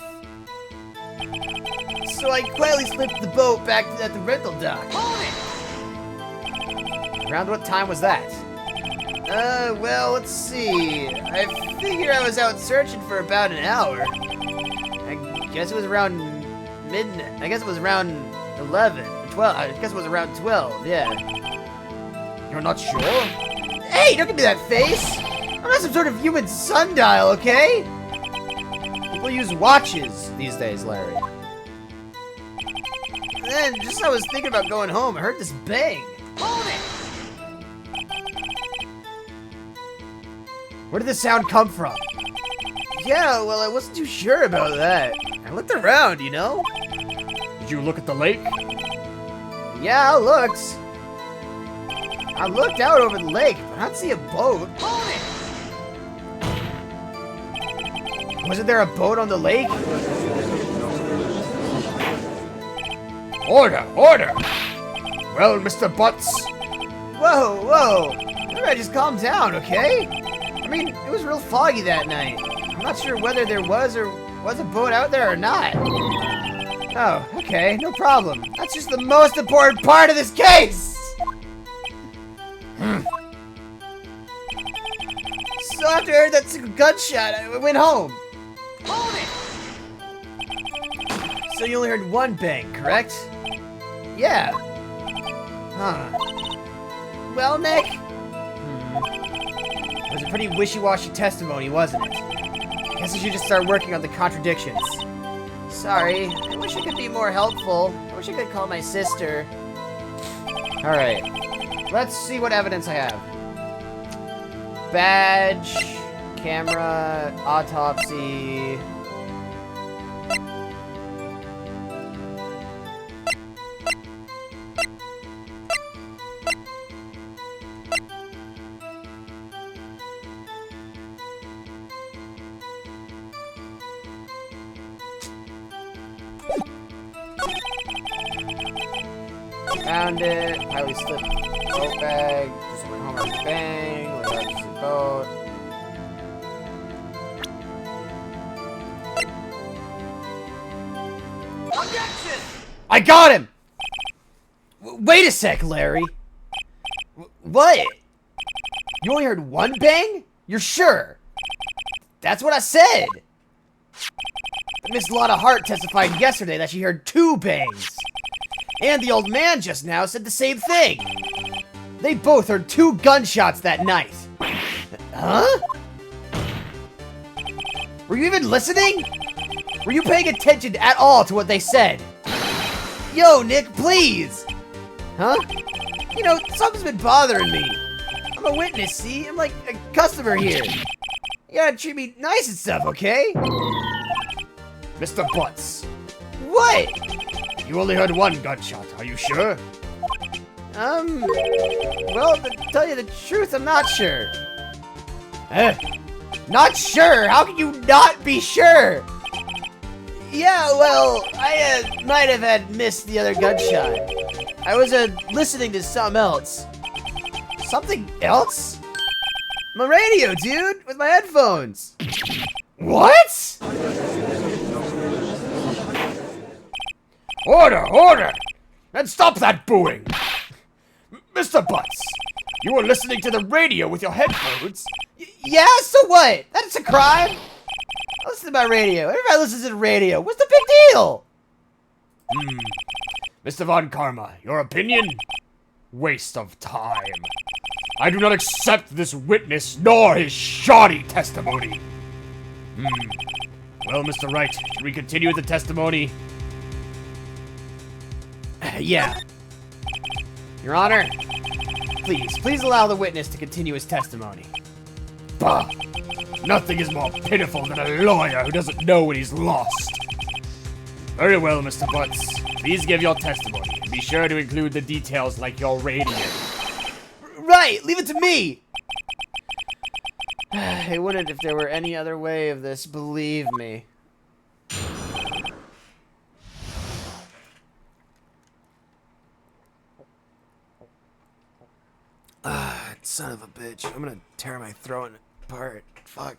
So I quietly slipped the boat back at the rental dock. Around what time was that? Well, let's see. I figure I was out searching for about an hour. I guess it was around midnight. I guess it was around 11, 12. I guess it was around 12, yeah. You're not sure? Hey, don't give me that face! I'm not some sort of human sundial, okay? People use watches these days, Larry. And then, just as I was thinking about going home, I heard this bang. Where did the sound come from? Yeah, well, I wasn't too sure about that. I looked around, you know? Did you look at the lake? Yeah, I looked. I looked out over the lake, but I don't see a boat. Wasn't there a boat on the lake? Order! Order! Well, Mr. Butts, Whoa, whoa. Everybody just calm down, okay? I mean, it was real foggy that night. I'm not sure whether there was or was a boat out there or not. Oh, okay, no problem. That's just the most important part of this case! So after I heard that single gunshot, I went home. So you only heard one bang, correct? Yeah. Huh. Well, Nick? It was a pretty wishy-washy testimony, wasn't it? Guess I should just start working on the contradictions. Sorry, I wish I could be more helpful. I wish I could call my sister. Alright. Let's see what evidence I have. Badge, camera, autopsy. Found it. Highly slipped boat bag. Just went home and bang. Look out the boat. Objection! I got him! Wait a sec, Larry. What? You only heard one bang? You're sure? That's what I said. Miss Lotta Hart testified yesterday that she heard 2 bangs. And the old man just now said the same thing. They both heard 2 gunshots that night. Huh? Were you even listening? Were you paying attention at all to what they said? Yo, Nick, please! Huh? You know, something's been bothering me. I'm a witness, see? I'm like a customer here. You gotta treat me nice and stuff, okay? Mr. Butts, What? you only heard 1 gunshot. Are you sure? Well, to tell you the truth, I'm not sure. Not sure? How can you not be sure? Yeah, well, I might have had missed the other gunshot. I was listening to something else. Something else? My radio, dude, with my headphones. What? Order! Order! And stop that booing! Mr. Butts, you were listening to the radio with your headphones. Yeah, so what? That's a crime. I listen to my radio. Everybody listens to the radio. What's the big deal? Mr. Von Karma, your opinion? Waste of time. I do not accept this witness nor his shoddy testimony. Well, Mr. Wright, should we continue with the testimony? Yeah. Your Honor, please allow the witness to continue his testimony. Bah! Nothing is more pitiful than a lawyer who doesn't know when he's lost. Very well, Mr. Butts. Please give your testimony, and be sure to include the details like your radio. Right, leave it to me! I wouldn't if there were any other way of this, believe me. Son of a bitch. I'm gonna tear my throat apart. Fuck.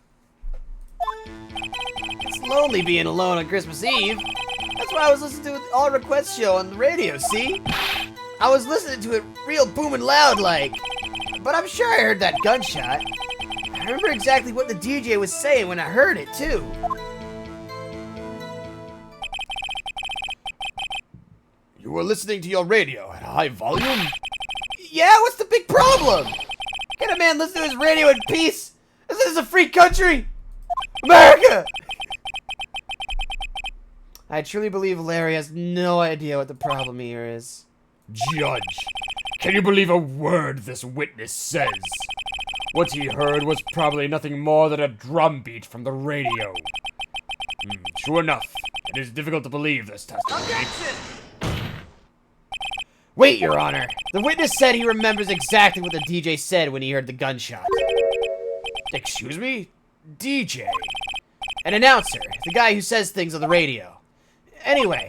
It's lonely being alone on Christmas Eve. That's why I was listening to the All Request show on the radio, see? I was listening to it real booming loud like. But I'm sure I heard that gunshot. I remember exactly what the DJ was saying when I heard it, too. You were listening to your radio at a high volume? Yeah, what's the big problem? Can a man listen to his radio in peace? This is a free country! America! I truly believe Larry has no idea what the problem here is. Judge, can you believe a word this witness says? What he heard was probably nothing more than a drumbeat from the radio. Sure enough, it is difficult to believe this testimony. Wait, Your Honor. The witness said he remembers exactly what the DJ said when he heard the gunshot. Excuse me? DJ? An announcer, the guy who says things on the radio. Anyway,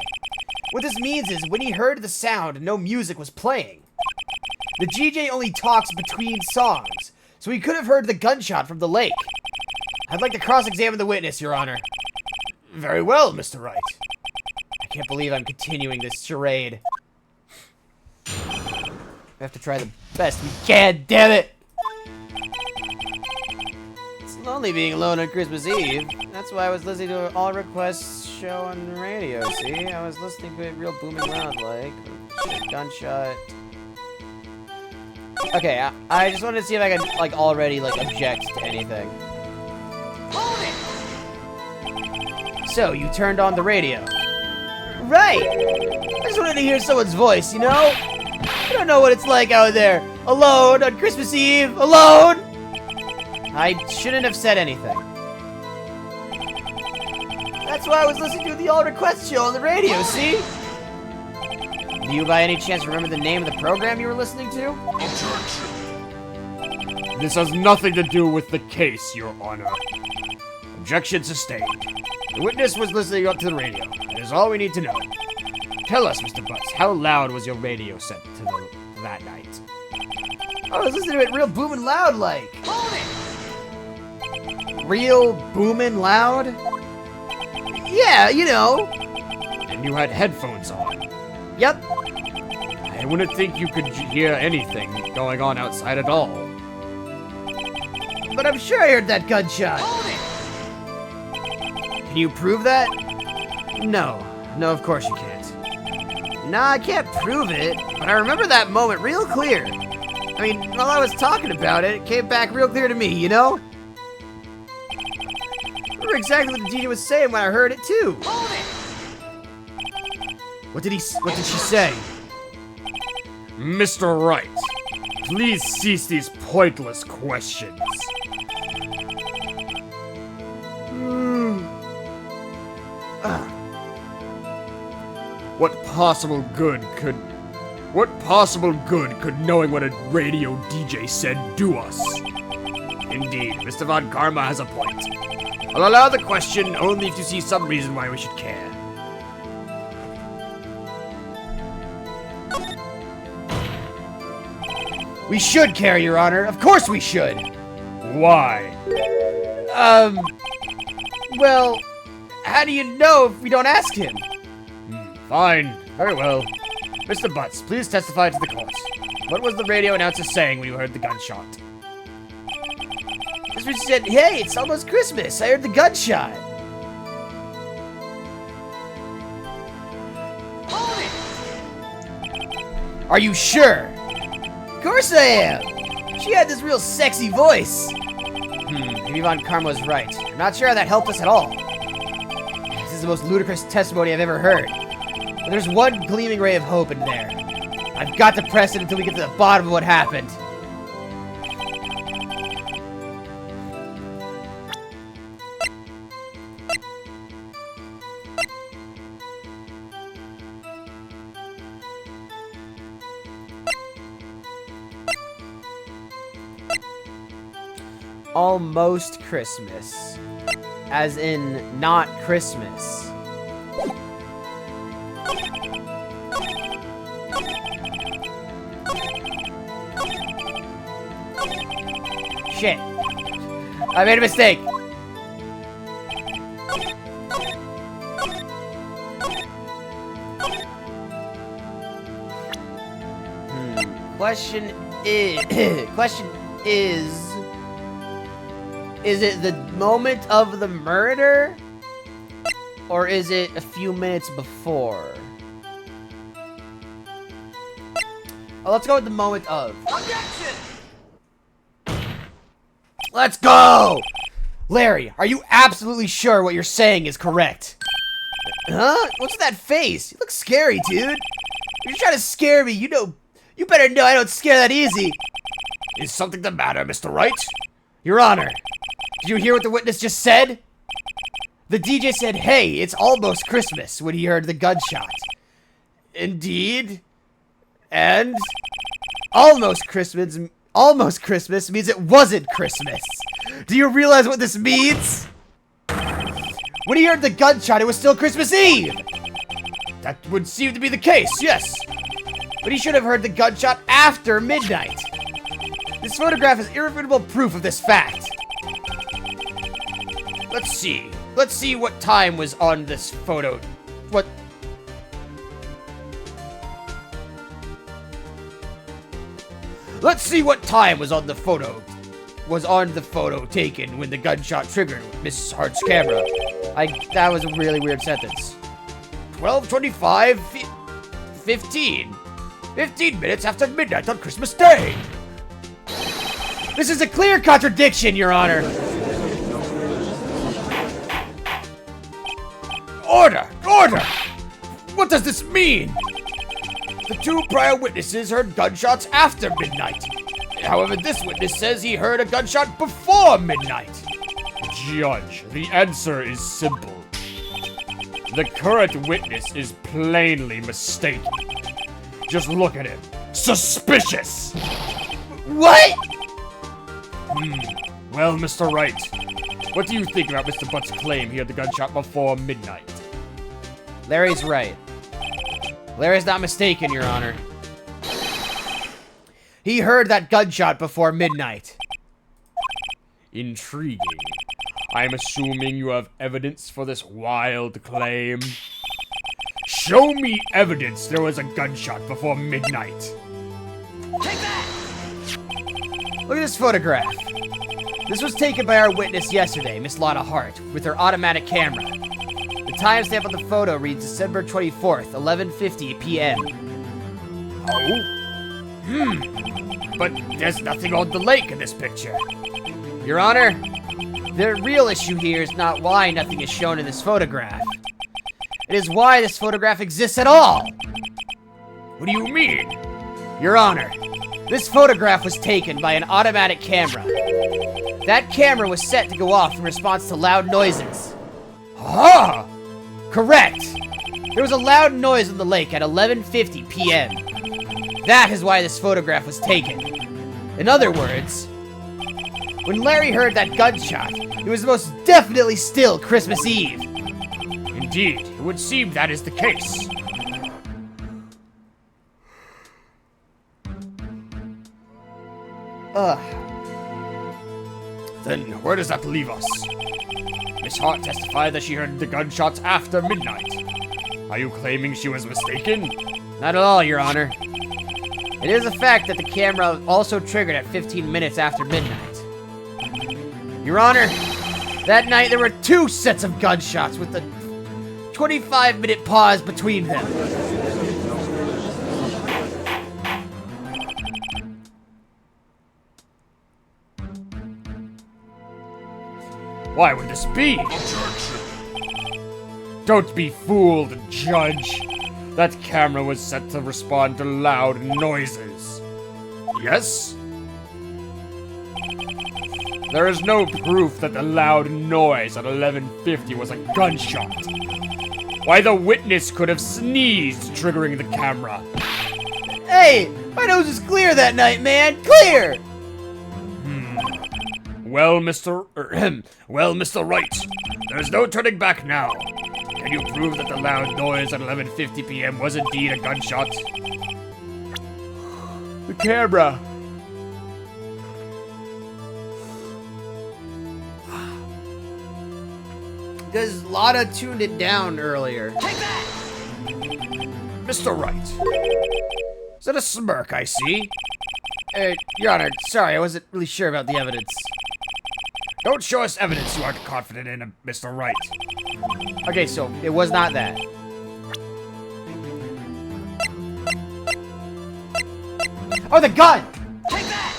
what this means is when he heard the sound, no music was playing. The DJ only talks between songs, so he could have heard the gunshot from the lake. I'd like to cross-examine the witness, Your Honor. Very well, Mr. Wright. I can't believe I'm continuing this charade. We have to try the best we can, damn it! It's lonely being alone on Christmas Eve. That's why I was listening to an All Requests show on the radio, see? I was listening to it real booming loud, like, gunshot. Okay, I just wanted to see if I could, like, already, like, object to anything. So, you turned on the radio. Right! I just wanted to hear someone's voice, you know? I don't know what it's like out there. Alone on Christmas Eve. Alone! I shouldn't have said anything. That's why I was listening to the All Request show on the radio, see? Do you by any chance remember the name of the program you were listening to? Objection. This has nothing to do with the case, Your Honor. Objection sustained. The witness was listening up to the radio. That is all we need to know. Tell us, Mr. Butts, how loud was your radio set to that night? I was listening to it real booming loud like. Real booming loud? Yeah, you know. And you had headphones on. Yep. I wouldn't think you could hear anything going on outside at all. But I'm sure I heard that gunshot. Can you prove that? No. No, of course you can't. Nah, I can't prove it, but I remember that moment real clear. I mean, while I was talking about it, it came back real clear to me, you know? I remember exactly what the DJ was saying when I heard it, too. What did she say? Mr. Wright, please cease these pointless questions. What possible good could knowing what a radio DJ said do us? Indeed, Mr. Von Karma has a point. I'll allow the question only if you see some reason why we should care. We should care, Your Honor. Of course we should. Why? Well, how do you know if we don't ask him? Fine. Very well. Mr. Butts, please testify to the court. What was the radio announcer saying when you heard the gunshot? This bitch said, hey, it's almost Christmas. I heard the gunshot. Are you sure? Of course I am. She had this real sexy voice. Maybe Von Karma's right. I'm not sure how that helped us at all. This is the most ludicrous testimony I've ever heard. But there's one gleaming ray of hope in there. I've got to press it until we get to the bottom of what happened. Almost Christmas. As in, not Christmas. Shit. I made a mistake. Question is it the moment of the murder? Or is it a few minutes before? Oh, let's go with the moment of. Objection! Let's go! Larry, are you absolutely sure what you're saying is correct? Huh? What's that face? You look scary, dude. You're trying to scare me. You better know I don't scare that easy. Is something the matter, Mr. Wright? Your Honor, did you hear what the witness just said? The DJ said, hey, it's almost Christmas when he heard the gunshot. Indeed. And almost Christmas means it wasn't Christmas. Do you realize what this means? When he heard the gunshot, it was still Christmas Eve. That would seem to be the case, yes. But he should have heard the gunshot after midnight. This photograph is irrefutable proof of this fact. Let's see. Let's see what time was on this photo. What? Let's see what time was on the photo. Was on the photo taken when the gunshot triggered Miss Hart's camera. That was a really weird sentence. 12:25, 15. 15 minutes after midnight on Christmas Day. This is a clear contradiction, Your Honor. Order! Order! What does this mean? The two prior witnesses heard gunshots after midnight. However, this witness says he heard a gunshot before midnight. Judge, the answer is simple. The current witness is plainly mistaken. Just look at him. Suspicious! What? Well, Mr. Wright, what do you think about Mr. Butt's claim he heard the gunshot before midnight? Larry's right. Larry's not mistaken, Your Honor. He heard that gunshot before midnight. Intriguing. I'm assuming you have evidence for this wild claim. Show me evidence there was a gunshot before midnight. Take that! Look at this photograph. This was taken by our witness yesterday, Miss Lotta Hart, with her automatic camera. The timestamp on the photo reads December 24th, 11:50 p.m. Oh? But there's nothing on the lake in this picture. Your Honor, the real issue here is not why nothing is shown in this photograph. It is why this photograph exists at all. What do you mean? Your Honor, this photograph was taken by an automatic camera. That camera was set to go off in response to loud noises. Huh? Correct. There was a loud noise on the lake at 11:50 p.m. That is why this photograph was taken. In other words, when Larry heard that gunshot, it was most definitely still Christmas Eve. Indeed, it would seem that is the case. Then where does that leave us? Miss Hart testified that she heard the gunshots after midnight. Are you claiming she was mistaken? Not at all, Your Honor. It is a fact that the camera also triggered at 15 minutes after midnight. Your Honor, that night there were 2 sets of gunshots with a 25-minute pause between them. Why would this be? Objection. Don't be fooled, Judge. That camera was set to respond to loud noises. Yes? There is no proof that the loud noise at 11:50 was a gunshot. Why, the witness could have sneezed, triggering the camera. Hey, my nose is clear that night, man. Clear! Well, Mr. Wright, there's no turning back now. Can you prove that the loud noise at 11:50 p.m. was indeed a gunshot? The camera. Because Lotta tuned it down earlier. Mr. Wright. Is that a smirk I see? Your Honor, sorry, I wasn't really sure about the evidence. Don't show us evidence you aren't confident in, Mr. Wright. Okay, so it was not that. Oh, the gun! Take that!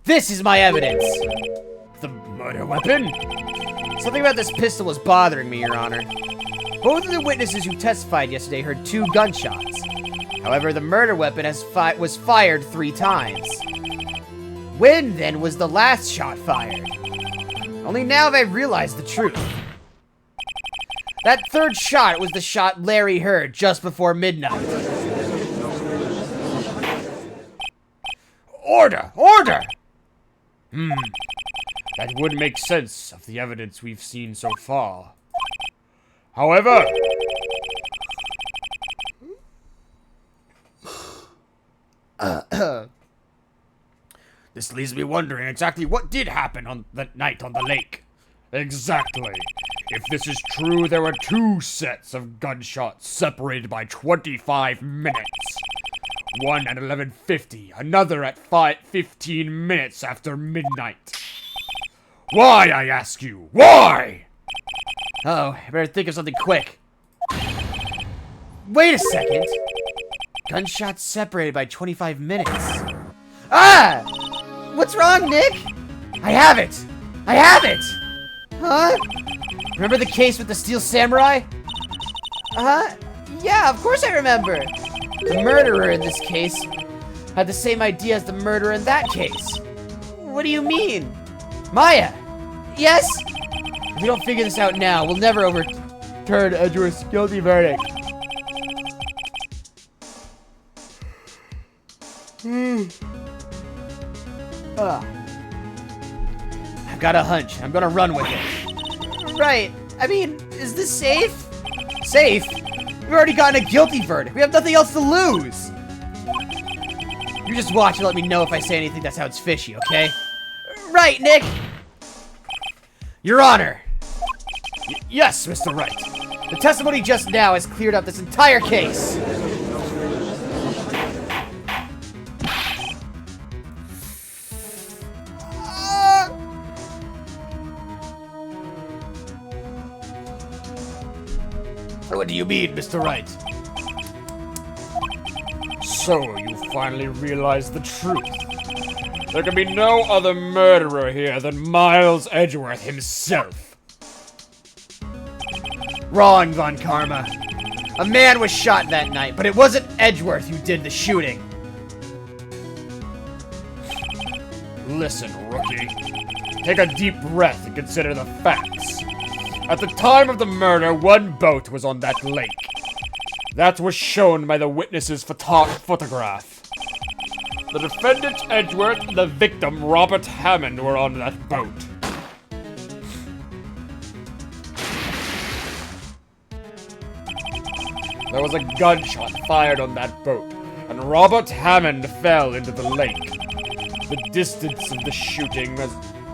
This is my evidence. The murder weapon? Something about this pistol was bothering me, Your Honor. Both of the witnesses who testified yesterday heard 2 gunshots. However, the murder weapon was fired 3 times. When, then, was the last shot fired? Only now have I realized the truth. That 3rd shot was the shot Larry heard just before midnight. Order! Order! That would make sense of the evidence we've seen so far. However... This leaves me wondering exactly what did happen on that night on the lake. Exactly. If this is true, there were 2 sets of gunshots separated by 25 minutes. One at 11:50, another at 15 minutes after midnight. Why, I ask you? Why? Oh, I better think of something quick. Wait a second. Gunshots separated by 25 minutes. Ah! What's wrong, Nick? I have it! I have it! Huh? Remember the case with the Steel Samurai? Yeah, of course I remember. The murderer in this case had the same idea as the murderer in that case. What do you mean? Maya! Yes? If we don't figure this out now, we'll never overturn Edgeworth's guilty verdict. I've got a hunch. I'm gonna run with it. Right. I mean, is this safe? Safe? We've already gotten a guilty verdict. We have nothing else to lose. You just watch and let me know if I say anything that sounds fishy, okay? Right, Nick? Your Honor. Yes, Mr. Wright. The testimony just now has cleared up this entire case. What do you mean, Mr. Wright? So, you finally realized the truth. There can be no other murderer here than Miles Edgeworth himself. Wrong, Von Karma. A man was shot that night, but it wasn't Edgeworth who did the shooting. Listen, rookie. Take a deep breath and consider the facts. At the time of the murder, 1 boat was on that lake. That was shown by the witness's photograph. The defendant, Edgeworth, and the victim, Robert Hammond, were on that boat. There was a gunshot fired on that boat, and Robert Hammond fell into the lake. The distance of the shooting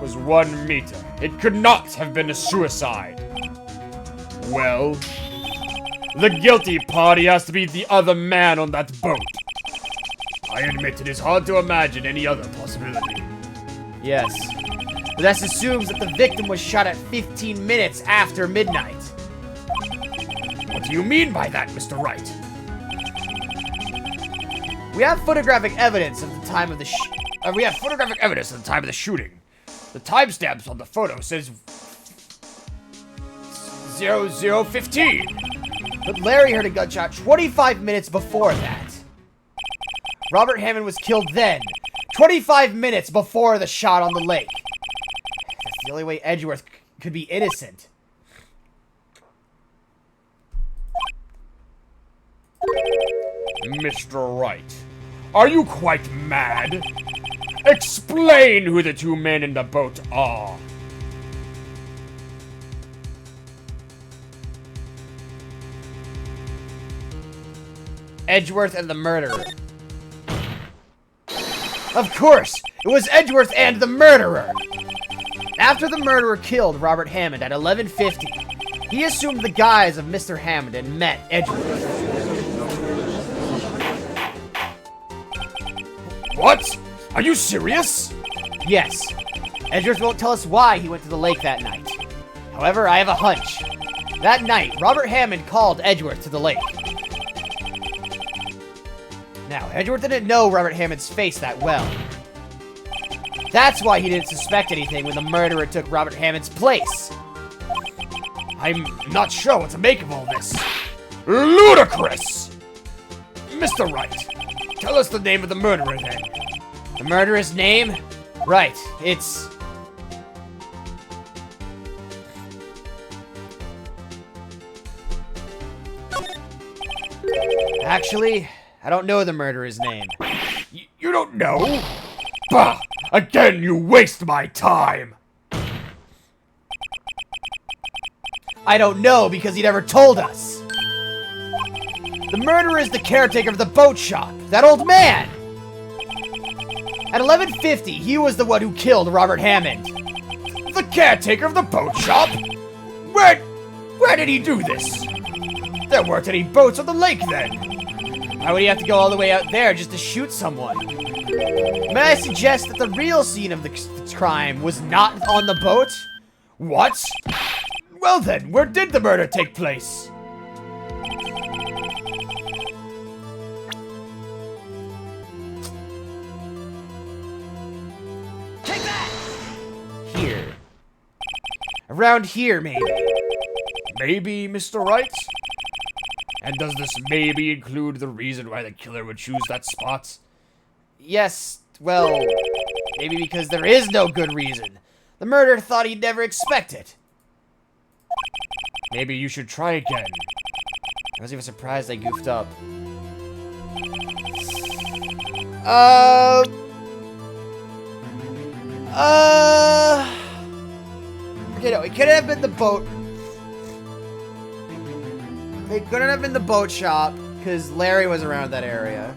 was 1 meter. It could not have been a suicide. Well, The guilty party has to be the other man on that boat. I admit it is hard to imagine any other possibility. Yes. But that assumes that the victim was shot at 15 minutes after midnight. What do you mean by that, Mr. Wright? We have photographic evidence of the time of the shooting. The timestamps on the photo says 00:15. But Larry heard a gunshot 25 minutes before that. Robert Hammond was killed then, 25 minutes before the shot on the lake. That's the only way Edgeworth could be innocent. Mr. Wright, are you quite mad? Explain who the two men in the boat are. Edgeworth and the murderer. Of course! It was Edgeworth and the murderer! After the murderer killed Robert Hammond at 11:50, he assumed the guise of Mr. Hammond and met Edgeworth. What? Are you serious? Yes. Edgeworth won't tell us why he went to the lake that night. However, I have a hunch. That night, Robert Hammond called Edgeworth to the lake. Now, Edgeworth didn't know Robert Hammond's face that well. That's why he didn't suspect anything when the murderer took Robert Hammond's place. I'm not sure what to make of all this. Ludicrous! Mr. Wright, tell us the name of the murderer then. The murderer's name? Right, it's... Actually, I don't know the murderer's name. You don't know? Bah! Again, you waste my time! I don't know because he never told us. The murderer is the caretaker of the boat shop, that old man! At 11:50, he was the one who killed Robert Hammond. The caretaker of the boat shop? Where did he do this? There weren't any boats on the lake then. Why would he have to go all the way out there just to shoot someone? May I suggest that the real scene of the crime was not on the boat? What? Well then, where did the murder take place? Take that! Here. Around here, maybe. Maybe, Mr. Wright? And does this maybe include the reason why the killer would choose that spot? Yes, well, maybe because there is no good reason. The murderer thought he'd never expect it. Maybe you should try again. I was even surprised I goofed up. Okay, no, it couldn't have been the boat. It couldn't have been the boat shop, because Larry was around that area.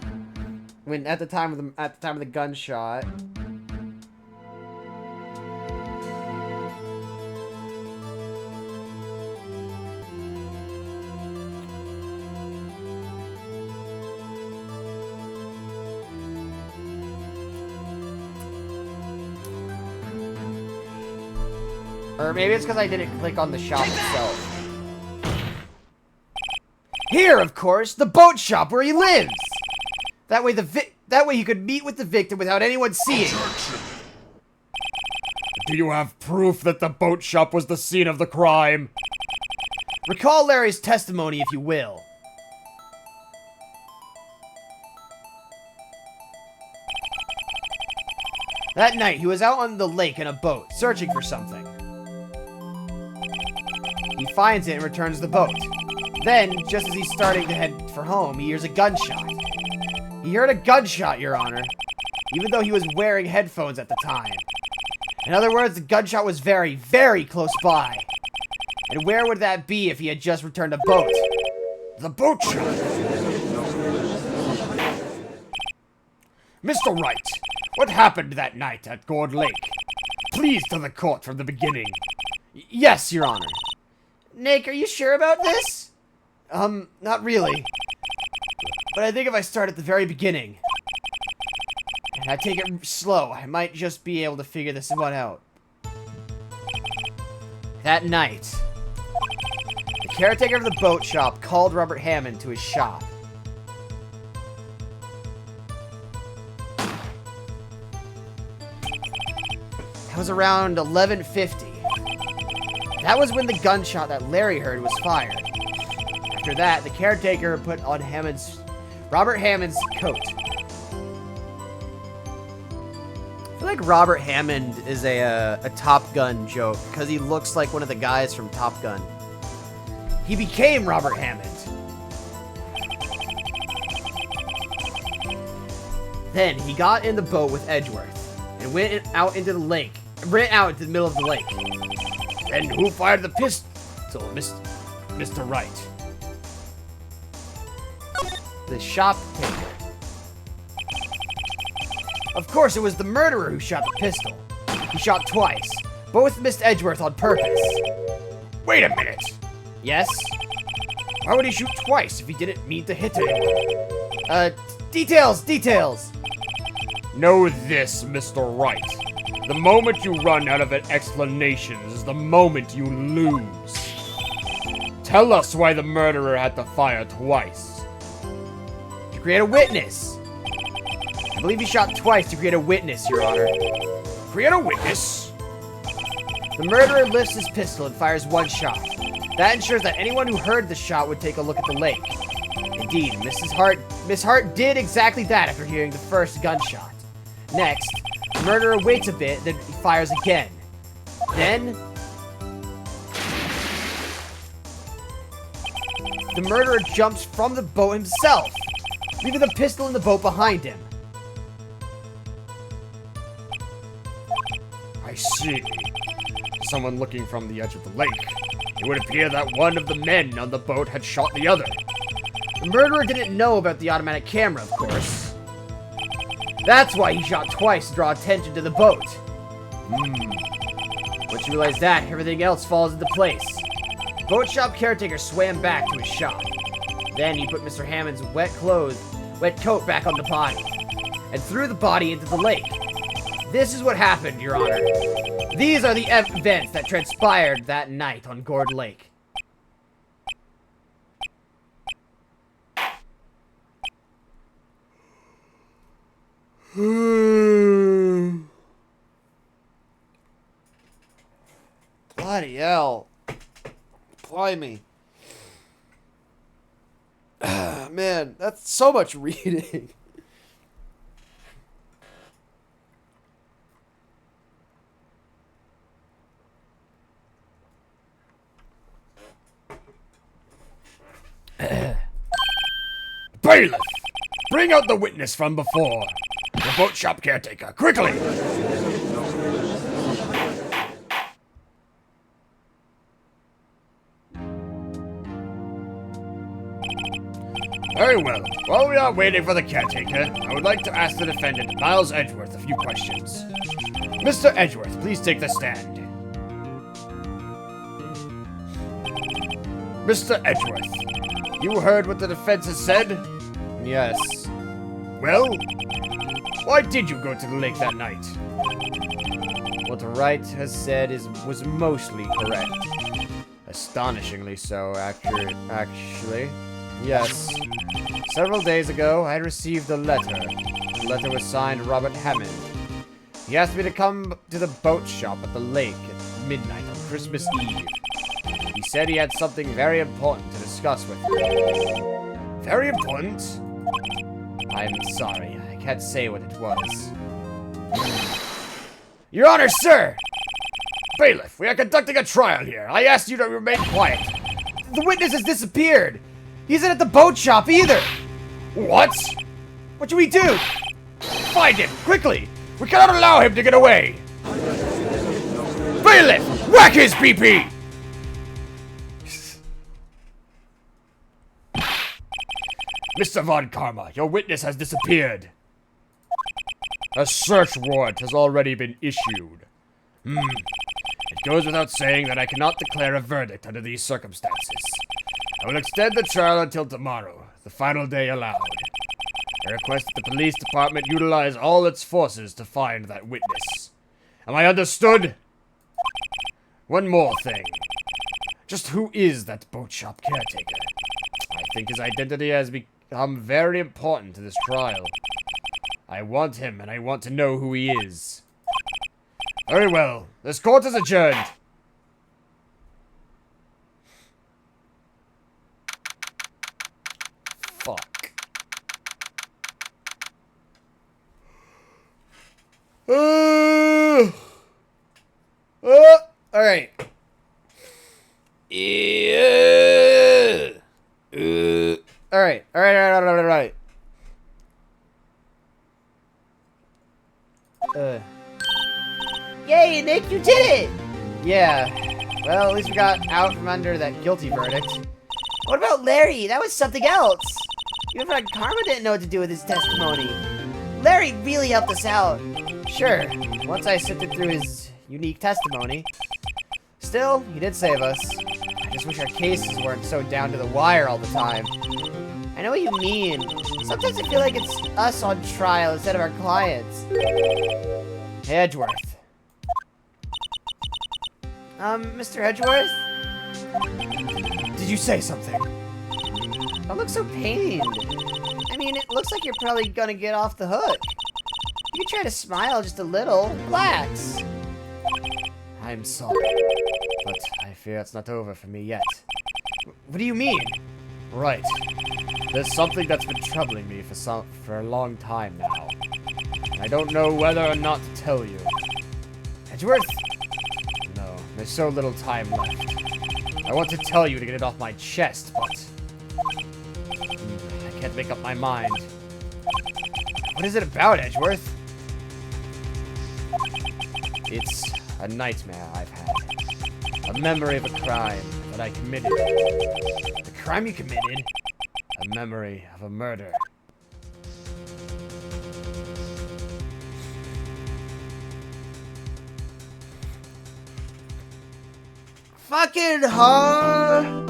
When at the time of the gunshot. Or maybe it's because I didn't click on the shop itself. Here, of course, the boat shop where he lives. That way he could meet with the victim without anyone seeing. Do you have proof that the boat shop was the scene of the crime? Recall Larry's testimony, if you will. That night, he was out on the lake in a boat, searching for something. He finds it and returns the boat. Then, just as he's starting to head for home, he hears a gunshot. He heard a gunshot, Your Honor, even though he was wearing headphones at the time. In other words, the gunshot was very, very close by. And where would that be if he had just returned a boat? The boat shop! Mr. Wright, what happened that night at Gourd Lake? Please tell the court from the beginning. Yes, Your Honor. Nick, are you sure about this? Not really. But I think if I start at the very beginning, and I take it slow, I might just be able to figure this one out. That night, the caretaker of the boat shop called Robert Hammond to his shop. That was around 11:50. That was when the gunshot that Larry heard was fired. After that, the caretaker put on Robert Hammond's coat. I feel like Robert Hammond is a Top Gun joke because he looks like one of the guys from Top Gun. He became Robert Hammond. Then he got in the boat with Edgeworth and went out into the lake. Ran out into the middle of the lake. And who fired the pistol, Mr. Wright? The shop taker. Of course, it was the murderer who shot the pistol. He shot twice. Both missed Edgeworth on purpose. Wait a minute. Yes? Why would he shoot twice if he didn't mean to hit anyone? Details! Know this, Mr. Wright. The moment you run out of explanations is the moment you lose. Tell us why the murderer had to fire twice. To create a witness. I believe he shot twice to create a witness, Your Honor. Create a witness? The murderer lifts his pistol and fires one shot. That ensures that anyone who heard the shot would take a look at the lake. Indeed, Miss Hart did exactly that after hearing the first gunshot. Next, the murderer waits a bit, then fires again. Then, the murderer jumps from the boat himself, leaving the pistol in the boat behind him. I see. Someone looking from the edge of the lake. It would appear that one of the men on the boat had shot the other. The murderer didn't know about the automatic camera, of course. That's why he shot twice to draw attention to the boat. Once you realize that, everything else falls into place. The boat shop caretaker swam back to his shop. Then he put Mr. Hammond's wet coat back on the body, and threw the body into the lake. This is what happened, Your Honor. These are the events that transpired that night on Gourd Lake. Bloody hell. Blimey. Man, that's so much reading. Bailiff! Bring out the witness from before. The boat shop caretaker, quickly! Very well. While we are waiting for the caretaker, I would like to ask the defendant, Miles Edgeworth, a few questions. Mr. Edgeworth, please take the stand. Mr. Edgeworth, you heard what the defense has said? Yes. Well, why did you go to the lake that night? What Wright has said was mostly correct. Astonishingly so, actually. Yes. Several days ago, I received a letter. The letter was signed Robert Hammond. He asked me to come to the boat shop at the lake at midnight on Christmas Eve. He said he had something very important to discuss with me. Very important? I'm sorry, I can't say what it was. Your Honor, sir! Bailiff, we are conducting a trial here. I asked you to remain quiet. The witness has disappeared! He isn't at the boat shop either! What? What should we do? Find him, quickly! We cannot allow him to get away! Bailiff, whack his PP! Mr. Von Karma, your witness has disappeared. A search warrant has already been issued. It goes without saying that I cannot declare a verdict under these circumstances. I will extend the trial until tomorrow, the final day allowed. I request that the police department utilize all its forces to find that witness. Am I understood? One more thing. Just who is that boat shop caretaker? I think his identity has become very important to this trial. I want him, and I want to know who he is. Very well. This court is adjourned. Fuck. Alright. Yeah. Alright. Yay, Nick, you did it! Yeah. Well, at least we got out from under that guilty verdict. What about Larry? That was something else. Even Fred Karma didn't know what to do with his testimony. Larry really helped us out. Sure, once I sifted through his unique testimony. Still, he did save us. I just wish our cases weren't so down to the wire all the time. I know what you mean. Sometimes I feel like it's us on trial instead of our clients. Hey, Edgeworth. Mr. Edgeworth? Did you say something? Don't look so pained. I mean, it looks like you're probably gonna get off the hook. You can try to smile just a little. Relax. I'm sorry, but I fear it's not over for me yet. What do you mean? Right. There's something that's been troubling me for a long time now. I don't know whether or not to tell you. Edgeworth? No, there's so little time left. I want to tell you to get it off my chest, but I can't make up my mind. What is it about, Edgeworth? It's a nightmare I've had. A memory of a crime that I committed. The crime you committed? A memory of a murder. Fucking huh?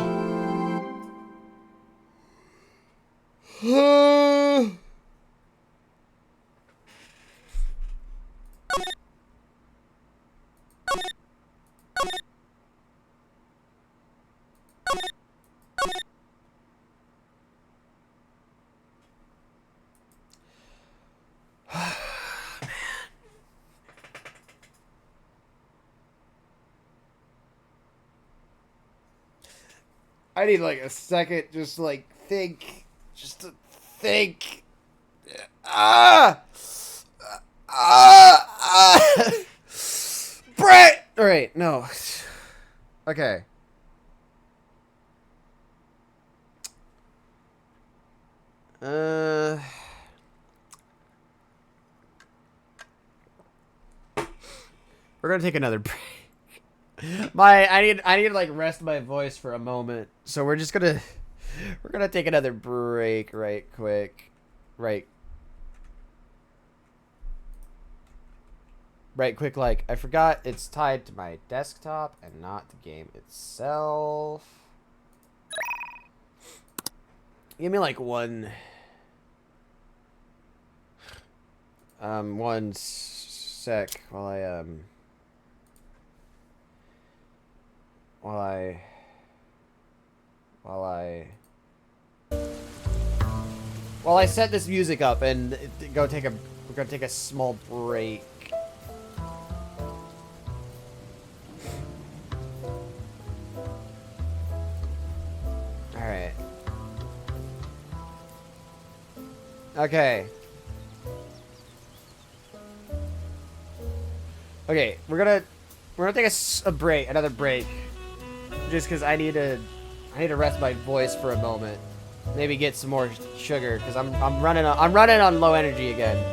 I need like a second, just like think, just to think. Brett! Alright, no. Okay. We're gonna take another break. I need to like rest my voice for a moment. So we're gonna take another break right quick. Right quick, like I forgot it's tied to my desktop and not the game itself. Give me like one sec while I set this music up and we're gonna take a small break. All right. Okay. Okay, we're gonna take a break, another break, just because I need to rest my voice for a moment, maybe get some more sugar, because I'm running on low energy again.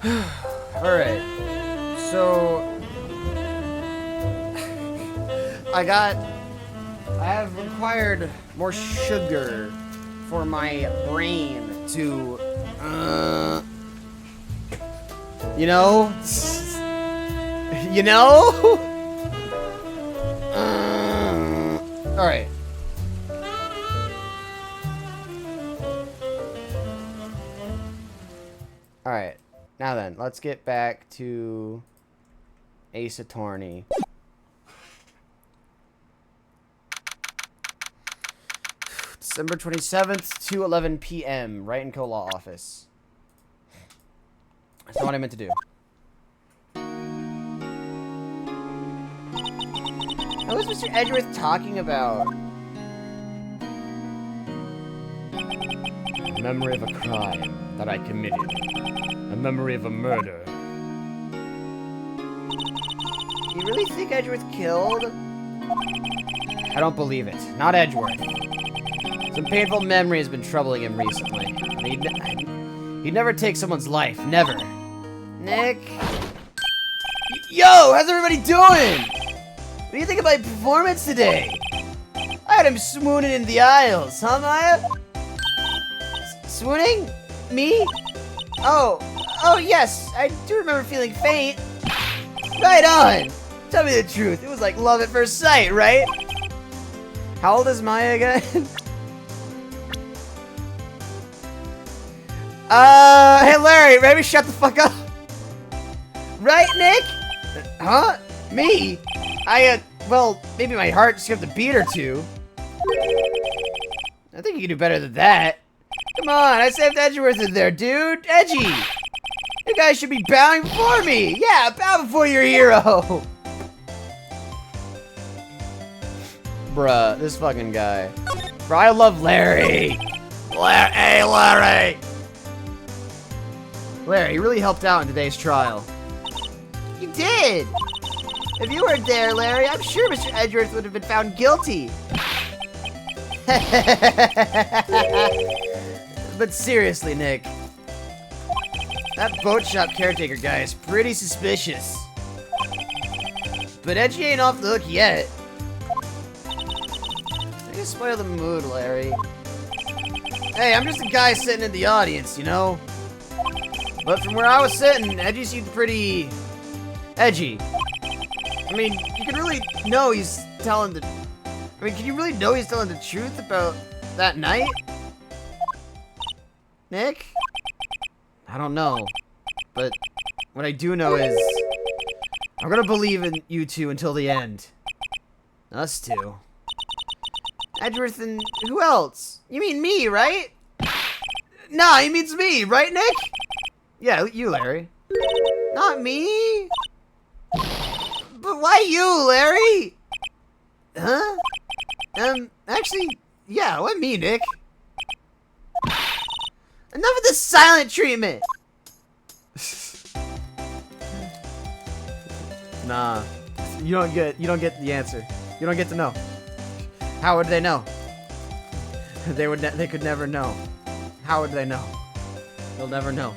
Alright. So... I have required more sugar for my brain to... You know? You know? Alright. Alright. Now then, let's get back to Ace Attorney. December 27th, 2:11 p.m. Wright & Co. Law Office. That's not what I meant to do. What was Mr. Edgeworth talking about? A memory of a crime that I committed. A memory of a murder. You really think Edgeworth killed? I don't believe it. Not Edgeworth. Some painful memory has been troubling him recently. He'd never take someone's life. Never. Nick? Yo, how's everybody doing? What do you think of my performance today? I had him swooning in the aisles, huh, Maya? Swooning? Me? Oh, yes, I do remember feeling faint. Right on. Tell me the truth. It was like love at first sight, right? How old is Maya again? Hey Larry, maybe shut the fuck up. Right, Nick? Huh? Me? Well, maybe my heart skipped a beat or two. I think you can do better than that. Come on, I saved Edgeworth in there, dude. Edgy! You guys should be bowing before me! Yeah, bow before your hero! Bruh, this fucking guy. Bro, I love Larry! Hey, Larry! Larry, you really helped out in today's trial. You did! If you weren't there, Larry, I'm sure Mr. Edgeworth would have been found guilty. But seriously, Nick. That boat shop caretaker guy is pretty suspicious. But Edgy ain't off the hook yet. I can spoil the mood, Larry. Hey, I'm just a guy sitting in the audience, you know? But from where I was sitting, Edgy seemed pretty... edgy. I mean, you can really know he's telling the... I mean, can you really know he's telling the truth about that night? Nick? I don't know. But what I do know is... I'm gonna believe in you two until the end. Us two. Edgeworth and... who else? You mean me, right? Nah, he means me, right, Nick? Yeah, you, Larry. Not me? But why you, Larry? Huh? Actually, yeah, why me, Nick? Enough of this silent treatment! Nah. You don't get the answer. You don't get to know. How would they know? They could never know. How would they know? They'll never know.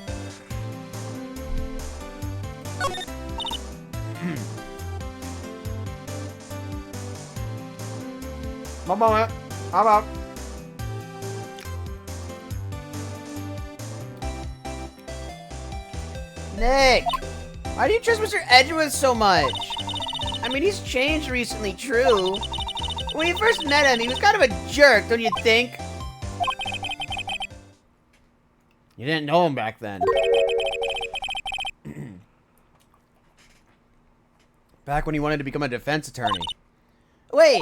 One moment. How about? Nick! Why do you trust Mr. Edgeworth so much? I mean, he's changed recently, true. When you first met him, he was kind of a jerk, don't you think? You didn't know him back then. Back when he wanted to become a defense attorney. Wait!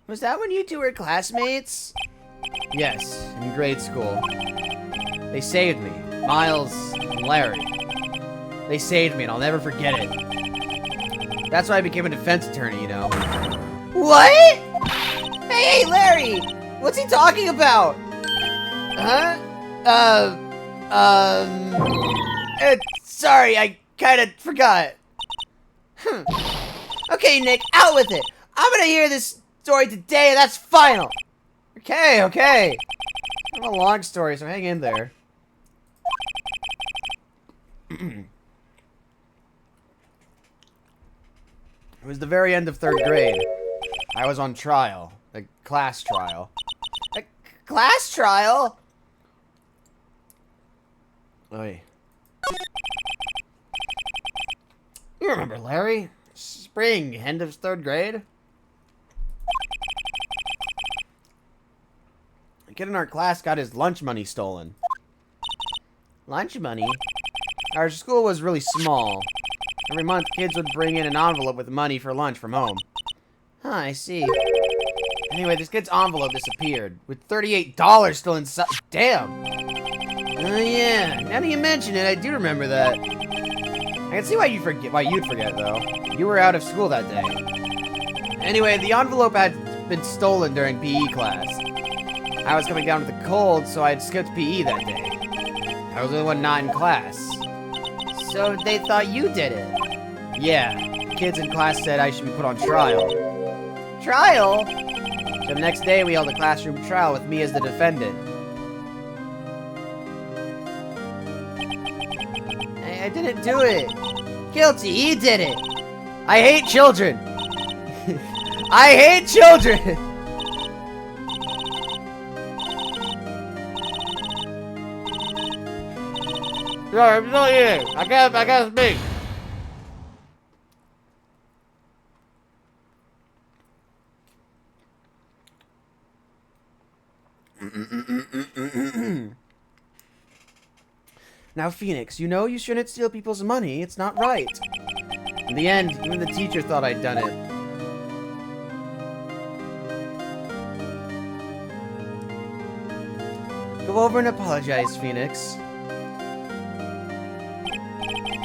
Was that when you two were classmates? Yes, in grade school. They saved me. Miles and Larry. They saved me and I'll never forget it. That's why I became a defense attorney, you know. What? Hey, Larry! What's he talking about? Huh? Sorry, I kinda forgot. Okay, Nick, out with it. I'm gonna hear this story today, and that's final. Okay. It's a long story, so hang in there. It was the very end of 3rd grade. I was on trial. A class trial. A class trial? Oy. You remember, Larry? Spring, end of 3rd grade? A kid in our class got his lunch money stolen. Lunch money? Our school was really small. Every month, kids would bring in an envelope with money for lunch from home. Huh, I see. Anyway, this kid's envelope disappeared, with $38 still inside. Damn! Oh yeah, now that you mention it, I do remember that. I can see why you'd forget, though. You were out of school that day. Anyway, the envelope had been stolen during PE class. I was coming down with a cold, so I had skipped PE that day. I was the only one not in class. So they thought you did it. Yeah, kids in class said I should be put on trial. Trial? So the next day, we held a classroom trial with me as the defendant. I didn't do it. Guilty, he did it. I hate children! I hate children! Sorry, I'm not here. I gotta speak. Now, Phoenix, you know you shouldn't steal people's money. It's not right. In the end, even the teacher thought I'd done it. Go over and apologize, Phoenix.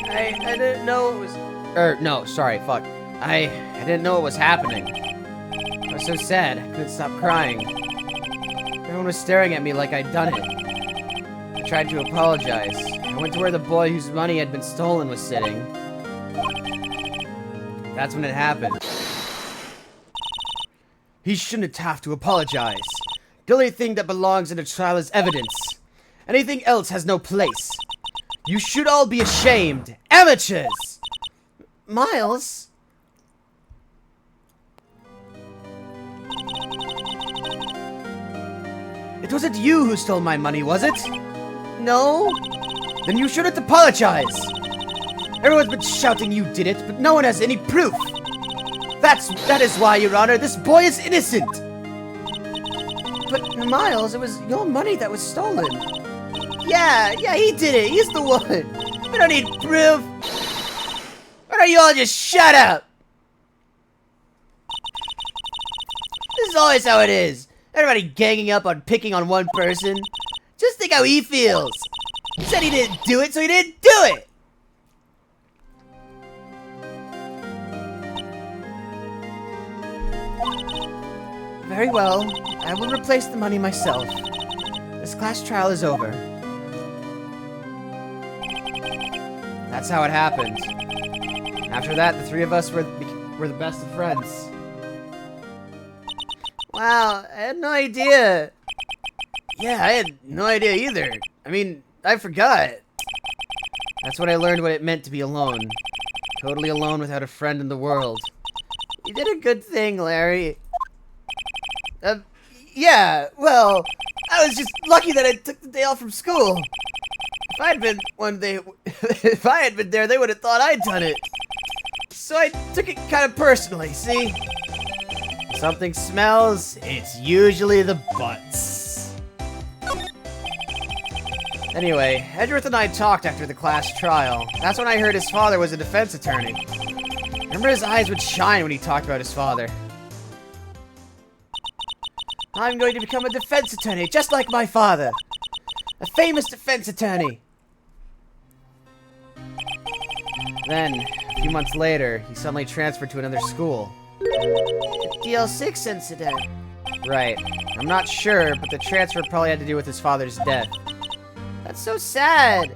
I didn't know it was... no, sorry, fuck. I didn't know it was happening. I was so sad, I couldn't stop crying. Everyone was staring at me like I'd done it. I tried to apologize. I went to where the boy whose money had been stolen was sitting. That's when it happened. He shouldn't have to apologize. The only thing that belongs in a trial is evidence. Anything else has no place. You should all be ashamed. Amateurs! Miles? It wasn't you who stole my money, was it? No? Then you shouldn't apologize. Everyone's been shouting you did it, but no one has any proof. That is why, Your Honor, this boy is innocent. But Miles, it was your money that was stolen. Yeah, he did it. He's the one. We don't need proof. Why don't you all just shut up? This is always how it is. Everybody ganging up on picking on one person. Just think how he feels. He said he didn't do it, so he didn't do it. Very well. I will replace the money myself. This class trial is over. That's how it happened. After that, the three of us were the best of friends. Wow, I had no idea. Yeah, I had no idea either. I mean, I forgot. That's when I learned what it meant to be alone. Totally alone without a friend in the world. You did a good thing, Larry. Yeah, well, I was just lucky that I took the day off from school. If I had been there, they would have thought I'd done it. So I took it kind of personally, see? If something smells, it's usually the butts. Anyway, Edgeworth and I talked after the class trial. That's when I heard his father was a defense attorney. Remember his eyes would shine when he talked about his father. I'm going to become a defense attorney, just like my father. A famous defense attorney. Then, a few months later, he suddenly transferred to another school. The DL6 incident. Right. I'm not sure, but the transfer probably had to do with his father's death. That's so sad.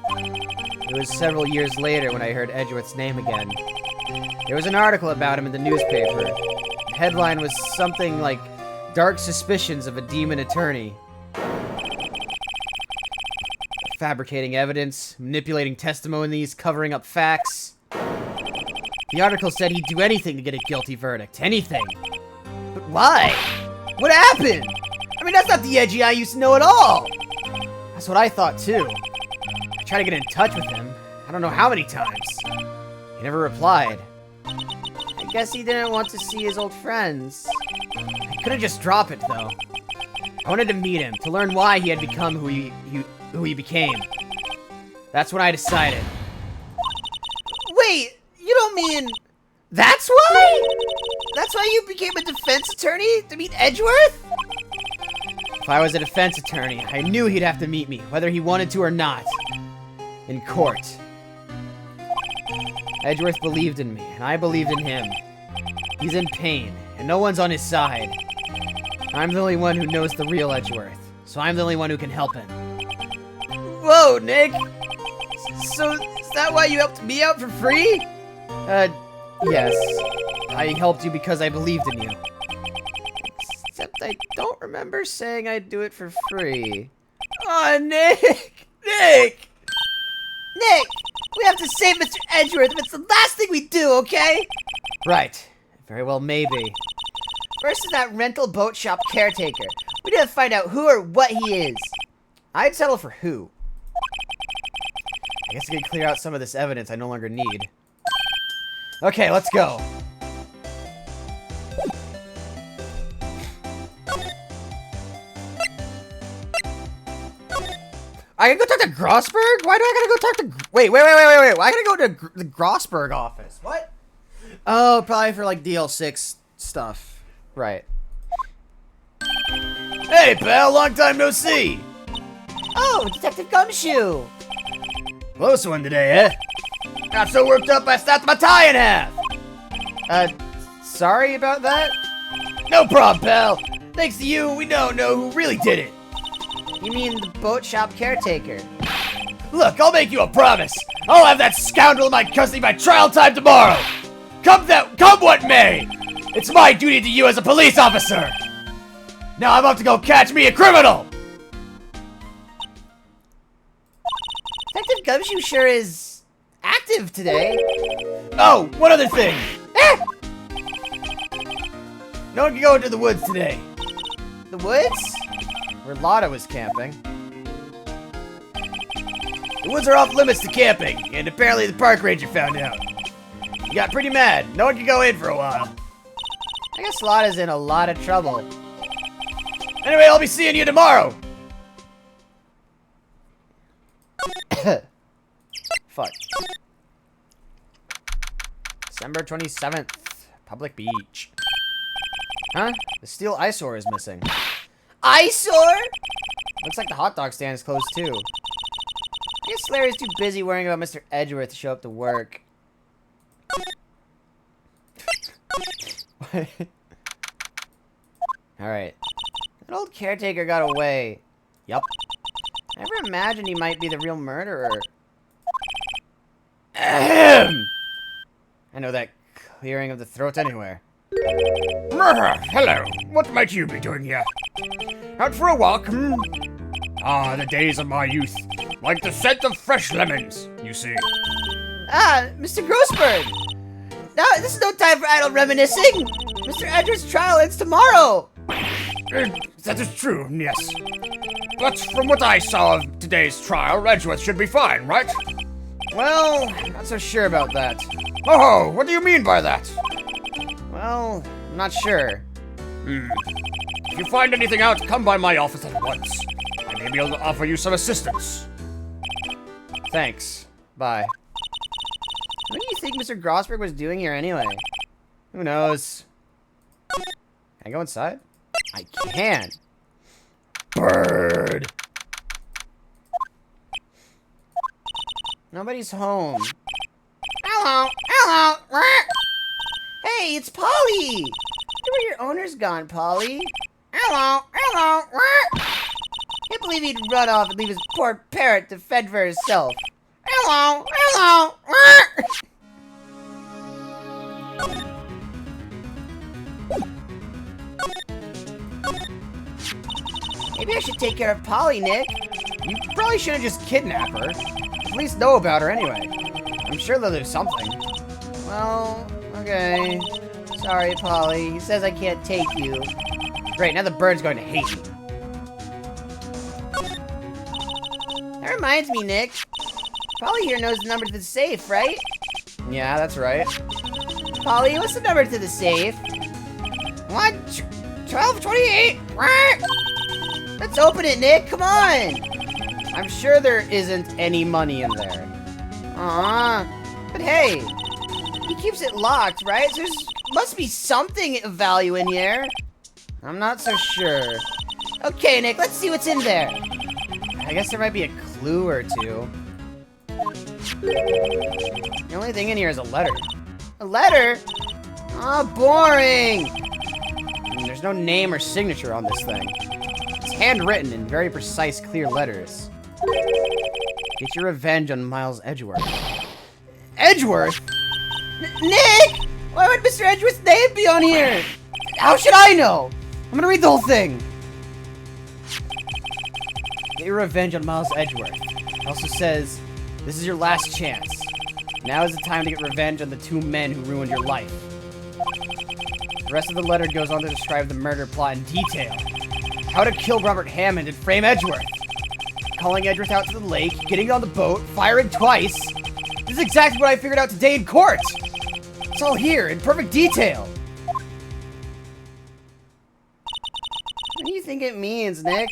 It was several years later when I heard Edgeworth's name again. There was an article about him in the newspaper. The headline was something like, "Dark Suspicions of a Demon Attorney." A fabricating evidence, manipulating testimonies, covering up facts. The article said he'd do anything to get a guilty verdict. Anything. But why? What happened? I mean, that's not the Edgy I used to know at all. That's what I thought, too. I tried to get in touch with him. I don't know how many times. He never replied. I guess he didn't want to see his old friends. I couldn't just drop it, though. I wanted to meet him, to learn why he had become who he became. That's when I decided. Wait, you don't mean... That's why? That's why you became a defense attorney? To meet Edgeworth? If I was a defense attorney, I knew he'd have to meet me, whether he wanted to or not. In court. Edgeworth believed in me, and I believed in him. He's in pain, and no one's on his side. I'm the only one who knows the real Edgeworth, so I'm the only one who can help him. Whoa, Nick! So, is that why you helped me out for free? Yes. I helped you because I believed in you. Except I don't remember saying I'd do it for free. Aw, Nick! Nick! Nick! We have to save Mr. Edgeworth if it's the last thing we do, okay? Right. Very well, maybe. First is that rental boat shop caretaker. We need to find out who or what he is. I'd settle for who. I guess I can clear out some of this evidence I no longer need. Okay, let's go. I gotta go talk to Grossberg? Why do I gotta go talk to... Wait. Why I gotta go to the Grossberg office? What? Oh, probably for, like, DL6 stuff. Right. Hey, pal, long time no see. Oh, Detective Gumshoe. Close one today, eh? Got so worked up I snapped my tie in half. Sorry about that? No problem, pal. Thanks to you, we don't know who really did it. You mean the boat shop caretaker? Look, I'll make you a promise. I'll have that scoundrel in my custody by trial time tomorrow. Come what may. It's my duty to you as a police officer. Now I'm off to go catch me a criminal. Detective Gumshoe sure is active today. Oh, one other thing. No one can go into the woods today. The woods? Where Lotta was camping. The woods are off limits to camping, and apparently the park ranger found out. He got pretty mad. No one can go in for a while. I guess Lotta's in a lot of trouble. Anyway, I'll be seeing you tomorrow. Fuck. December 27th. Public beach. Huh? The steel eyesore is missing. Eyesore? Looks like the hot dog stand is closed too. I guess Larry's too busy worrying about Mr. Edgeworth to show up to work. Alright. That old caretaker got away. Yup. I never imagined he might be the real murderer. Ahem. I know that clearing of the throat anywhere. Hello. What might you be doing here? Out for a walk, hmm? Ah, the days of my youth. Like the scent of fresh lemons, you see. Ah, Mr. Grossberg! Now, this is no time for idle reminiscing! Mr. Edgeworth's trial ends tomorrow! That is true, yes. But from what I saw of today's trial, Edgeworth should be fine, right? Well, I'm not so sure about that. Oh, what do you mean by that? Well, I'm not sure. If you find anything out, come by my office at once. I may be able to offer you some assistance. Thanks. Bye. What do you think Mr. Grossberg was doing here anyway? Who knows? Can I go inside? I can. Bird. Nobody's home. Hello, hello. Hey, it's Polly. Where your owner's gone, Polly? Hello, hello. Can't believe he'd run off and leave his poor parrot to fend for herself. Hello, hello. Maybe I should take care of Polly, Nick. You probably should have just kidnapped her. At least know about her anyway. I'm sure they'll do something. Well, okay. Sorry, Polly. He says I can't take you. Great, now the bird's going to hate me. That reminds me, Nick. Polly here knows the number to the safe, right? Yeah, that's right. Polly, what's the number to the safe? What? 1228? Let's open it, Nick. Come on. I'm sure there isn't any money in there. But hey, he keeps it locked, right? So there's must be something of value in here. I'm not so sure. Okay, Nick, let's see what's in there. I guess there might be a clue or two. The only thing in here is a letter. A letter? Oh, boring. There's no name or signature on this thing. It's handwritten in very precise, clear letters. Get your revenge on Miles Edgeworth. Edgeworth? Nick! Why would Mr. Edgeworth's name be on here? How should I know? I'm gonna read the whole thing. Get your revenge on Miles Edgeworth. It also says, this is your last chance. Now is the time to get revenge on the two men who ruined your life. The rest of the letter goes on to describe the murder plot in detail. How to kill Robert Hammond and frame Edgeworth. Calling Edgeworth out to the lake, getting on the boat, firing twice. This is exactly what I figured out today in court. It's all here in perfect detail. What do you think it means, Nick?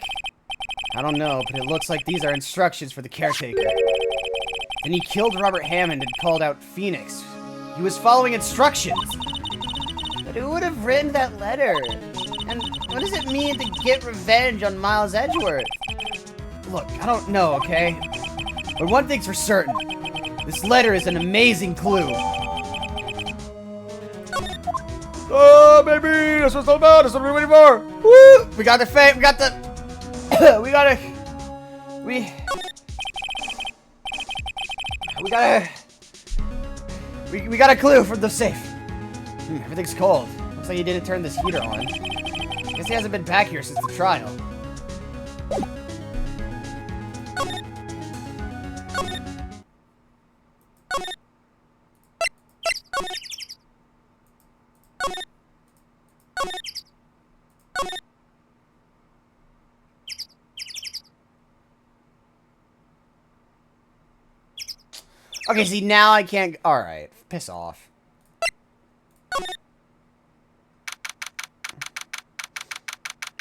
I don't know, but it looks like these are instructions for the caretaker. Then he killed Robert Hammond and called out Phoenix. He was following instructions. But who would have written that letter? And what does it mean to get revenge on Miles Edgeworth? Look, I don't know, okay? But one thing's for certain. This letter is an amazing clue. Oh, baby! This was all about. This is what we're waiting for. Woo! We got the fame. We got the. We got a. We got a clue for the safe. Everything's cold. Looks like he didn't turn this heater on. Guess he hasn't been back here since the trial. Okay, see, now I can't... Alright, piss off.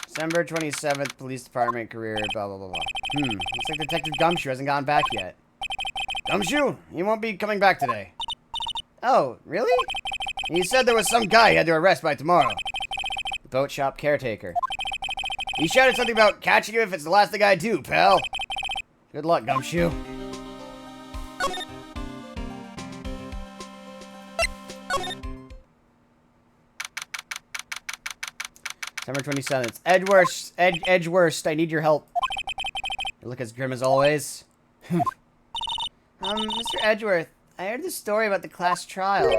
December 27th, police department career, blah, blah, blah, blah. Looks like Detective Gumshoe hasn't gotten back yet. Gumshoe? He won't be coming back today. Oh, really? He said there was some guy he had to arrest by tomorrow. The boat shop caretaker. He shouted something about catching him if it's the last thing I do, pal. Good luck, Gumshoe. December 27th. Edgeworth, I need your help. You look as grim as always. Mr. Edgeworth, I heard the story about the class trial.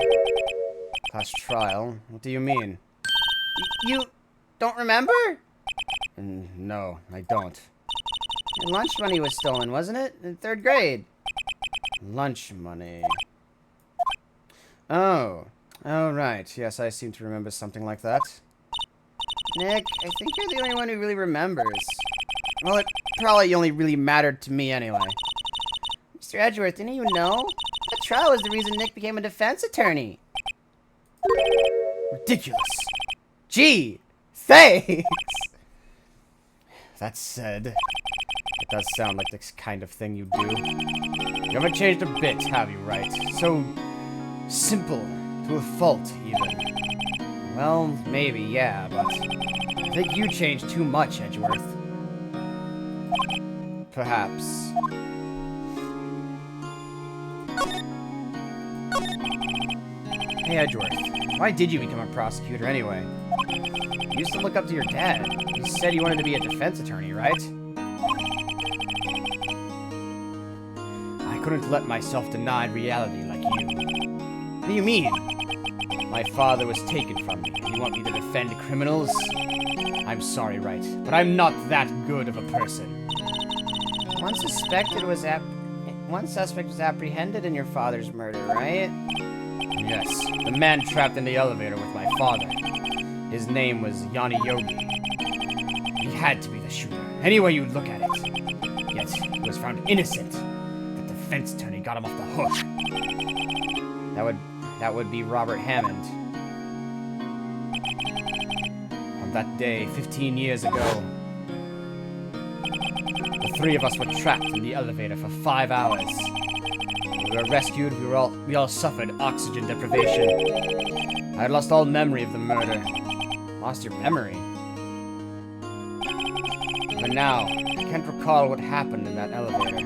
Class trial? What do you mean? You don't remember? No, I don't. Your lunch money was stolen, wasn't it? In 3rd grade. Lunch money. Oh, right. Yes, I seem to remember something like that. Nick, I think you're the only one who really remembers. Well, it probably only really mattered to me anyway. Mr. Edgeworth, didn't you know? That trial was the reason Nick became a defense attorney. Ridiculous. Gee, thanks! That said, it does sound like the kind of thing you do. You haven't changed a bit, have you, Wright? So simple, to a fault, even. Well, maybe, yeah, but I think you changed too much, Edgeworth. Perhaps. Hey, Edgeworth, why did you become a prosecutor anyway? You used to look up to your dad. You said you wanted to be a defense attorney, right? I couldn't let myself deny reality like you. What do you mean? My father was taken from me, and you want me to defend criminals? I'm sorry, Wright, but I'm not that good of a person. One suspect was apprehended in your father's murder, right? Yes, the man trapped in the elevator with my father. His name was Yanni Yogi. He had to be the shooter, any way you look at it. Yet, he was found innocent. The defense attorney got him off the hook. That would be Robert Hammond. On that day, 15 years ago, the three of us were trapped in the elevator for 5 hours. When we were rescued, we all suffered oxygen deprivation. I had lost all memory of the murder. Lost your memory? But now, I can't recall what happened in that elevator.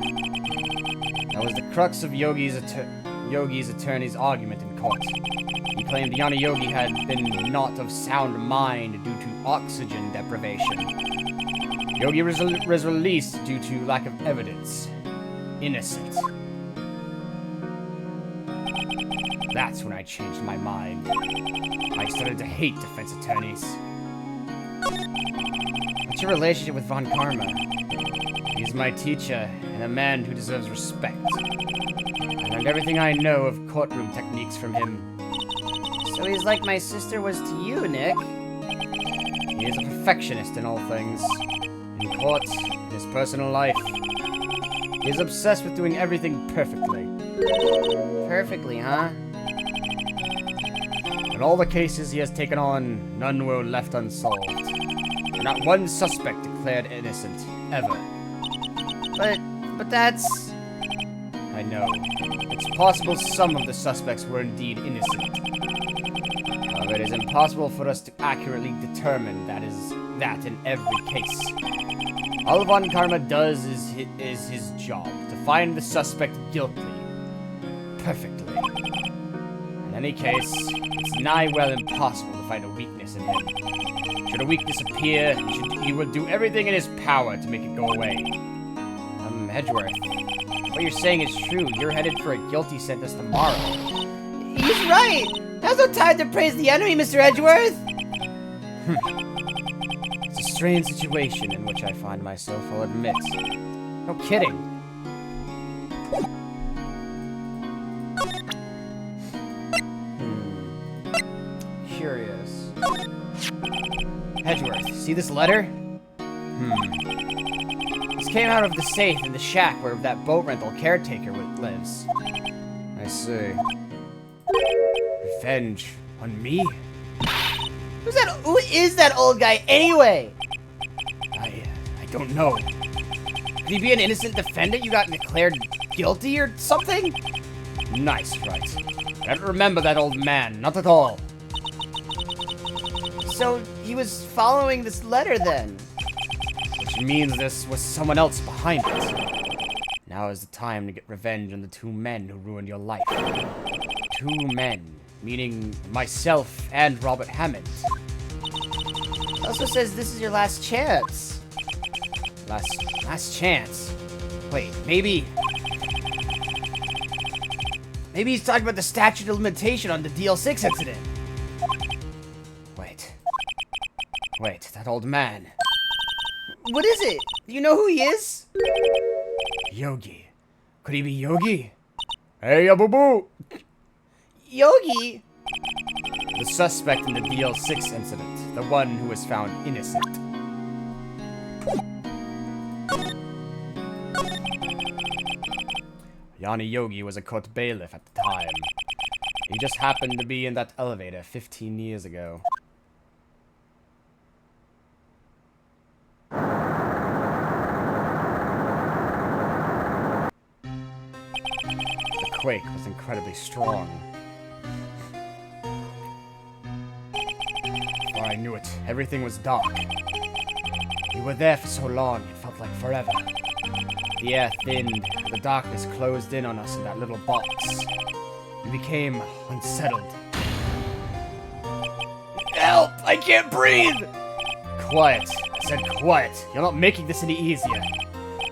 That was the crux of Yogi's attorney's argument in court. He claimed Yanni Yogi had been not of sound mind due to oxygen deprivation. Yogi was released due to lack of evidence. Innocent. That's when I changed my mind. I started to hate defense attorneys. What's your relationship with Von Karma? He's my teacher, and a man who deserves respect. I learned everything I know of courtroom techniques from him. So he's like my sister was to you, Nick. He is a perfectionist in all things. In court, in his personal life. He is obsessed with doing everything perfectly. Perfectly, huh? In all the cases he has taken on, none were left unsolved. And not one suspect declared innocent, ever. But that's... I know. It's possible some of the suspects were indeed innocent. However, it is impossible for us to accurately determine that in every case. All Von Karma does is his job, to find the suspect guilty. Perfectly. In any case, it's nigh well impossible to find a weakness in him. Should a weakness appear, he will do everything in his power to make it go away. Edgeworth, what you're saying is true. You're headed for a guilty sentence tomorrow. He's right! Now's no time to praise the enemy, Mr. Edgeworth! It's a strange situation in which I find myself, I'll admit. No kidding. Curious. Edgeworth, see this letter? This came out of the safe in the shack where that boat rental caretaker lives. I see. Revenge on me? Who is that old guy anyway? I don't know. Could he be an innocent defendant you got declared guilty or something? Nice, Wright. I don't remember that old man, not at all. So he was following this letter then? Which means this was someone else behind it. Now is the time to get revenge on the two men who ruined your life. Two men, meaning myself and Robert Hammond. It also says this is your last chance. Last chance? Wait, maybe he's talking about the statute of limitation on the DL6 incident. Wait, that old man. What is it? Do you know who he is? Yogi. Could he be Yogi? Hey, Abubu! Yogi? The suspect in the DL6 incident. The one who was found innocent. Yanni Yogi was a court bailiff at the time. He just happened to be in that elevator 15 years ago. The quake was incredibly strong. Before I knew it, everything was dark. We were there for so long, it felt like forever. The air thinned, the darkness closed in on us in that little box. We became unsettled. Help! I can't breathe! Quiet. I said quiet. You're not making this any easier.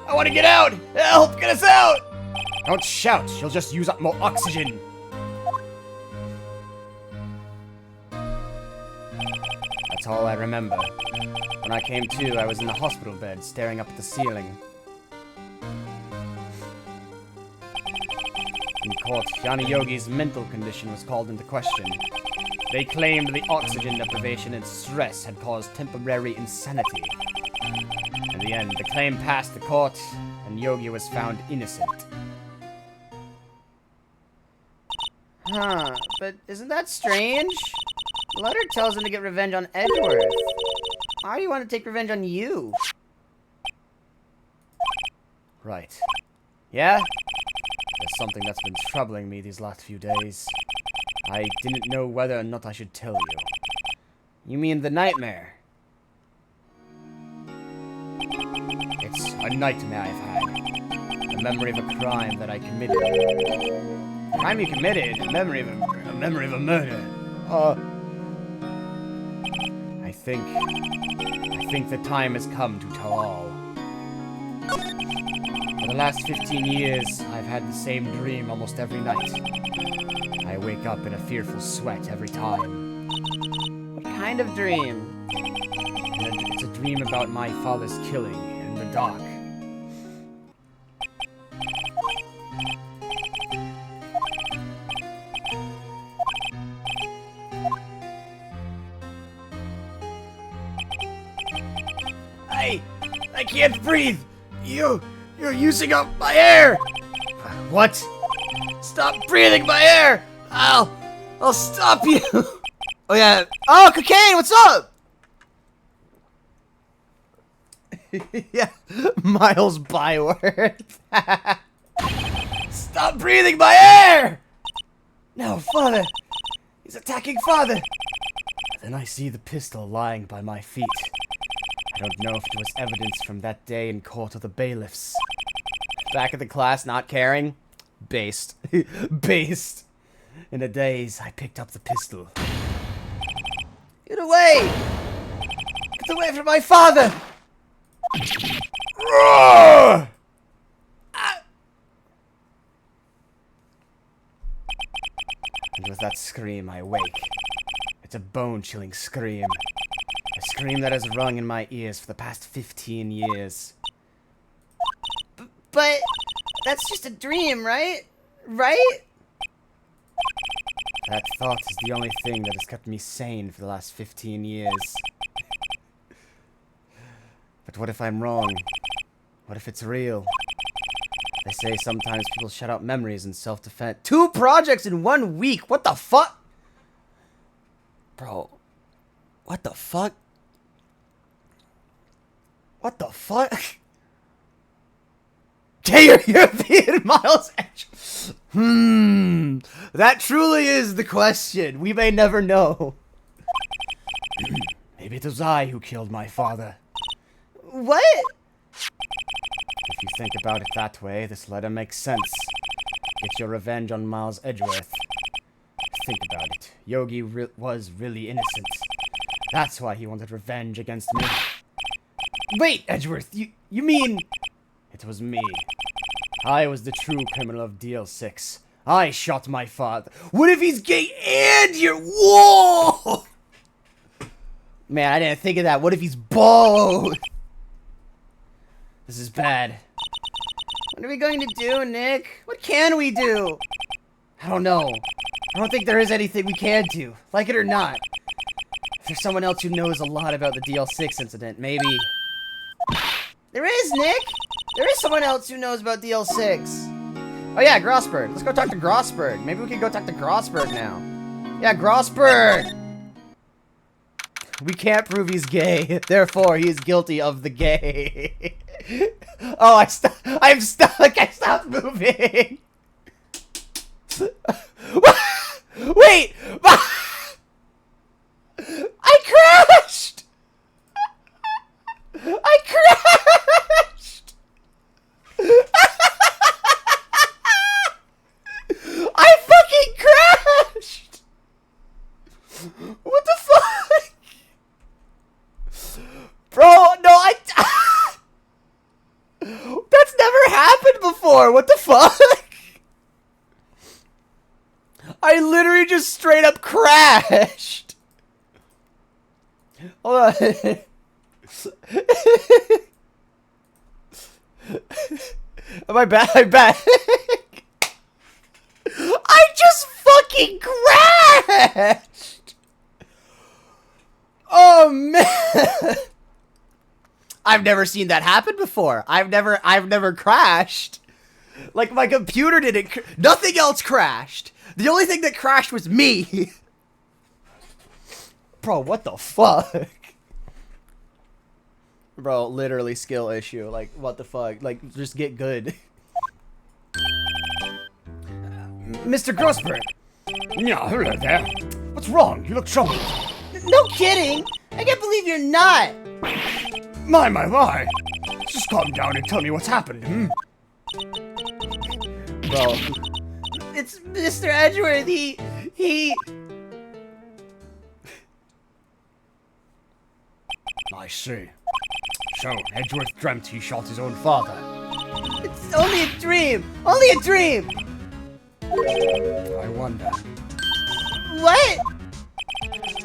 I want to get out! Help! Get us out! Don't shout. You'll just use up more oxygen. That's all I remember. When I came to, I was in the hospital bed, staring up at the ceiling. In court, Jnana Yogi's mental condition was called into question. They claimed the oxygen deprivation and stress had caused temporary insanity. In the end, the claim passed the court, and Yogi was found innocent. Huh, but isn't that strange? The letter tells him to get revenge on Edgeworth. Why do you want to take revenge on you? Right. Yeah? There's something that's been troubling me these last few days. I didn't know whether or not I should tell you. You mean the nightmare? It's a nightmare I've had. A memory of a crime that I committed. Crime you committed? A memory of a murder. I think the time has come to tell all. For the last 15 years, I've had the same dream almost every night. I wake up in a fearful sweat every time. What kind of dream? It's a dream about my father's killing in the dark. I can't breathe. You're using up my air. What? Stop breathing my air. I'll stop you. Oh yeah. Oh, Cocaine, what's up? Yeah, Miles Byworth. Stop breathing my air. No, Father. He's attacking Father. Then I see the pistol lying by my feet. I don't know if it was evidence from that day in court of the bailiffs. Back at the class, not caring. Based. Based. In a daze, I picked up the pistol. Get away! Get away from my father! Roar! And with that scream, I wake. It's a bone-chilling scream. A scream that has rung in my ears for the past 15 years. But that's just a dream, right? Right? That thought is the only thing that has kept me sane for the last 15 years. But what if I'm wrong? What if it's real? They say sometimes people shut out memories in self-defense. 2 projects in 1 week. What the fuck? Bro. What the fuck? What the fuck? You're being Miles Edge. That truly is the question. We may never know. Maybe it was I who killed my father. What? If you think about it that way, this letter makes sense. Get your revenge on Miles Edgeworth. Think about it. Yogi was really innocent. That's why he wanted revenge against me. Wait, Edgeworth, you mean... It was me. I was the true criminal of DL6. I shot my father. What if he's gay and you're... Whoa! Man, I didn't think of that. What if he's both? This is bad. What are we going to do, Nick? What can we do? I don't know. I don't think there is anything we can do. Like it or not. If there's someone else who knows a lot about the DL6 incident, maybe... There is, Nick! There is someone else who knows about DL6. Oh yeah, Grossberg. Let's go talk to Grossberg. Maybe we can go talk to Grossberg now. Yeah, Grossberg! We can't prove he's gay, therefore he is guilty of the gay. Oh, I'm stuck! I stopped moving! Wait! I crashed! I crashed! I fucking crashed! What the fuck? Bro, no, that's never happened before! What the fuck? I literally just straight up crashed! Hold on. Am I back? I'm back. fucking crashed! Oh man! I've never seen that happen before. I've never crashed. Like my computer didn't. Nothing else crashed. The only thing that crashed was me. Bro, what the fuck? Bro, literally skill issue. Like, what the fuck? Like, just get good. Mr. Grossberg. Yeah, hello there. What's wrong? You look troubled. No kidding. I can't believe you're not. My. Just calm down and tell me what's happened, Bro. It's Mr. Edgeworth. He... I see. So, Edgeworth dreamt he shot his own father. It's only a dream. Only a dream. I wonder. What?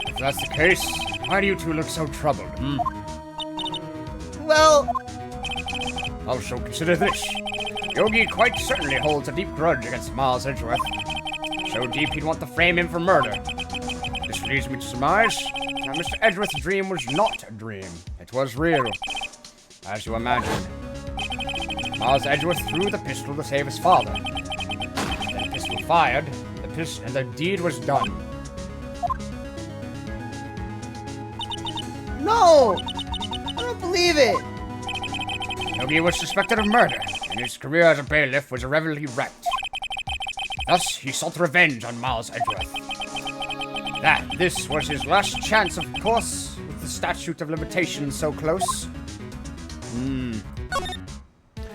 If that's the case, why do you two look so troubled, Well... Also, consider this. Yogi quite certainly holds a deep grudge against Miles Edgeworth. So deep he'd want to frame him for murder. This leads me to surmise that Mr. Edgeworth's dream was not a dream. It was real. As you imagined. Miles Edgeworth threw the pistol to save his father. The pistol fired, and the deed was done. No! I don't believe it. Yogi was suspected of murder, and his career as a bailiff was irreparably wrecked. Thus, he sought revenge on Miles Edgeworth. This was his last chance, of course, with the statute of limitations so close.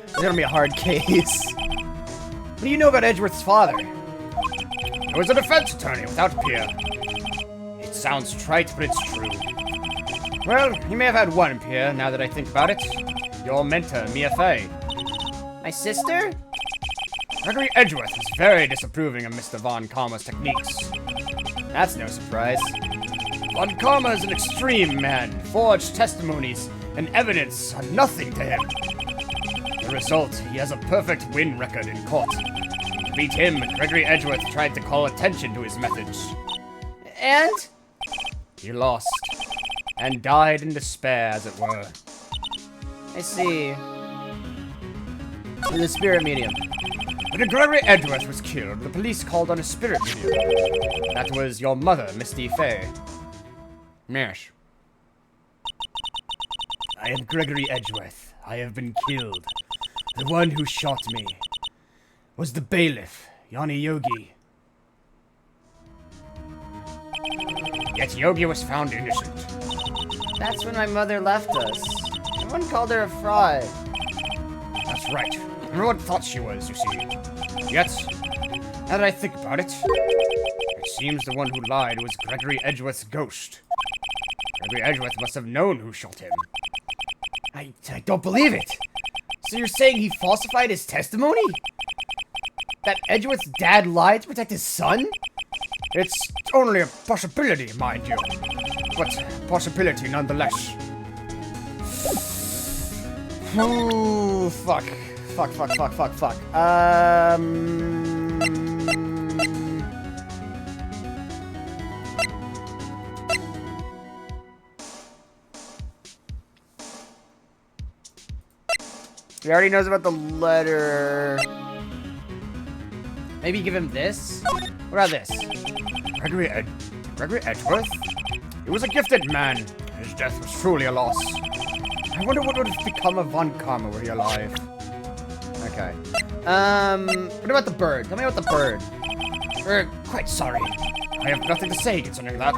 It's gonna be a hard case. What do you know about Edgeworth's father? He was a defense attorney without peer. It sounds trite, but it's true. Well, he may have had one peer, now that I think about it. Your mentor, Mia Fey. My sister? Gregory Edgeworth was very disapproving of Mr. Von Karma's techniques. That's no surprise. Von Karma is an extreme man. Forged testimonies and evidence are nothing to him. The result, he has a perfect win record in court. To beat him, Gregory Edgeworth tried to call attention to his methods. And? He lost, and died in despair, as it were. I see. The spirit medium. When Gregory Edgeworth was killed, the police called on a spirit medium. That was your mother, Misty Fey. Yes. I am Gregory Edgeworth. I have been killed. The one who shot me was the bailiff, Yanni Yogi. Yet Yogi was found innocent. That's when my mother left us. Everyone called her a fraud. That's right. Everyone thought she was, you see. Yet, now that I think about it, it seems the one who lied was Gregory Edgeworth's ghost. Gregory Edgeworth must have known who shot him. I don't believe it. So you're saying he falsified his testimony? That Edgeworth's dad lied to protect his son? It's only a possibility, mind you. But a possibility nonetheless. Ooh, fuck. Fuck. He already knows about the letter. Maybe give him this? What about this? Gregory Edgeworth? He was a gifted man. His death was truly a loss. I wonder what would have become of Von Karma were he alive. Okay. What about the bird? Tell me about the bird. Quite sorry. I have nothing to say concerning that.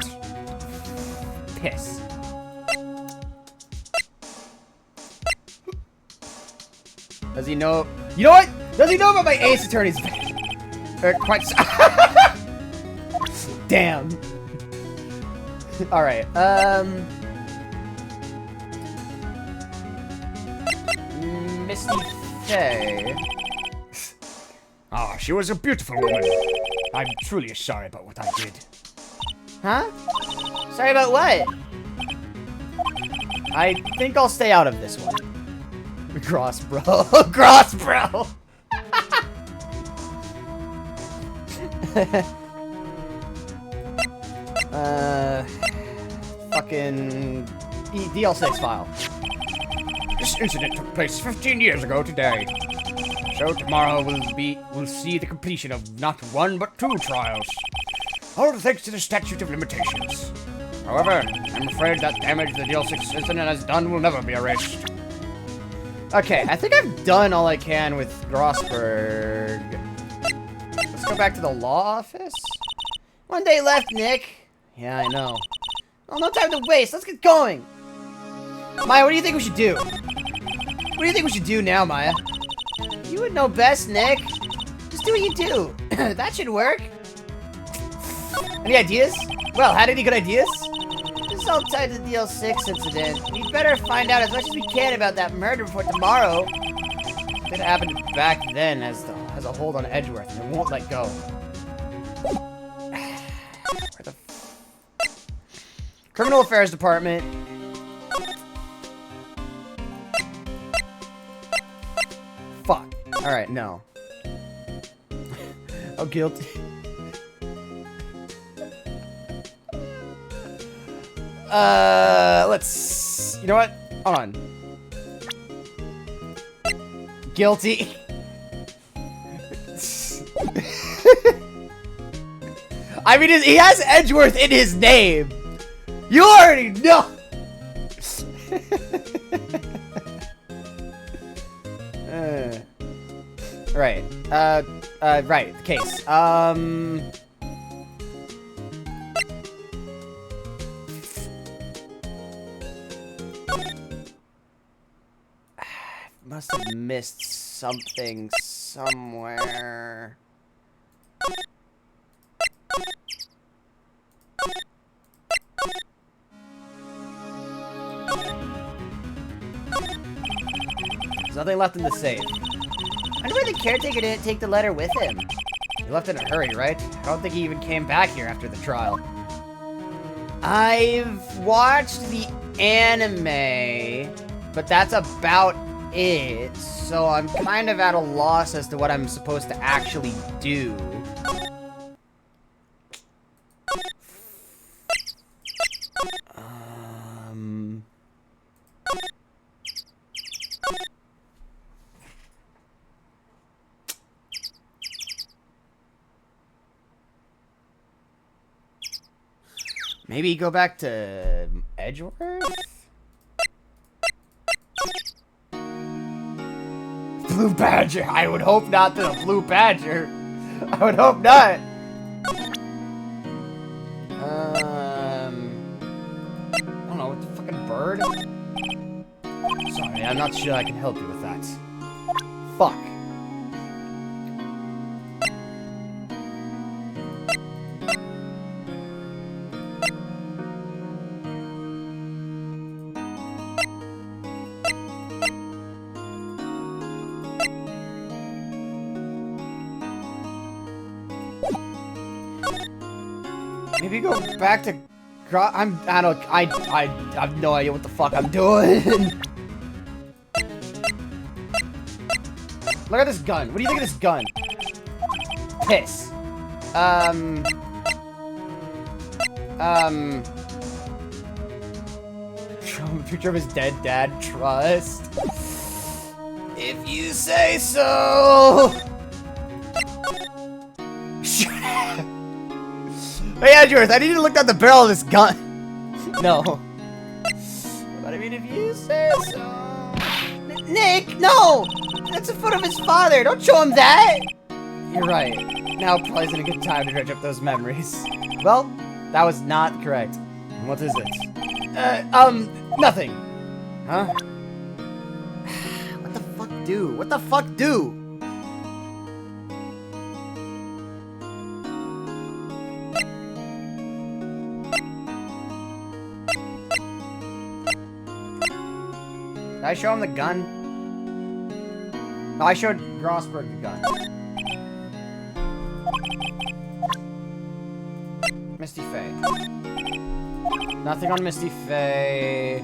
Piss. Does he know? You know what? Does he know about my Ace Attorney's? Quite. Damn. All right. Misty Fey. Ah, she was a beautiful woman. I'm truly sorry about what I did. Huh? Sorry about what? I think I'll stay out of this one. Gross, bro. Gross, bro. Fucking DL6 file. This incident took place 15 years ago today. So tomorrow we'll see the completion of not one but 2 trials. All thanks to the statute of limitations. However, I'm afraid that damage the DL6 incident has done will never be erased. Okay, I think I've done all I can with Grossberg. Let's go back to the law office. One day left, Nick. Yeah, I know. Well, no time to waste. Let's get going. Maya, what do you think we should do? What do you think we should do now, Maya? You would know best, Nick. Just do what you do. That should work. Any ideas? Well, had any good ideas? This is all tied to the DL6 incident. We better find out as much as we can about that murder before tomorrow. It happened back then has a hold on Edgeworth and it won't let go. Where the Criminal Affairs Department. Fuck. Alright, no. Oh, guilty. Let's... You know what? Hold on. Guilty. I mean, he has Edgeworth in his name. You already know. Right. Right. The case. Must have missed something somewhere. There's nothing left in the safe. I wonder why the caretaker didn't take the letter with him. He left in a hurry, right? I don't think he even came back here after the trial. I've watched the anime, but that's about it. So I'm kind of at a loss as to what I'm supposed to actually do. Maybe go back to Edgeworth? Blue Badger! I would hope not to the Blue Badger! I would hope not! I don't know, what the fucking bird? Sorry, I'm not sure I can help you with that. Fuck. Maybe go back to I have no idea what the fuck I'm doing. Look at this gun. What do you think of this gun? Piss. Show him a picture of his dead dad. Trust. If you say so. Hey, Edgeworth, I need you to look down the barrel of this gun. No. But I mean, if you say so. Nick, no! That's the foot of his father. Don't show him that. You're right. Now probably isn't a good time to dredge up those memories. Well, that was not correct. What is it? Nothing. Huh? What the fuck do? What the fuck do? Did I show him the gun? No, I showed Grossberg the gun. Misty Faye. Nothing on Misty Faye.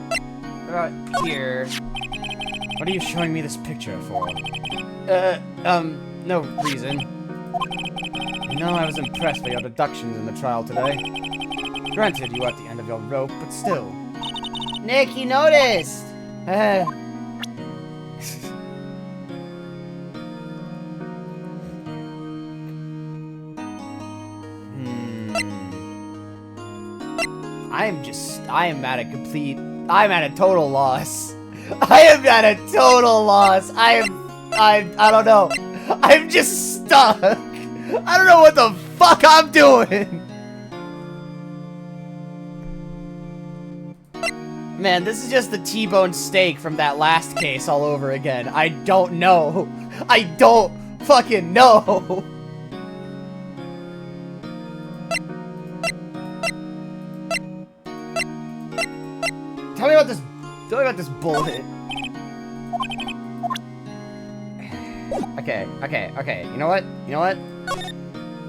What about here? What are you showing me this picture for? No reason. No, I was impressed by your deductions in the trial today. Granted, you are at the end of your rope, but still. Nick, you noticed! I'm at a total loss. I am at a total loss. I don't know. I'm just stuck. I don't know what the fuck I'm doing. Man, this is just the T-bone steak from that last case all over again. I don't know. I don't fucking know. Tell me about this bullet. Okay. You know what?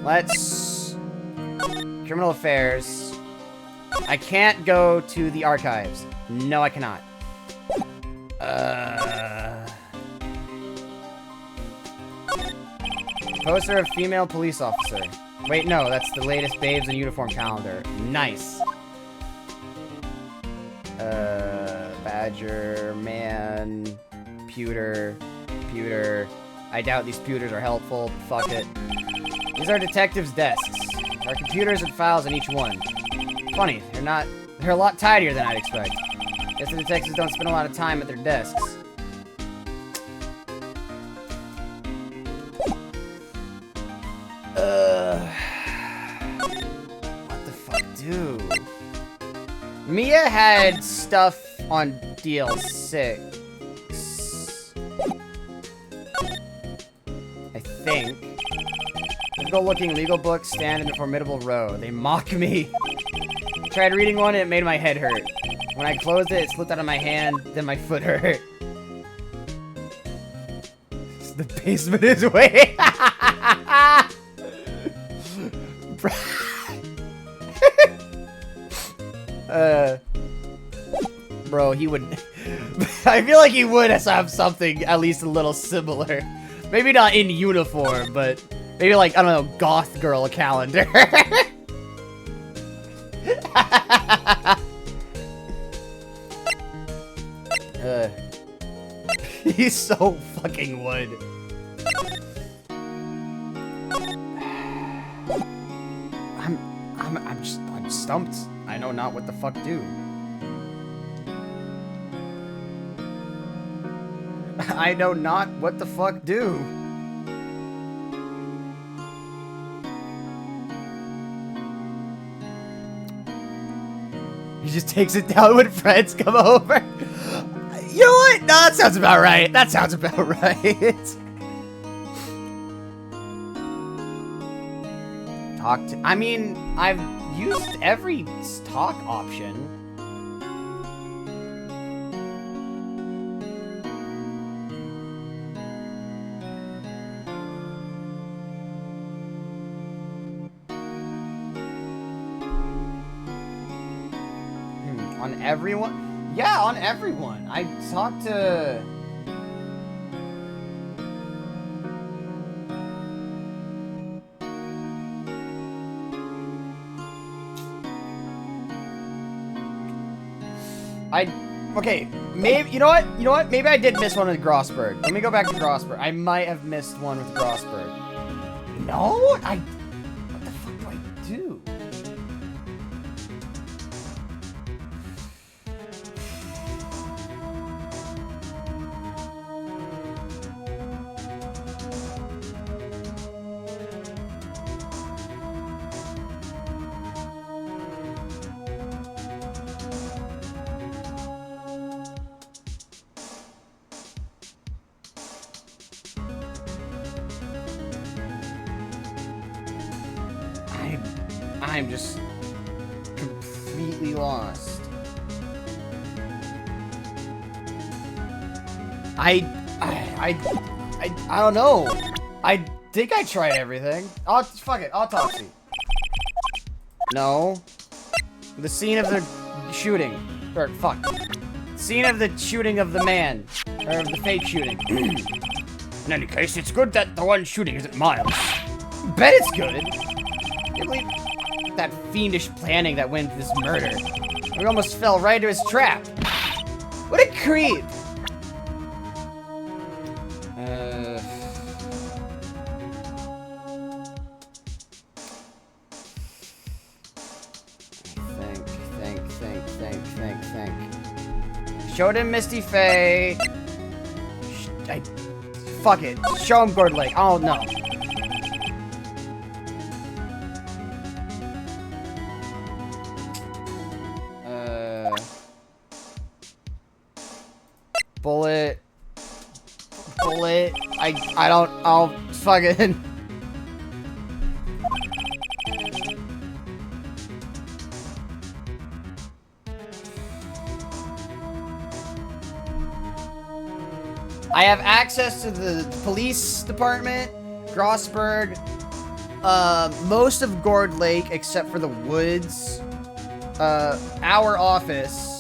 Let's... Criminal Affairs. I can't go to the archives. No, I cannot. Poster of female police officer. Wait, no, that's the latest Babes in Uniform calendar. Nice. Badger, man, pewter. I doubt these pewters are helpful. Fuck it. These are detectives' desks. There are computers and files in each one. Funny, they're a lot tidier than I'd expect. Guess the detectives don't spend a lot of time at their desks. What the fuck, dude? Mia had stuff on DL6. I think. Difficult-looking legal books stand in a formidable row. They mock me. Tried reading one and it made my head hurt. When I closed it, it slipped out of my hand, then my foot hurt. The basement is way. Bro, he would... I feel like he would have something at least a little similar. Maybe not in uniform, but maybe like, I don't know, goth girl calendar. He's so fucking wood. I'm stumped. I know not what the fuck do. I know not what the fuck do. He just takes it down when friends come over. You know what? No, that sounds about right. That sounds about right. I mean, I've used every talk option. On everyone? Yeah, on everyone. I talked to... Okay, maybe, you know what? Maybe I did miss one with Grossberg. Let me go back to Grossberg. I might have missed one with Grossberg. No? What the fuck do I do? I'm just completely lost. I don't know. I think I tried everything. Fuck it. Autopsy. No. The scene of the shooting. Or, fuck. Scene of the shooting of the man. Or of the fake shooting. In any case, it's good that the one shooting isn't Miles. Bet it's good. that fiendish planning that went into this murder. We almost fell right into his trap. What a creep! Think. Showed him Misty Faye. Fuck it. Show him Gord Lake. Oh, no. Bullet. I'll fucking... I have access to the police department, Grossberg, most of Gord Lake except for the woods, our office.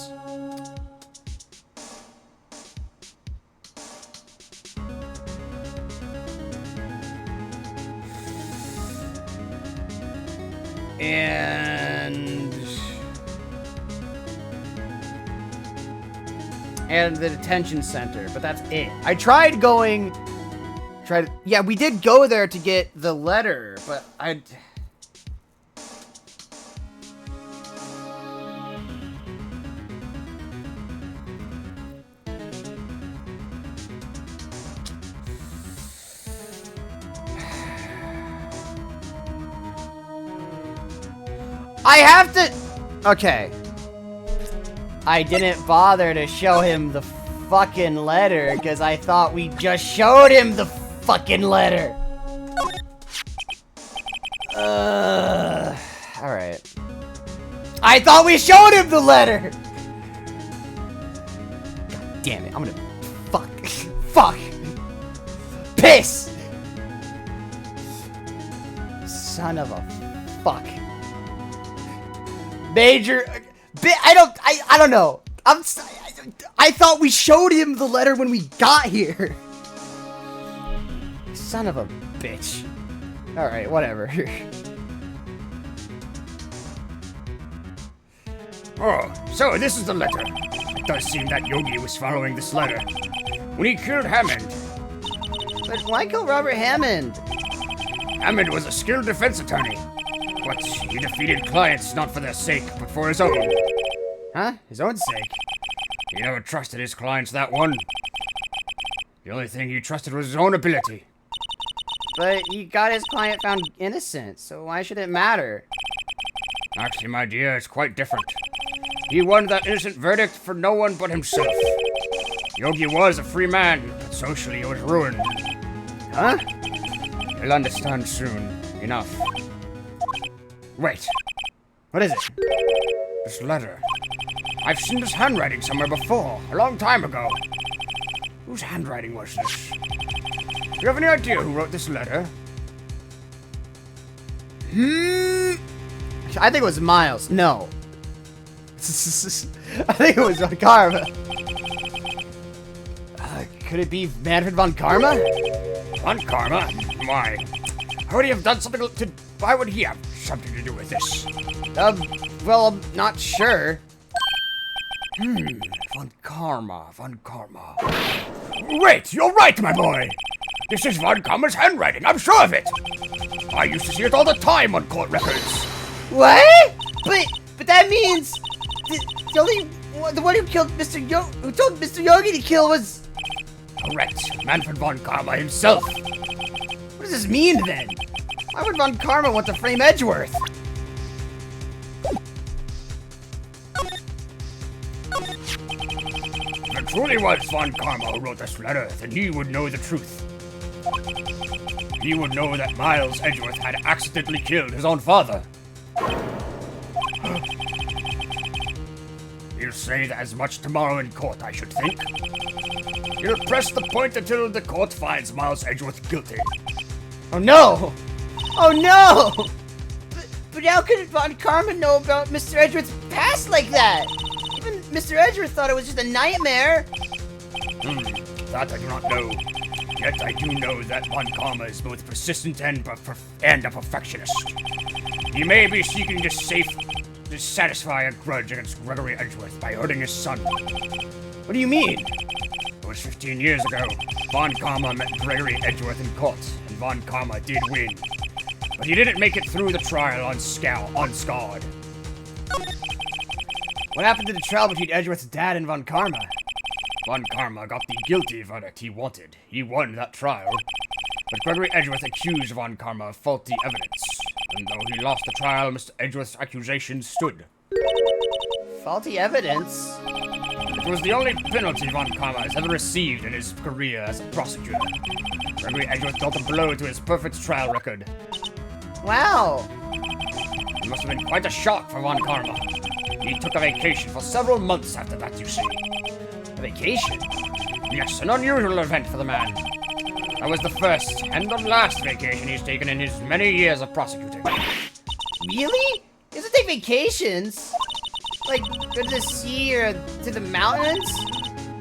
And the detention center, but that's it. I tried going... Yeah, we did go there to get the letter, but I have to... Okay. I didn't bother to show him the fucking letter because I thought we just showed him the fucking letter. Alright. I thought we showed him the letter! God damn it, I'm gonna... Fuck. Fuck! Piss! Son of a fuck. Major... I don't know. I thought we showed him the letter when we got here. Son of a bitch. Alright, whatever. Oh, so this is the letter. It does seem that Yogi was following this letter when he killed Hammond. But why kill Robert Hammond? Hammond was a skilled defense attorney, but he defeated clients not for their sake, but for his own. Huh? His own sake? He never trusted his clients that one. The only thing he trusted was his own ability. But he got his client found innocent, so why should it matter? Actually, my dear, it's quite different. He won that innocent verdict for no one but himself. Yogi was a free man, but socially he was ruined. Huh? You'll understand soon. Enough. Wait. What is it? This letter. I've seen this handwriting somewhere before, a long time ago. Whose handwriting was this? Do you have any idea who wrote this letter? I think it was Miles. No. I think it was Von Karma. Could it be Manfred Von Karma? Von Karma? Why? How would he have done something to... Why would he have something to do with this? Well, I'm not sure. Von Karma. Wait, you're right, my boy! This is Von Karma's handwriting, I'm sure of it! I used to see it all the time on court records. What? But that means the one who killed who told Mr. Yogi to kill was... Correct, Manfred Von Karma himself. What does this mean then? Why would Von Karma want to frame Edgeworth? If it truly was Von Karma who wrote this letter, then he would know the truth. He would know that Miles Edgeworth had accidentally killed his own father. He'll say that as much tomorrow in court, I should think. He'll press the point until the court finds Miles Edgeworth guilty. Oh no! Oh no! But how could Von Karma know about Mr. Edgeworth's past like that? Even Mr. Edgeworth thought it was just a nightmare. That I do not know. Yet I do know that Von Karma is both persistent and a perfectionist. He may be seeking to satisfy a grudge against Gregory Edgeworth by hurting his son. What do you mean? It was 15 years ago. Von Karma met Gregory Edgeworth in court, and Von Karma did win. But he didn't make it through the trial unscarred. What happened to the trial between Edgeworth's dad and Von Karma? Von Karma got the guilty verdict he wanted. He won that trial. But Gregory Edgeworth accused Von Karma of faulty evidence. And though he lost the trial, Mr. Edgeworth's accusations stood. Faulty evidence? It was the only penalty Von Karma has ever received in his career as a prosecutor. Gregory Edgeworth dealt a blow to his perfect trial record. Wow. It must have been quite a shock for Von Karma. He took a vacation for several months after that, you see. A vacation? Yes, an unusual event for the man. That was the first and the last vacation he's taken in his many years of prosecuting. Really? He doesn't take vacations? Like, go to the sea or to the mountains?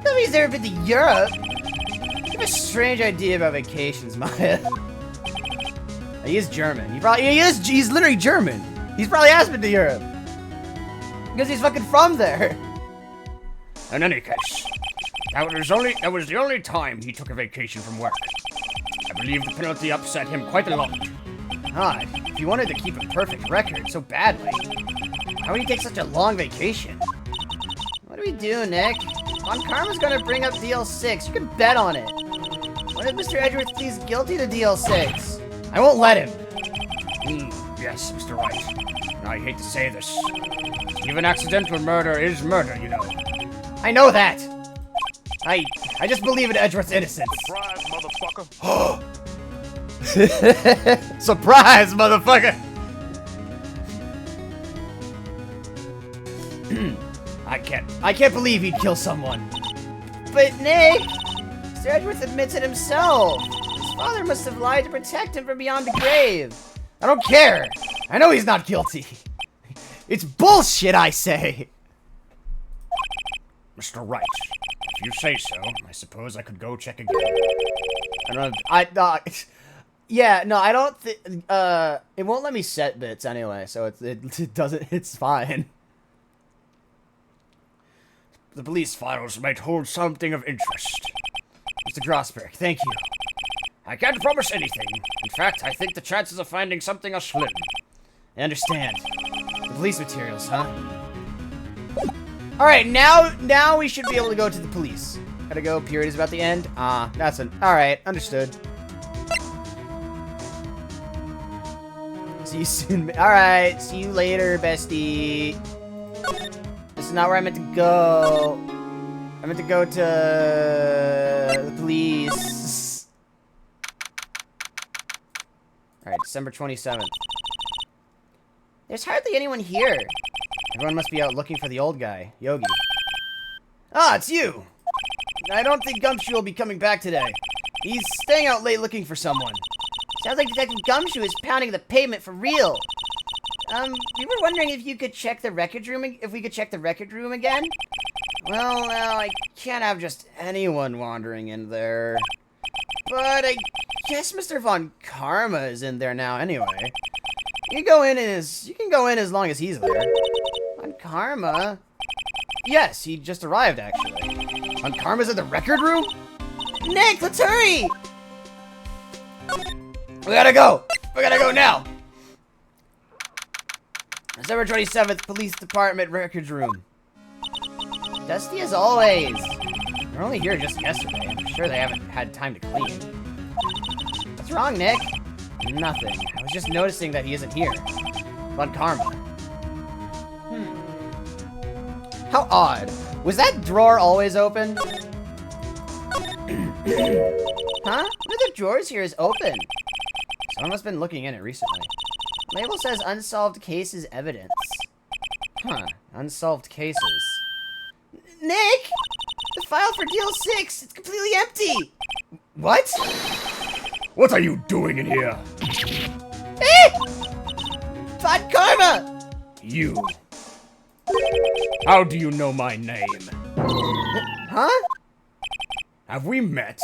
Nobody's ever been to Europe. You have a strange idea about vacations, Maya. He is German. He's literally German. He's probably has been to Europe. Because he's fucking from there. In any case, that was the only time he took a vacation from work. I believe the penalty upset him quite a lot. God, if he wanted to keep a perfect record so badly, how would he take such a long vacation? What do we do, Nick? Von Karma's gonna bring up DL6. You can bet on it. What if Mr. Edgeworth pleads guilty to DL6? I won't let him. Yes, Mr. Wright. I hate to say this. Even accidental murder is murder, you know. I know that. I just believe in Edgeworth's innocence. Surprise, motherfucker. Surprise, motherfucker! I can't believe he'd kill someone. But Nick, Mr. Edgeworth admits it himself. His father must have lied to protect him from beyond the grave. I don't care. I know he's not guilty. It's bullshit, I say. Mr. Wright, if you say so, I suppose I could go check again. I don't know. Yeah, no, I don't think, it won't let me set bits anyway, so it doesn't, it's fine. The police files might hold something of interest. Mr. Grossberg, thank you. I can't promise anything. In fact, I think the chances of finding something are slim. I understand. The police materials, huh? Alright, now we should be able to go to the police. Gotta go, period is about the end. Alright, understood. See you soon. Alright, see you later, bestie. This is not where I meant to go. I meant to go to the police. Alright, December 27th. There's hardly anyone here. Everyone must be out looking for the old guy, Yogi. Ah, it's you! I don't think Gumshoe will be coming back today. He's staying out late looking for someone. Sounds like Detective Gumshoe is pounding the pavement for real. We were wondering if you could check the records room, if we could check the record room again? Well, now, I can't have just anyone wandering in there. But I guess Mr. Von Karma is in there now anyway. You can go in as long as he's there. Von Karma? Yes, he just arrived, actually. Von Karma's in the record room? Nick, let's hurry! We gotta go! We gotta go now! December 27th, Police Department Records Room. Dusty as always. They're only here just yesterday. I'm sure they haven't had time to clean. What's wrong, Nick? Nothing. I was just noticing that he isn't here. Von Karma. How odd. Was that drawer always open? Huh? One of the drawers here is open. Someone must have been looking in it recently. Label says unsolved cases evidence. Huh. Unsolved cases. Nick! The file for deal 6! It's completely empty! What? What are you doing in here? Eh! Von Karma! You. How do you know my name? Huh? Have we met?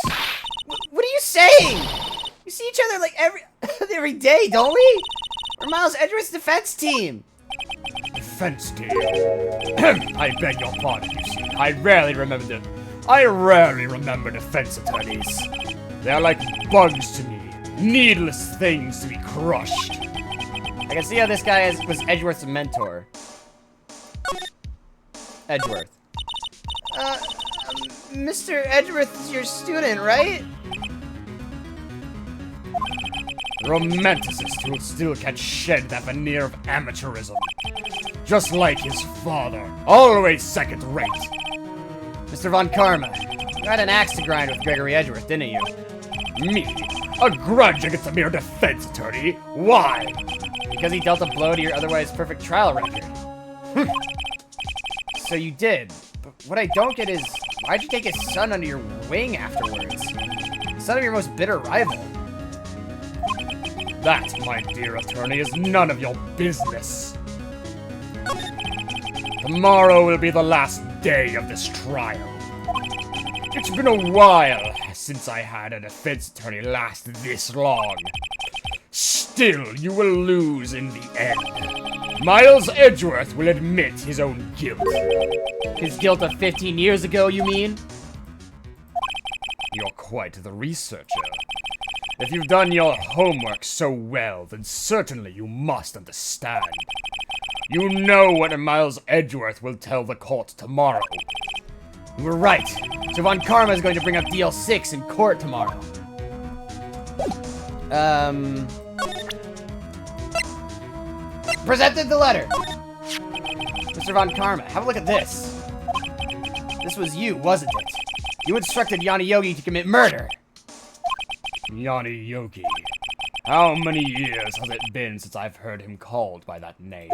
What are you saying? We see each other like every day, don't we? We're Miles Edgeworth's defense team. Defense team. I beg your pardon, you see. I rarely remember defense attorneys. They are like bugs to me. Needless things to be crushed. I can see how this guy was Edgeworth's mentor. Edgeworth. Mr. Edgeworth is your student, right? The romanticist who still can't shed that veneer of amateurism. Just like his father. Always second rate. Mr. Von Karma, you had an axe to grind with Gregory Edgeworth, didn't you? Me? A grudge against a mere defense attorney? Why? Because he dealt a blow to your otherwise perfect trial record. So you did. But what I don't get is, why'd you take his son under your wing afterwards? The son of your most bitter rival. That, my dear attorney, is none of your business. Tomorrow will be the last day of this trial. It's been a while since I had a defense attorney last this long. Still, you will lose in the end. Miles Edgeworth will admit his own guilt. His guilt of 15 years ago, you mean? You're quite the researcher. If you've done your homework so well, then certainly you must understand. You know what Miles Edgeworth will tell the court tomorrow. You were right. So Von Karma is going to bring up DL6 in court tomorrow. Presented the letter. Mr. Von Karma, have a look at this. This was you, wasn't it? You instructed Yanni Yogi to commit murder. Yanni Yogi. How many years has it been since I've heard him called by that name?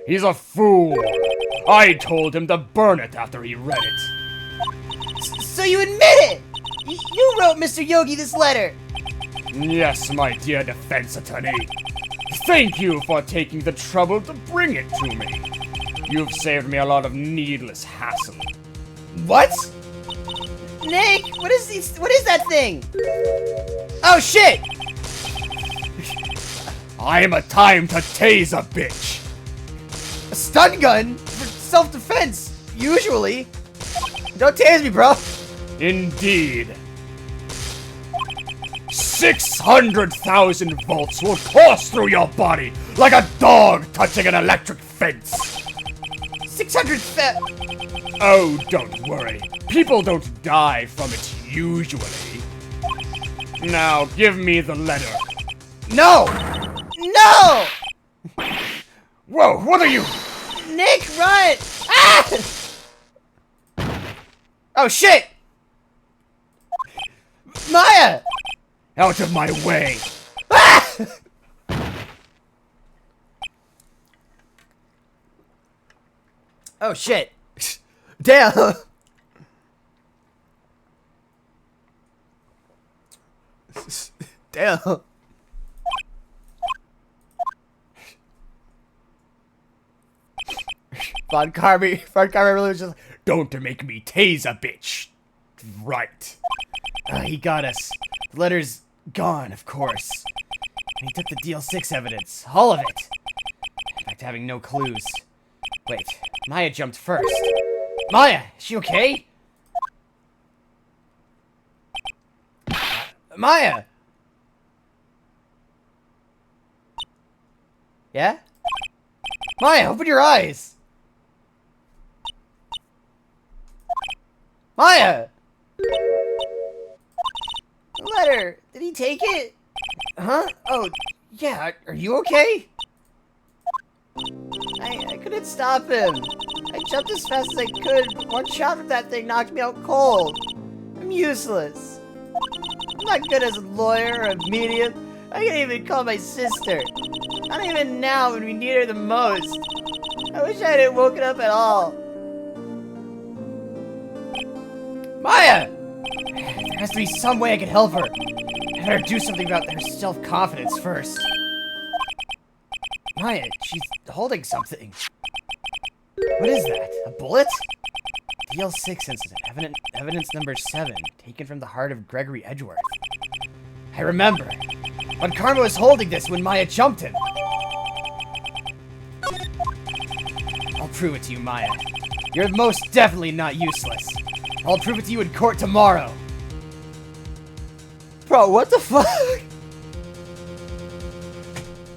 He's a fool. I told him to burn it after he read it. So you admit it! You wrote Mr. Yogi this letter! Yes, my dear defense attorney. Thank you for taking the trouble to bring it to me. You've saved me a lot of needless hassle. What? Nick, what is that thing? Oh shit! I'm a time to tase a bitch. A stun gun? For self-defense, usually. Don't tase me, bro. Indeed. 600,000 volts will course through your body like a dog touching an electric fence. 600,000. Oh, don't worry. People don't die from it usually. Now, give me the letter. No! No! Whoa, what are you? Nick, run! Ah! Oh shit! Maya! Out of my way. Ah! Oh shit. Damn. Damn. Von Karma really was just, Don't make me tase a bitch. Right. He got us. The letter's gone, of course. And he took the DL6 evidence. All of it. In fact, having no clues. Wait, Maya jumped first. Maya, is she okay? Maya! Yeah? Maya, open your eyes! Maya! letter. Did he take it? Huh? Oh, yeah, are you okay? I couldn't stop him. I jumped as fast as I could, but one shot from that thing knocked me out cold. I'm useless. I'm not good as a lawyer or a medium. I can't even call my sister. Not even now when we need her the most. I wish I hadn't woken up at all. Maya! There has to be some way I can help her. I better do something about her self-confidence first. Maya, she's holding something. What is that? A bullet? DL6 incident, evidence number 7, taken from the heart of Gregory Edgeworth. I remember. Von Karma was holding this when Maya jumped him. prove it to you, Maya. You're most definitely not useless. I'll prove it to you in court tomorrow. Bro, what the fuck?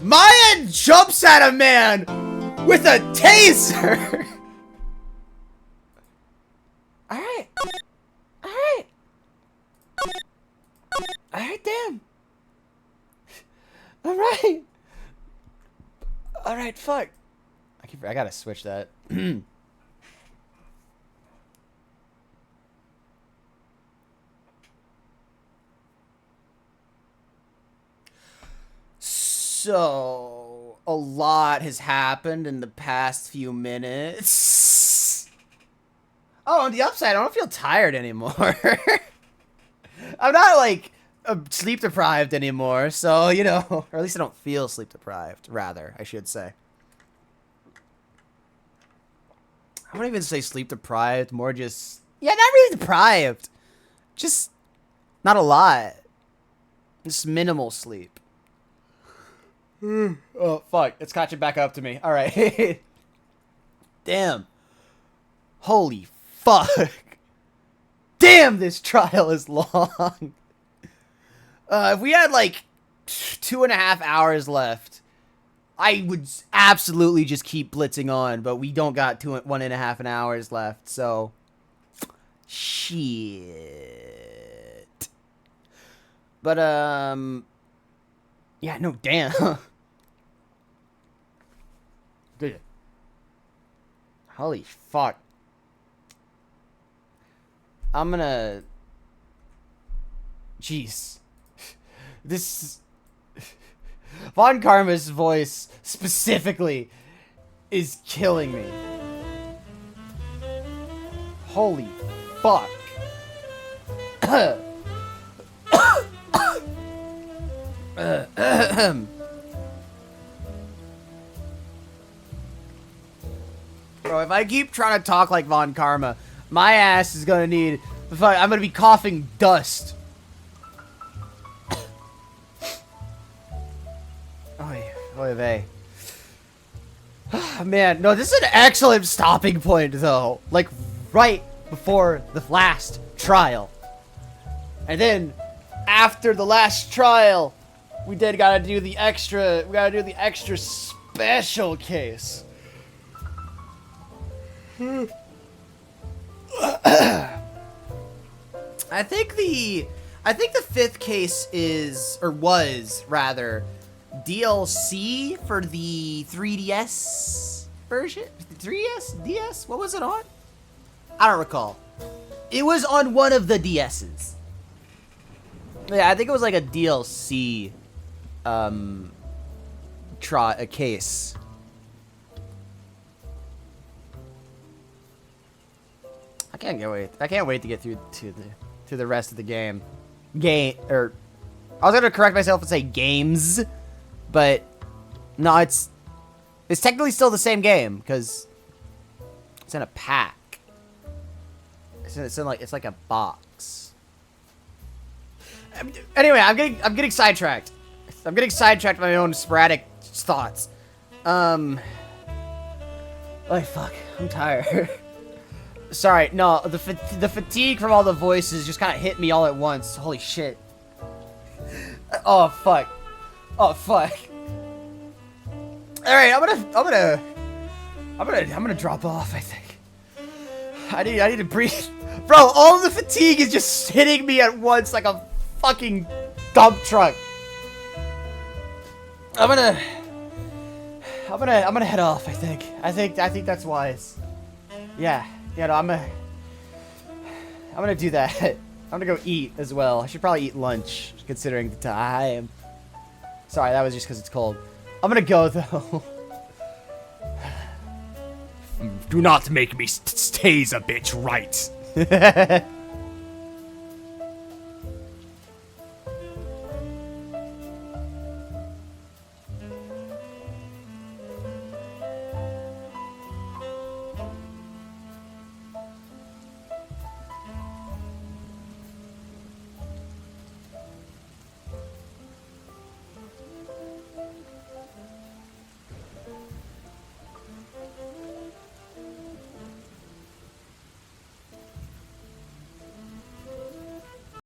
Maya jumps at a man with a taser! Alright. Alright. Alright, damn. Alright. Alright, fuck. I gotta switch that. So, a lot has happened in the past few minutes. Oh, on the upside, I don't feel tired anymore. I'm not, like, sleep deprived anymore, so, you know, or at least I don't feel sleep deprived, rather, I should say. I wouldn't even say sleep deprived, more just, yeah, not really deprived. Just not a lot. Just minimal sleep. Oh, fuck. It's catching back up to me. All right. Damn. Holy fuck. Damn, this trial is long. If we had, like, 2.5 hours left, I would absolutely just keep blitzing on, but we don't got 1.5 hours left, so... Shit. But, yeah, no, damn. Dude. Holy fuck. I'm gonna... Jeez. This... Von Karma's voice, specifically, is killing me. Holy fuck. Bro, if I keep trying to talk like Von Karma, my ass is gonna need... I'm gonna be coughing dust. Oy vey. Man, no, this is an excellent stopping point, though. Like, right before the last trial. And then, after the last trial, we gotta do the extra special case. I think the 5th case is, or was, rather, DLC for the 3DS version? 3DS? DS? What was it on? I don't recall. It was on one of the DS's. Yeah, I think it was like a DLC a case. I can't wait to get through to the rest of the game. I was gonna correct myself and say games, but no, it's technically still the same game because it's in a pack. It's like a box. Anyway, I'm getting sidetracked. I'm getting sidetracked by my own sporadic thoughts. Oh fuck, I'm tired. Sorry, no, the fatigue from all the voices just kind of hit me all at once. Holy shit. Oh fuck. Oh fuck. All right, I'm gonna drop off. I think. I need to breathe, bro. All the fatigue is just hitting me at once like a fucking dump truck. I'm gonna head off. I think that's wise. Yeah, no, I'm gonna do that. I'm gonna go eat as well. I should probably eat lunch, considering the time. Sorry, that was just because it's cold. I'm gonna go, though. Do not make me tase a bitch, Wright.